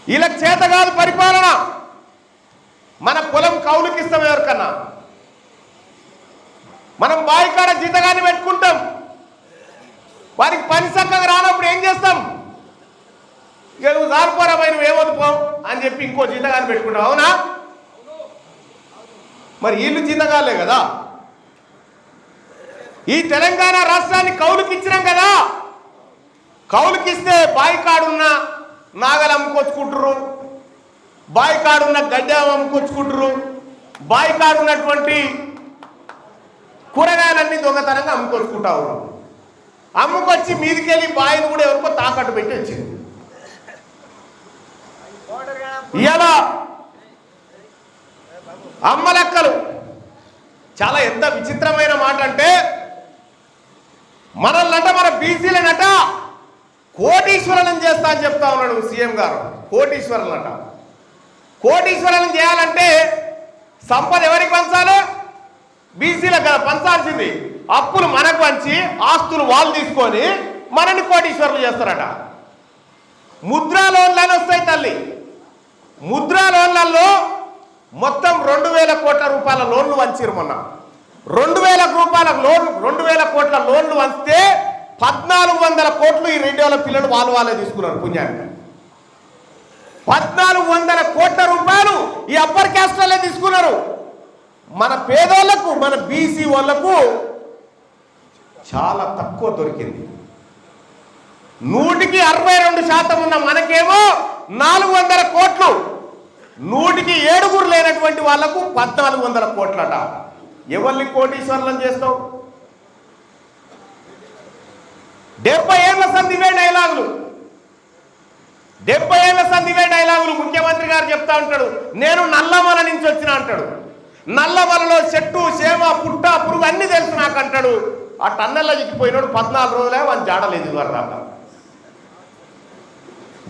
వీళ్ళకి చేత కాదు పరిపాలన. మన పొలం కౌలుకి ఇస్తాం ఎవరికన్నా, మనం బాయికాడ జీతగాన్ని పెట్టుకుంటాం. వారికి పని చక్కగా రానప్పుడు ఏం చేస్తాం? ఇక నువ్వు జారిపోరాబాయి, నువ్వు ఏమవుతావు అని చెప్పి ఇంకో జీతగాన్ని పెట్టుకుంటావు. అవునా? మరి వీళ్ళు జీతగాలే కదా. ఈ తెలంగాణ రాష్ట్రాన్ని కౌలుకి ఇచ్చినాం కదా. కౌలుకిస్తే బాయికాడున్న నాగలు అమ్ముకొచ్చుకుంటారు, బాయికాడున్న గడ్డ అమ్ముకొచ్చుకుంటారు, బాయికాడున్నటువంటి కూరగాయలన్నీ దొంగతనంగా అమ్ముకొచ్చుకుంటా ఉన్నాం. అమ్ముకొచ్చి మీదికెళ్ళి బాయిని కూడా ఎవరికో తాకట్టు పెట్టి వచ్చింది. ఇలా అమ్మలక్కలు చాలా ఎంత విచిత్రమైన మాట అంటే, మనల్నంట మన బీసీలనట కోటీశ్వరులను చేస్తా అని చెప్తా ఉన్నాడు సీఎం గారు. కోటీశ్వరులట. కోటీశ్వరులను చేయాలంటే సంపద ఎవరికి పంచాలి? బీసీలకు కదా పంచాల్సింది. అప్పులు మనకు పంచి ఆస్తులు వాళ్ళు తీసుకొని మనని కోటీశ్వరులు చేస్తారట. ముద్రా లోన్లని వస్తాయి తల్లి. ముద్రా లోన్లలో మొత్తం 2000 కోట్ల రూపాయల లోన్లు వంచారు. మొన్న 2000 కోట్ల లోన్లు వంచితే 1400 కోట్లు ఈ రెడ్డిల పిల్లలు వాళ్ళే తీసుకున్నారు పుణ్యాన్ని. 1400 కోట్ల రూపాయలు ఈ అప్పర్ క్యాస్ట్ వాళ్ళే తీసుకున్నారు. మన పేదోళ్లకు, మన బీసీ వాళ్లకు చాలా తక్కువ దొరికింది. 100కి 62% ఉన్న మనకేమో 400 కోట్లు, 100కి 7 లేనటువంటి వాళ్లకు 1400 కోట్లట. ఎవరిని కోటీశ్వరులను చేస్తావు? 70 ఏళ్ల సంధివే డైలాగులు. 70 ఏళ్ల సంధివే డైలాగులు. ముఖ్యమంత్రి గారు చెప్తా ఉంటాడు, నేను నల్లమల నుంచి వచ్చిన అంటాడు. నల్లమలలో చెట్టు, చేమ, పుట్ట, పురుగు అన్ని తెలుసు నాకు అంటాడు. ఆ టన్నెల్లో చిక్కిపోయినాడు 14 రోజులే వాని జాడలేదు ఇదివరదాకా.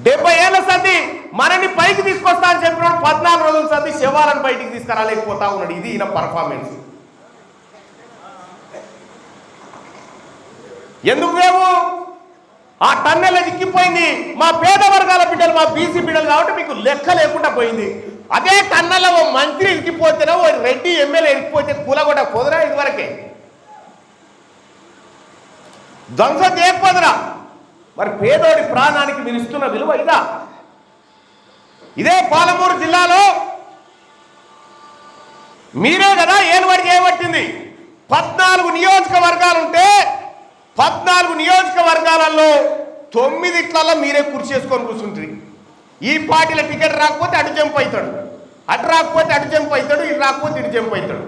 70 ఏళ్ల సంధి మనని పైకి తీసుకొస్తా అని చెప్పినాడు. 14 రోజుల సంధి శవాలను బయటికి తీసుకురాలేకపోతా ఉన్నాడు. ఇది ఈయన పర్ఫార్మెన్స్. ఎందుకు మేము ఆ టన్నెల్లో చిక్కిపోయింది మా పేద వర్గాల బిడ్డలు, మా బీసీ బిడ్డలు కాబట్టి మీకు లెక్క లేకుండా పోయింది. అదే టన్నెల్లో ఓ మంత్రి ఇరికిపోతేనే, ఓ రెడ్డి ఎమ్మెల్యే ఇరికిపోతే కూలగొట్ట కుదరా? ఇదివరకే ధ్వంసం చేయకపోదురా? మరి పేదోడి ప్రాణానికి మీరు ఇస్తున్న విలువ ఇదా? ఇదే పాలమూరు జిల్లాలో మీరే కదా ఏలుబడి చేయబట్టింది. 14 నియోజకవర్గాలుంటే 14 నియోజకవర్గాలలో 9 మీరే కుర్చీ చేసుకొని కూర్చుంటుంది. ఈ పార్టీల టికెట్ రాకపోతే అటు జంప్ అవుతాడు, అటు రాకపోతే అటు జంప్ అవుతాడు, ఇటు రాకపోతే ఇటు జంప్ అవుతాడు.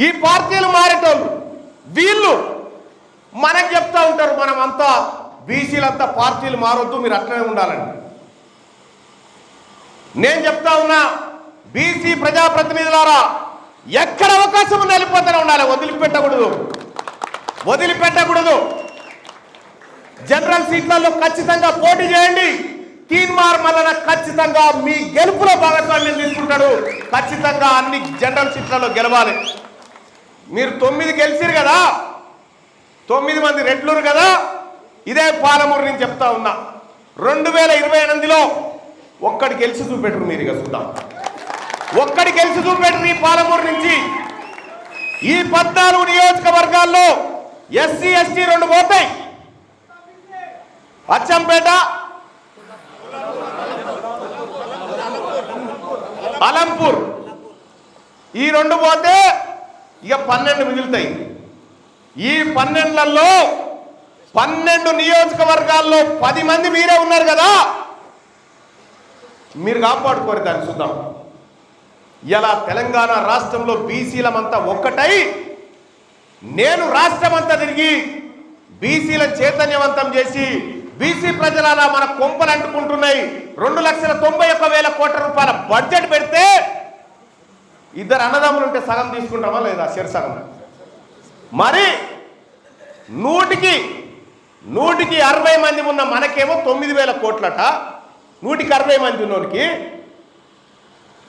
ఈ పార్టీలు మారేటోళ్ళు వీళ్ళు మనకు చెప్తా ఉంటారు, మనం అంతా బీసీలంతా పార్టీలు మారొద్దు, మీరు అట్లనే ఉండాలని. నేను చెప్తా ఉన్నా, బీసీ ప్రజాప్రతినిధులారా, ఎక్కడ అవకాశం ఉన్న వెళ్ళిపోతూనే ఉండాలి, వదిలిపెట్టకూడదు. జనరల్ సీట్లలో ఖచ్చితంగా పోటీ చేయండి. తీన్మార్ మల్లన ఖచ్చితంగా మీ గెలుపులో భాగస్వామ్యం తీసుకుంటాడు. ఖచ్చితంగా అన్ని జనరల్ సీట్లలో గెలవాలి. మీరు 9 గెలిచిరు కదా, 9 మంది రెడ్లురు కదా. ఇదే పాలమూరు నేను చెప్తా ఉన్నా, 2028లో ఒక్కడి గెలిచి చూపెట్టరు. మీరు ఇక చూద్దాం, ఒక్కడి గెలిచి చూపెట్టరు ఈ పాలమూరు నుంచి. ఈ 14 నియోజకవర్గాల్లో ఎస్సీ ఎస్టీ 2 పోతాయి. అచ్చంపేట, అలంపూర్ ఈ 2 పోతే ఇక 12 మిగులుతాయి. ఈ 12లలో 12 నియోజకవర్గాల్లో 10 మంది మీరే ఉన్నారు కదా, మీరు కాపాడుకోరు. దాన్ని చూద్దాం. ఇలా తెలంగాణ రాష్ట్రంలో బీసీలమంతా ఒక్కటై నేను రాష్ట్రమంతా తిరిగి బీసీలను చైతన్యవంతం చేసి బీసీ ప్రజల మన కొంపలు అంటుకుంటున్నాయి. 2,91,000 కోట్ల రూపాయల బడ్జెట్ పెడితే 2 అన్నదమ్ములు ఉంటే సగం తీసుకుంటామా లేదా? సగం. మరి 100కి 60 మంది ఉన్న మనకేమో 9,000 కోట్లట. 100కి 60 మంది ఉన్నోడికి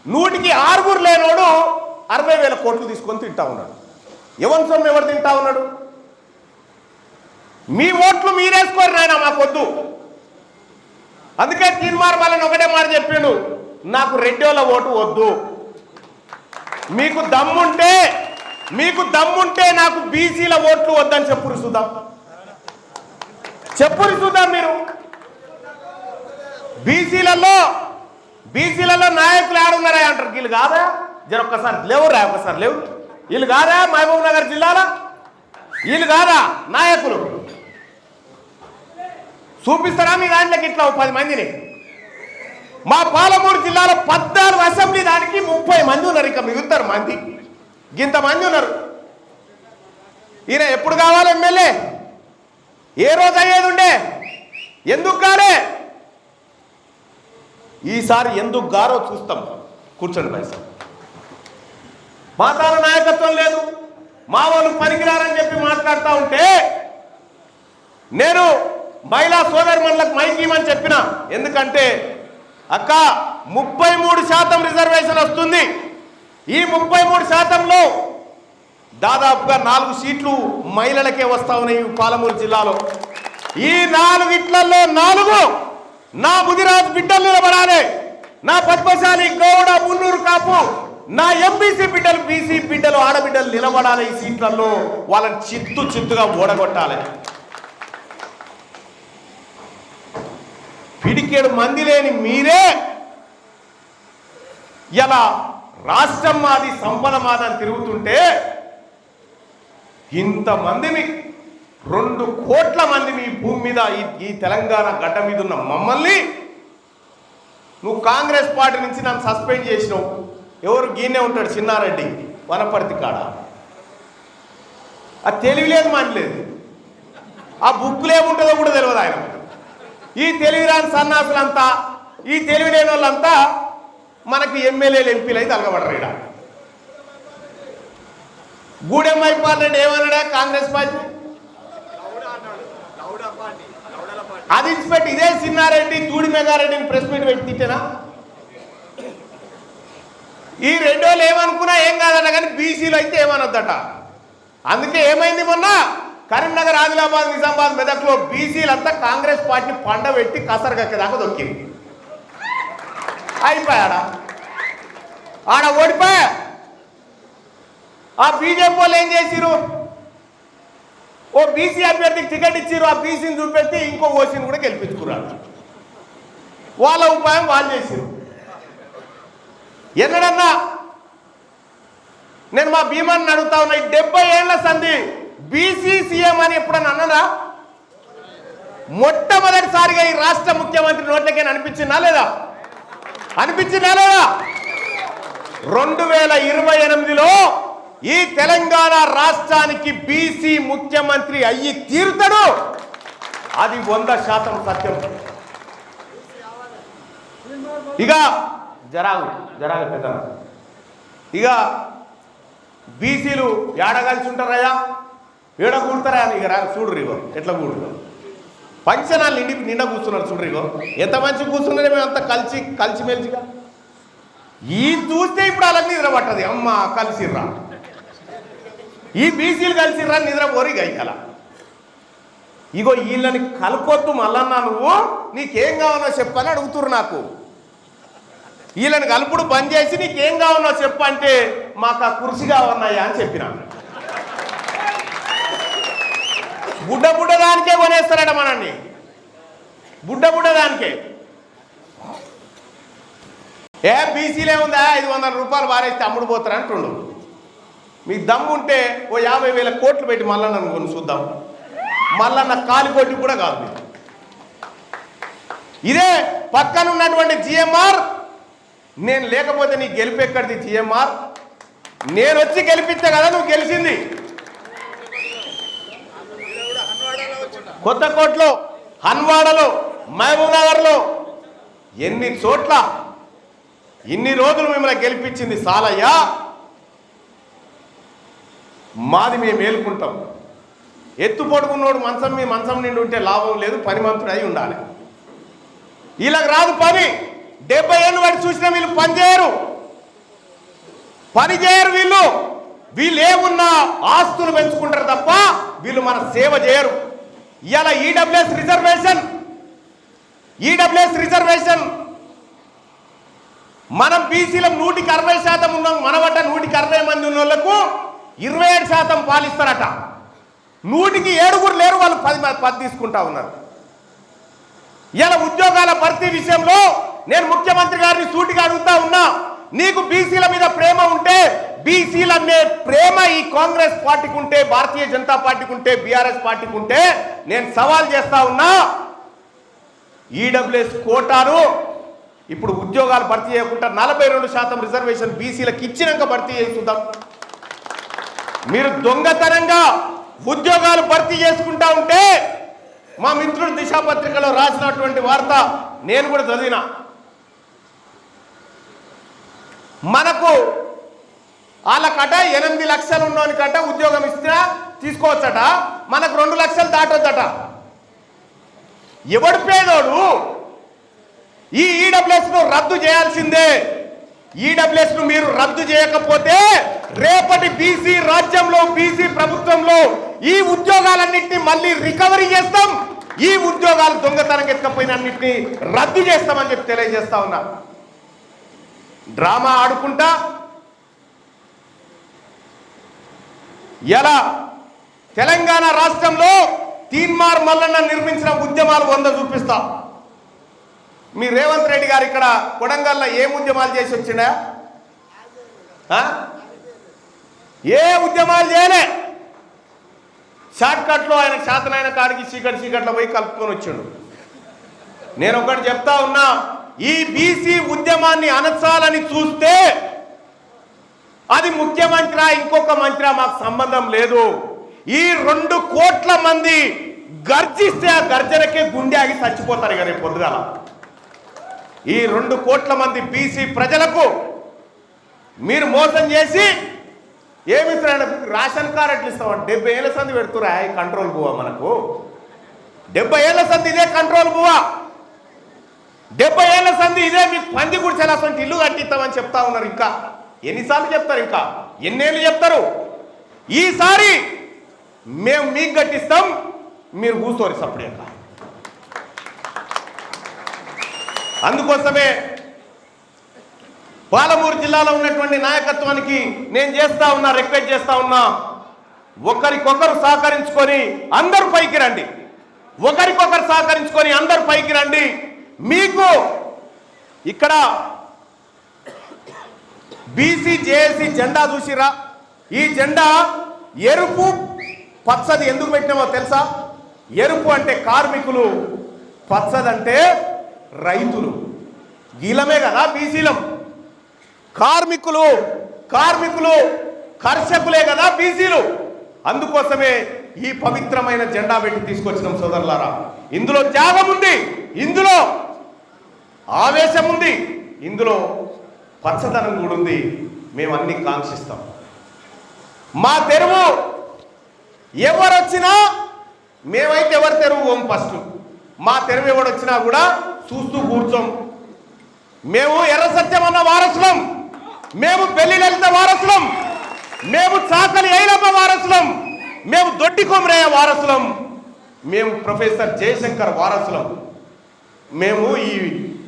100కి 6 లేనోడు 60,000 కోట్లు తీసుకొని తింటా ఉన్నాడు. ఎవరి సొమ్ము ఎవరు తింటా ఉన్నాడు? మీ ఓట్లు మీరేసుకోరు నాయన, మాకొద్దు. అందుకే తీన్మార్ మల్లన ఒకటే మాట చెప్పిండు, నాకు రెడ్డోళ్ళ ఓటు వద్దు. మీకు దమ్ముంటే నాకు బీసీల ఓట్లు వద్దని చెప్పురు చూద్దాం. మీరు బీసీలలో నాయకులు ఆడున్నారా అంటారు. వీళ్ళు కాదా? ఒక్కసారి లేవురా, ఒక్కసారి లేవు. వీళ్ళు కాదా మహబూబ్ నగర్ జిల్లాలో? వీళ్ళు కాదా నాయకులు? చూపిస్తారా మీ దాంట్లోకి ఇట్లా 10 మందిని? మా పాలమూరు జిల్లాలో 14 అసెంబ్లీ దానికి 30 మంది ఉన్నారు. ఇక మిగులుతారు మంది, ఇంతమంది ఉన్నారు. ఈయన ఎప్పుడు కావాలి ఎమ్మెల్యే? ఏ రోజు అయ్యేది ఉండే? ఎందుకు కాలే? ఈసారి ఎందుకు గారో చూస్తాం. కూర్చోండి పైసా. మా తాను నాయకత్వం లేదు, మా వాళ్ళు పనికిరారని చెప్పి మాట్లాడుతూ ఉంటే నేను మహిళా సోదరుమణులకు మైక్ ఇవ్వమని చెప్పిన. ఎందుకంటే అక్క 33% రిజర్వేషన్ వస్తుంది. ఈ 33%లో దాదాపుగా 4 సీట్లు మహిళలకే వస్తా ఉన్నాయి పాలమూరు జిల్లాలో. ఈ 4 ఇట్లలో 4 నా బుదిరాజు బిడ్డలు నిలబడాలి. నా పద్మశాలి, గౌడ, మున్నూరు కాపు, నా ఎంబీసీ బిడ్డలు, బీసీ బిడ్డలు, ఆడబిడ్డలు నిలబడాలి. ఈ సీట్లలో వాళ్ళని చిత్తుగా ఓడగొట్టాలి. పిడికేడు మంది లేని మీరే ఇలా రాష్ట్రం మాది, సంపద మాదని తిరుగుతుంటే ఇంతమందిని 2 కోట్ల మంది మీ భూమి మీద ఈ తెలంగాణ గడ్డ మీద ఉన్న మమ్మల్ని నువ్వు కాంగ్రెస్ పార్టీ నుంచి నన్ను సస్పెండ్ చేసినావు. ఎవరు గీనే ఉంటాడు, చిన్నారెడ్డి వనపర్తి కాడ. ఆ తెలివిలేదు, మనలేదు. ఆ బుక్కులు ఏముంటుందో కూడా తెలియదు ఆయన. ఈ తెలివిరాని సన్నాసులంతా, ఈ తెలివి లేని వాళ్ళంతా మనకి ఎమ్మెల్యేలు, ఎంపీలు అయితే అలగబడరు. ఇక్కడ గూడెం మైపాల్ ఏమన్నాడా కాంగ్రెస్ పార్టీ? అది ఇచ్చిపెట్టి ఇదే చిన్నారెడ్డి, తూడి మెగారెడ్డిని ప్రెస్ మీట్ పెట్టి తిట్టేనా? ఈ 2 వాళ్ళు ఏమనుకున్నా ఏం కాదట, కానీ బీసీలు అయితే ఏమనొద్దట. అందుకే ఏమైంది మొన్న కరీంనగర్, ఆదిలాబాద్, నిజామాబాద్, మెదక్లో బీసీలంతా కాంగ్రెస్ పార్టీ పండబెట్టి కసరగక్కేదాకా దొక్కింది. అయిపోయాడా? ఆడ ఓడిపోయా. ఆ బీజేపీ వాళ్ళు ఏం చేసిరు? ఓ బీసీ అభ్యర్థికి టికెట్ ఇచ్చిరు. ఆ బీసీని చూపెట్టి ఇంకో ఓసీని కూడా గెలిపించుకున్నారు. వాళ్ళ ఉపాయం వాళ్ళు చేసిరు. ఎన్నడన్నా నేను మా భీమాన్ని అడుగుతా ఉన్నా, 70 ఏళ్ల సంధి బీసీ సీఎం అని ఎప్పుడన్నా అన్నారా? మొట్టమొదటిసారిగా ఈ రాష్ట్ర ముఖ్యమంత్రి నోట్లకే అనిపించిందా లేదా? 2028లో ఈ తెలంగాణ రాష్ట్రానికి బీసీ ముఖ్యమంత్రి అయ్యి తీరుతాడు. అది 100% సత్యం. ఇక జరాగు పెద్ద. ఇక బీసీలు ఏడ కలిసి ఉంటారయ్యా, ఏడ కూడతారా అని ఇక చూడరు ఇగో ఎట్లా కూడరు. పంచనాలు నిండా కూర్చున్నారు చూడరు ఇగో ఎంత మంచి కూర్చున్నారే మేము అంతా కలిసిమెలిసిగా. ఈ చూస్తే ఇప్పుడు అలా నిద్ర పట్టది, అమ్మ కలిసిర్రా, ఈ బీసీలు కలిసిర్రా నిద్రపోరు ఇక ఇలా. ఇగో వీళ్ళని కలపొద్దు మళ్ళన్నా, నువ్వు నీకేం కావాలో చెప్పని అడుగుతురు నాకు. వీళ్ళని కలుపుడు బంద్ చేసి నీకేం కావాలో చెప్పు అంటే మాకు ఆ కుర్చీ కావన్నాయా అని చెప్పిన. బుడ్డ దానికే కొనేస్తారట మనల్ని, బుడ్డ దానికే. బీసీలే ఉందా 500 రూపాయలు వారేస్తే అమ్ముడు పోతారు అంటుండు. మీ దమ్ముంటే ఓ 50,000 కోట్లు పెట్టి మల్లన్న కొని చూద్దాం. మల్లన్న కాలికోటి కూడా కాదు. ఇదే పక్కన ఉన్నటువంటి జిఎంఆర్, నేను లేకపోతే నీ గెలిపెక్కడిది జిఎంఆర్, నేను వచ్చి గెలిపిస్తే కదా నువ్వు గెలిచింది. కొత్తకోటలో, హన్వాడలో, మహబూబ్నగర్లో ఎన్ని చోట్ల ఇన్ని రోజులు మిమ్మల్ని గెలిపించింది సాలయ్యా. మాది మేము మేలుకుంటాం. ఎత్తు పడుకున్నోడు మంచం నిండి ఉంటే లాభం లేదు, పనిమంతుడు అయి ఉండాలి. వీళ్ళకి రాదు పని. 70 ఏళ్ళు వాటి చూసినా వీళ్ళు పని చేయరు. వీళ్ళు ఏమున్నా ఆస్తులు పెంచుకుంటారు తప్ప వీళ్ళు మన సేవ చేయరు. ఇవాళ ఈడబ్ల్యూఎస్ రిజర్వేషన్ మనం బీసీలో 160% ఉన్నాం. మనబట్ట 160 మంది ఉన్న వాళ్ళకు 27% పాలిస్తారట. 100కి 7 లేరు, వాళ్ళు 10 తీసుకుంటా ఉన్నారు. ఇలా ఉద్యోగాల భర్తీ విషయంలో నేను ముఖ్యమంత్రి గారిని సూటిగా అడుగుతా ఉన్నా, నీకు బీసీల మీద ప్రేమ ఉంటే, బీసీల అనే ప్రేమ ఈ కాంగ్రెస్ పార్టీకి ఉంటే, భారతీయ జనతా పార్టీకి ఉంటే, బీఆర్ఎస్ పార్టీకి ఉంటే, నేను సవాల్ చేస్తా ఉన్నా, ఈడబ్ల్యూఎస్ కోటాను ఇప్పుడు ఉద్యోగాలు భర్తీ చేయకుండా 42% రిజర్వేషన్ బీసీలకు ఇచ్చినాక భర్తీ చేస్తుందాం. మీరు దొంగతనంగా ఉద్యోగాలు భర్తీ చేసుకుంటా ఉంటే, మా మిత్రుడు దిశాపత్రికలో రాసినటువంటి వార్త నేను కూడా చదివిన. మనకు వాళ్ళకట 8 లక్షలు ఉన్నోనికట ఉద్యోగం ఇస్తే తీసుకోవచ్చట, మనకు 2 లక్షలు దాటొద్దట. ఎవడు పేదోడు? ఈ ఈడబ్ల్యూఎస్ను రద్దు చేయాల్సిందే. ఈడబ్ల్యూఎస్ను మీరు రద్దు చేయకపోతే రేపటి బీసీ రాజ్యంలో, బీసీ ప్రభుత్వంలో ఈ ఉద్యోగాలన్నింటినీ మళ్ళీ రికవరీ చేస్తాం. ఈ ఉద్యోగాలు దొంగతనం ఎత్తుకపోయిన అన్నింటినీ రద్దు చేస్తామని చెప్పి తెలియజేస్తా ఉన్నా. డ్రామా ఆడుకుంటా ఎలా తెలంగాణ రాష్ట్రంలో తీన్మార్ మల్లన్న నిర్మించిన ఉద్యమాలు 100 చూపిస్తా. మీ రేవంత్ రెడ్డి గారు ఇక్కడ కొడంగల్లో ఏం ఉద్యమాలు చేసి వచ్చిండా? ఏ ఉద్యమాలు చేయలే. షార్ట్ కట్లో ఆయన శాతనైన కాడికి చీకట్లో పోయి కలుపుకొని వచ్చిండు. నేను ఒకటి చెప్తా ఉన్నా, ఈ బీసీ ఉద్యమాన్ని అణచాలని చూస్తే అది ముఖ్యమంత్రి ఇంకొక మంత్రి మాకు సంబంధం లేదు. ఈ 2 కోట్ల మంది గర్జిస్తే ఆ గర్జనకే గుండె ఆగి చచ్చిపోతారు ఇక రేపు పొద్దుగాల. ఈ 2 కోట్ల మంది బీసీ ప్రజలకు మీరు మోసం చేసి ఏమిస్తాడు? రేషన్ కార్డు ఎట్లా ఇస్తామంటే 70 ఏళ్ళ సంది పెడుతురా ఈ కంట్రోల్ బువ్వ. మనకు 70 ఏళ్ళ సంది ఇదే కంట్రోల్ బువ్వ. 70 ఏళ్ళ సంది ఇదే. మీకు పంది గుడిచెలాసంటే ఇల్లు కట్టిస్తామని చెప్తా ఉన్నారు. ఇంకా ఎన్నిసార్లు చెప్తారు? ఇంకా ఎన్నేళ్ళు చెప్తారు? ఈసారి మేము మీకు కట్టిస్తాం, మీరు కూర్చోరు సపరేట్. అందుకోసమే పాలమూరు జిల్లాలో ఉన్నటువంటి నాయకత్వానికి నేను చేస్తా ఉన్నా, రిక్వెస్ట్ చేస్తా ఉన్నా, ఒకరికొకరు సహకరించుకొని అందరూ పైకి రండి. ఒకరికొకరు సహకరించుకొని అందరూ పైకి రండి. మీకు ఇక్కడ బీసీ జేఏసీ జెండా చూసిరా? ఈ జెండా ఎరుపు పచ్చది ఎందుకు పెట్టినామో తెలుసా? ఎరుపు అంటే కార్మికులు, పచ్చదంటే రైతులు. గీలమే కదా బీసీలం. కార్మికులు కర్షకులే కదా బీసీలు. అందుకోసమే ఈ పవిత్రమైన జెండా పెట్టి తీసుకొచ్చినాం సోదరులారా. ఇందులో త్యాగం ఉంది, ఇందులో ఆవేశం ఉంది, ఇందులో పచ్చదనం కూడా ఉంది. మేము అన్ని కాంక్షిస్తాం. మా తెరువు ఎవరు వచ్చినా మేమైతే ఎవరి తెరువు పోం. ఫస్ట్ మా తెరువు ఎవడు వచ్చినా కూడా చూస్తూ కూర్చోం. మేము ఎర్ర సత్యం అన్న వారసులం, మేము పెళ్లి లలిత వారసులం, మేము చాకలి ఐలమ్మ వారసులం, మేము దొడ్డి కొమరయ్య వారసులం, మేము ప్రొఫెసర్ జయశంకర్ వారసులం, మేము ఈ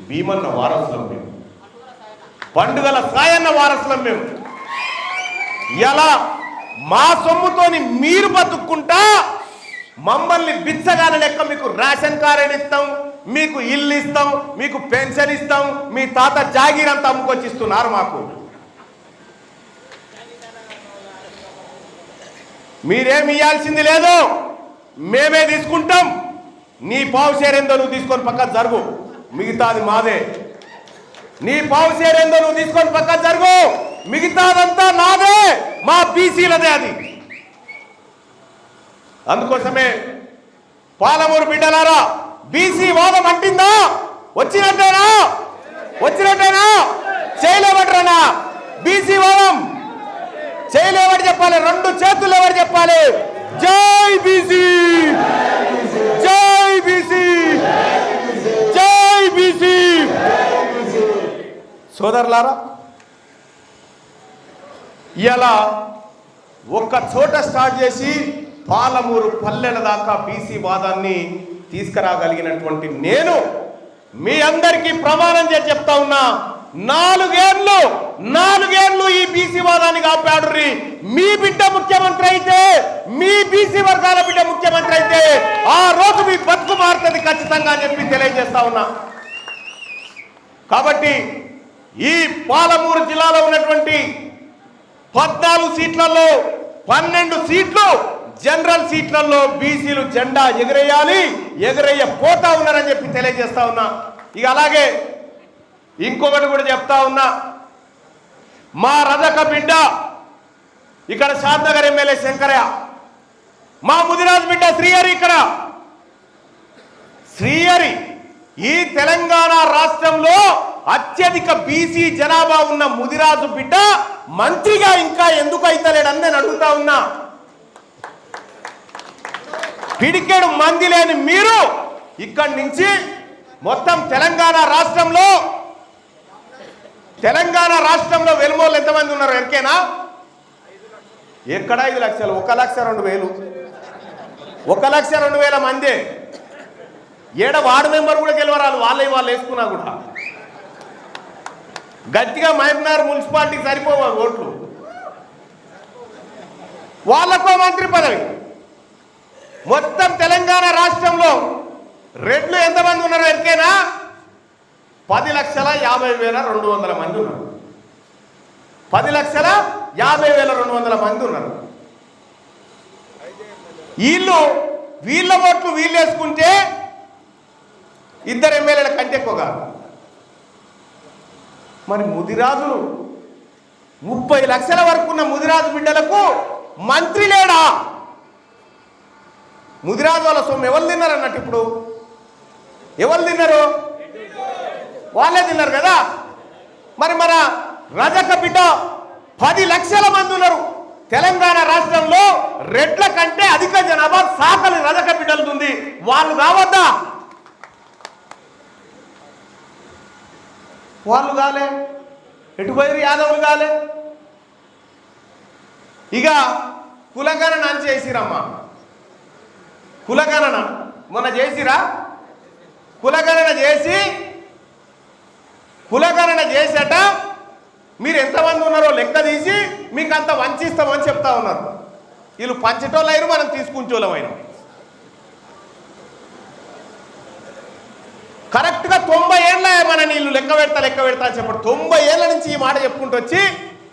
భీమన్న వారసులం, మేము పండుగల సాయన్న వారసులం. మేము ఇలా మా సొమ్ముతోని మీరు బతుక్కుంటా మమ్మల్ని బిచ్చగాల లెక్క మీకు రేషన్ కార్డు ఇస్తాం, మీకు ఇల్లు ఇస్తాం, మీకు పెన్షన్ ఇస్తాం, మీ తాత జాగీర్ అంతా అమ్ముకొచ్చి ఇస్తున్నారు మాకు. మీరేమి ఇవ్వాల్సింది లేదు, మేమే తీసుకుంటాం. నీ పావు షేరేందో నువ్వు తీసుకొని పక్క జరుగు, మిగతాది మాదే. నీ పావు షేరేందో నువ్వు తీసుకొని పక్క జరుగు, మిగతాదంతా నాదే, మా బీసీలదే అది. అందుకోసమే పాలమూరు బిడ్డలారా, బీసీ వాదం అంటిందా? వచ్చినట్టేనా? వచ్చినట్టేనా? చేయలేబట్రనా? బీసీ వాదం చేయలేబడి చెప్పాలి, రెండు చేతులు ఎవరు చెప్పాలి? జై బీసీ, జై బీసీ, జై బీసీ. సోదరులారా, ఇలా ఒక్క చోట స్టార్ట్ చేసి పాలమూరు పల్లెల దాకా బీసీ వాదాన్ని తీసుకురాగలిగినటువంటి నేను మీ అందరికీ ప్రమాణం చేసి చెప్తా ఉన్నా, 4 ఏళ్ళు ఈ బీసీ వాదాన్ని కాపాడుర్రి. మీ బిడ్డ ముఖ్యమంత్రి అయితే, మీ బీసీ వర్గాల బిడ్డ ముఖ్యమంత్రి అయితే ఆ రోజు మీ బతుకు మారుతుంది ఖచ్చితంగా అని చెప్పి తెలియజేస్తా ఉన్నా. కాబట్టి ఈ పాలమూరు జిల్లాలో ఉన్నటువంటి 14 సీట్లలో 12 సీట్లు జనరల్ సీట్లలో బీసీలు జెండా ఎగరేయాలి, పోతా ఉన్నారని చెప్పి తెలియజేస్తా ఉన్నా. ఇక అలాగే ఇంకొకటి కూడా చెప్తా ఉన్నా, మా రజక బిడ్డ ఇక్కడ షాద్నగర్ ఎమ్మెల్యే శంకరయ్య, మా ముదిరాజు బిడ్డ శ్రీహరి, ఇక్కడ శ్రీహరి ఈ తెలంగాణ రాష్ట్రంలో అత్యధిక బీసీ జనాభా ఉన్న ముదిరాజు బిడ్డ మంత్రిగా ఇంకా ఎందుకు అయితలేడని నేను అడుగుతా ఉన్నా. పిడికెడు మంది లేని మీరు ఇక్కడి నుంచి మొత్తం తెలంగాణ రాష్ట్రంలో వెలుమోళ్ళు ఎంతమంది ఉన్నారు ఎరికేనా? ఎక్కడ 5 లక్షలు, 1,02,000, 1,02,000 మంది. ఏడ వార్డు మెంబర్ కూడా గెలవరాలు, వాళ్ళు వేసుకున్నా కూడా. గట్టిగా మహబూబ్నగర్ మున్సిపాలిటీ సరిపోవాలి ఓట్లు, వాళ్ళకో మంత్రి పదవి. మొత్తం తెలంగాణ రాష్ట్రంలో రెడ్లు ఎంతమంది ఉన్నారు ఎరికేనా? 10,50,200 మంది ఉన్నారు. 10,50,200 మంది ఉన్నారు. వీళ్ళ ఓట్లు వీళ్ళు వేసుకుంటే 2 ఎమ్మెల్యేల కంటే ఎక్కువ కాదు. మరి ముదిరాజులు 30 లక్షల వరకు ఉన్న ముదిరాజు బిడ్డలకు మంత్రి లేడా? ముదిరాజు వాళ్ళ సొమ్ము ఎవరు తిన్నారు అన్నట్టు? ఇప్పుడు ఎవరు తిన్నారు? వాళ్ళే తిన్నారు కదా. మరి మన రజక బిడ్డ 10 లక్షల మంది ఉన్నారు తెలంగాణ రాష్ట్రంలో. రెడ్ల కంటే అధిక జనాభా సాకలి రజక బిడ్డలు ఉంది. వాళ్ళు కావద్దా? వాళ్ళు కాలే, ఎటుపోయి యాదవులు కాలే. ఇక కులగణన అని చేసిరమ్మా. కులగణన మొన్న చేసిరా? కులగణన చేసేట మీరు ఎంతమంది ఉన్నారో లెక్క తీసి మీకు అంత వంచిస్తామని చెప్తా ఉన్నారు. వీళ్ళు పంచటోళ్ళు అయినా మనం తీసుకుంటోళ్ళమైనా. కరెక్ట్గా 90 ఏళ్ళ మన నీళ్ళు లెక్క పెడతా అని చెప్పాడు. 90 ఏళ్ళ నుంచి ఈ మాట చెప్పుకుంటూ వచ్చి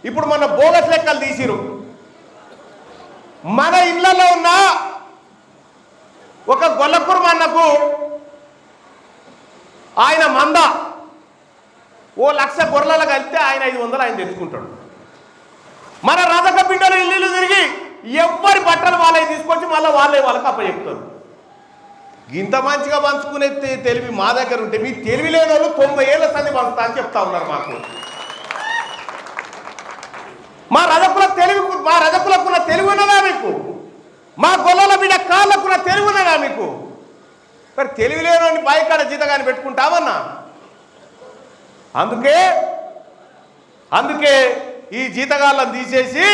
ఇప్పుడు మన బోగస్ లెక్కలు తీసిరు. మన ఇళ్లలో ఉన్న ఒక గొల్లకుర్మన్నకు ఆయన మంద 1,00,000 గొర్రెల కలిపితే ఆయన 500 ఆయన తెచ్చుకుంటాడు. మన రజక బిడ్డలు ఇల్లు తిరిగి ఎవరి బట్టలు వాళ్ళవి తీసుకొచ్చి మళ్ళీ వాళ్ళకి అప్పచెప్తారు. ఇంత మంచిగా పంచుకునే తెలివి మా దగ్గర ఉంటే మీ తెలివి లేని వాళ్ళు 90 ఏళ్ళ సంది పంచుతా అని చెప్తా ఉన్నారు మాకు. మా రజకుల తెలివి మా రజకులకున్న తెలివి ఉన్నదా మీకు? మా గొల్లల బిడ్డ కాళ్ళకున్న తెలివి ఉన్నదా మీకు? మరి తెలివి లేని బాయికాడ జీతగాని పెట్టుకుంటామన్నా. అందుకే ఈ జీతగాళ్ళని తీసేసి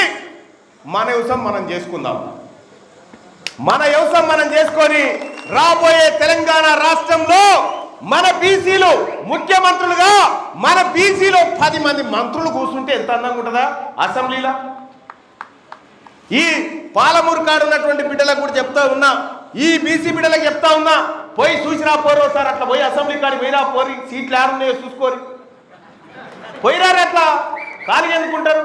మన వ్యవసాయం మనం చేసుకుందాం. మన వ్యవసాయం మనం చేసుకొని రాబోయే తెలంగాణ రాష్ట్రంలో మన బీసీలు ముఖ్యమంత్రులుగా, మన బీసీలో 10 మంది మంత్రులు కూర్చుంటే ఎంత అందంగా ఉంటుందా అసెంబ్లీలో. ఈ పాలమూరు కాడు ఉన్నటువంటి బిడ్డలకు కూడా చెప్తా ఉన్నా, ఈ బీసీ బిడ్డలకు చెప్తా ఉన్నా, పోయి చూసిరా పోరు సార్, అట్లా పోయి అసెంబ్లీ కాడికి పోయిరా పోరి, సీట్లు ఏడున్నాయో చూసుకోరి, పోయిరారు. అట్లా ఖాళీ ఎందుకుంటారు?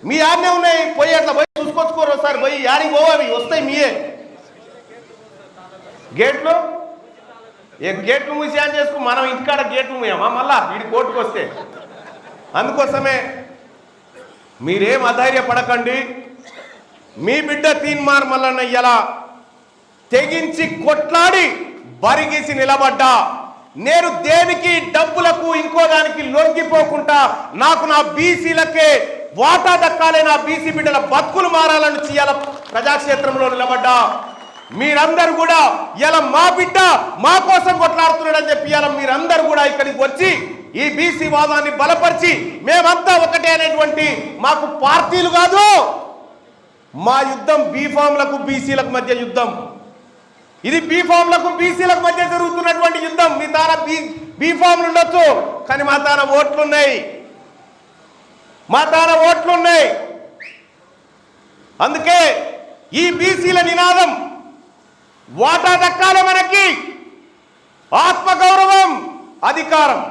మీ ఆడనే ఉన్నాయి, పోయి అట్లా పోయి చూసుకొచ్చుకోరు ఒకసారి, పోయి యాడికి పోవాలి, వస్తాయి మీయే గేట్లు. గేట్లు మూసి అని చేసుకో, మనం ఇంటికాడ గేట్లు మూయమా మళ్ళా వీడి కోర్టుకు వస్తే? అందుకోసమే మీరేం అధైర్యపడకండి. మీ బిడ్డ తీన్మార్ మల్లన్న ఇలా తెగించి కొట్లాడి బరిగీసి నిలబడ్డా. నేను దేనికి డబ్బులకు ఇంకో దానికి లొంగిపోకుండా నాకు నా బీసీలకే వాటా దక్కాలే, నా బీసీ బిడ్డల బతుకులు మారాలని చేయాల ప్రజాక్షేత్రంలో నిలబడ్డా. మీరందరూ కూడా ఇలా మా బిడ్డ మా కోసం కొట్లాడుతున్నాడని చెప్పి ఇలా మీరందరూ కూడా ఇక్కడికి వచ్చి ఈ బీసీ వాదాన్ని బలపరిచి మేమంతా ఒకటే అనేటువంటి, మాకు పార్టీలు కాదు, మా యుద్ధం బీఫామ్లకు బీసీలకు మధ్య యుద్ధం. ఇది బీఫామ్లకు బీసీలకు మధ్య జరుగుతున్నటువంటి యుద్ధం. మీ తాన బీఫామ్లు ఉండొచ్చు, కానీ మా తాన ఓట్లున్నాయి, అందుకే ఈ బీసీల నినాదం వాటా దక్కాలి మనకి, ఆత్మగౌరవం, అధికారం,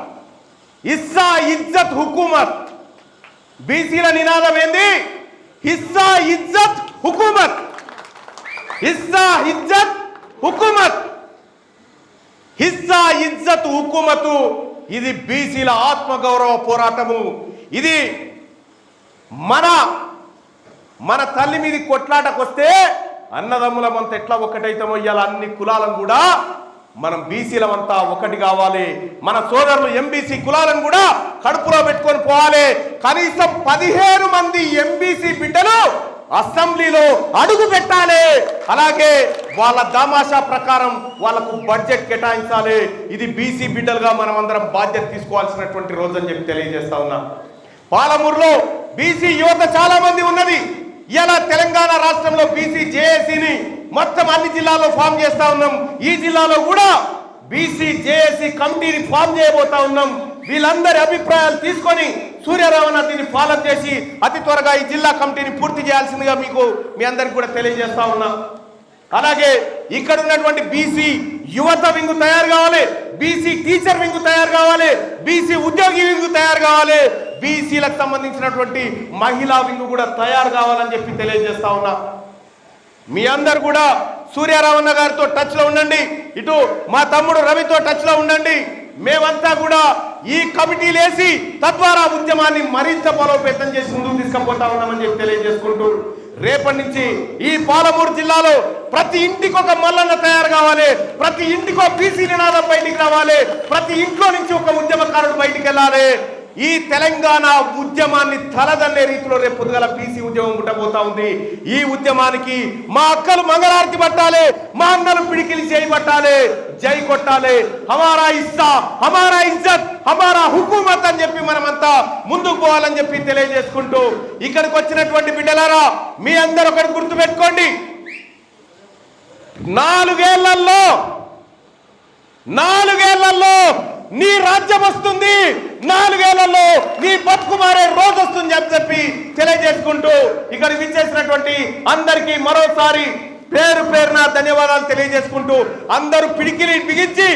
హిస్సా ఇజ్జత్ హుకూమత్. బీసీల నినాదం ఏంది? హిస్సా ఇజ్జత్ హుకూమత్, హిస్సా ఇజ్జత్ హుకూమత్, హిస్సా ఇజ్జత్ హుకూమతు. ఇది బీసీల ఆత్మగౌరవ పోరాటము. ఇది మన తల్లి మీద కొట్లాటకొస్తే అన్నదమ్ములమంతా ఎట్లా ఒకటైతామో ఇవాళ అన్ని కులాలను కూడా మనం బీసీలమంతా ఒకటి కావాలి. మన సోదరులు ఎంబీసీ కులాలను కూడా కడుపులో పెట్టుకొని పోవాలి. కనీసం 15 మంది ఎంబీసీ బిడ్డలు అసెంబ్లీలో అడుగు పెట్టాలి. అలాగే వాళ్ళ దామాషా ప్రకారం వాళ్ళకు బడ్జెట్ కేటాయించాలి. ఇది బీసీ బిడ్డలుగా మనం అందరం బాధ్యత తీసుకోవాల్సినటువంటి రోజు అని చెప్పి తెలియజేస్తా ఉన్నా. పాలమూరులో బీసీ యువత చాలా మంది ఉన్నది. ఇలా తెలంగాణ రాష్ట్రంలో బీసీ జేఏసీని మొత్తం అన్ని జిల్లాల్లో ఫామ్ చేస్తా ఉన్నాం. ఈ జిల్లాలో కూడా బీసీ జేఏసీ కమిటీని ఫామ్ చేయబోతా ఉన్నాం. వీళ్ళందరి అభిప్రాయాలు తీసుకొని సూర్యరామన్న దీన్ని ఫాలో చేసి అతి త్వరగా ఈ జిల్లా కమిటీని పూర్తి చేయాల్సిందిగా మీ అందరికి కూడా తెలియజేస్తా ఉన్నా. అలాగే ఇక్కడ ఉన్నటువంటి బీసీ యువత వింగు తయారు కావాలి, బీసీ టీచర్ వింగు తయారు కావాలి, బీసీ ఉద్యోగి వింగు తయారు కావాలి, బీసీలకు సంబంధించినటువంటి మహిళా వింగు కూడా తయారు కావాలని చెప్పి తెలియజేస్తా ఉన్నా. మీ అందరు కూడా సూర్యరామన్న గారితో టచ్ లో ఉండండి, ఇటు మా తమ్ముడు రవితో టచ్ లో ఉండండి. మేమంతా కూడా ఈ కమిటీలు వేసి తద్వారా ఉద్యమాన్ని మరింత బలోపేతం చేసి ముందుకు తీసుకుపోతా ఉన్నామని చెప్పి తెలియజేసుకుంటూ, రేపటి నుంచి ఈ పాలమూరు జిల్లాలో ప్రతి ఇంటికి ఒక మల్లన్న తయారు కావాలి, ప్రతి ఇంటికి ఒక బీసీ నినాదం బయటికి రావాలి, ప్రతి ఇంట్లో నుంచి ఒక ఉద్యమకారుడు బయటికి వెళ్ళాలి. ఈ తెలంగాణ ఉద్యమాన్ని తలదన్నే రీతిలో రేపు పొద్దుగల బీసీ ఉద్యమం పుట్టబోతా ఉంది. ఈ ఉద్యమానికి మా అక్కలు మంగళారతి పట్టాలి, మా అన్నలు పిడికిలి చేయబట్టాలి, జై కొట్టాలి. హమారా ఇస్సా, హమారా ఇజ్జత్, హమారా హుకూమత్ అని చెప్పి మనమంతా ముందుకు పోవాలని చెప్పి తెలియజేసుకుంటూ, ఇక్కడికి వచ్చినటువంటి బిడ్డలారా మీ అందరూ ఒకటి గుర్తుపెట్టుకోండి, 4 ఏళ్లలో నీ రాజ్యం వస్తుంది, 4 ఏళ్లలో నీ బతుకు మారే రోజు వస్తుంది అని చెప్పి తెలియజేసుకుంటూ, ఇక్కడ విచ్చేసినటువంటి అందరికీ మరోసారి పేరున ధన్యవాదాలు తెలియజేసుకుంటూ, అందరూ పిడికిలి బిగించి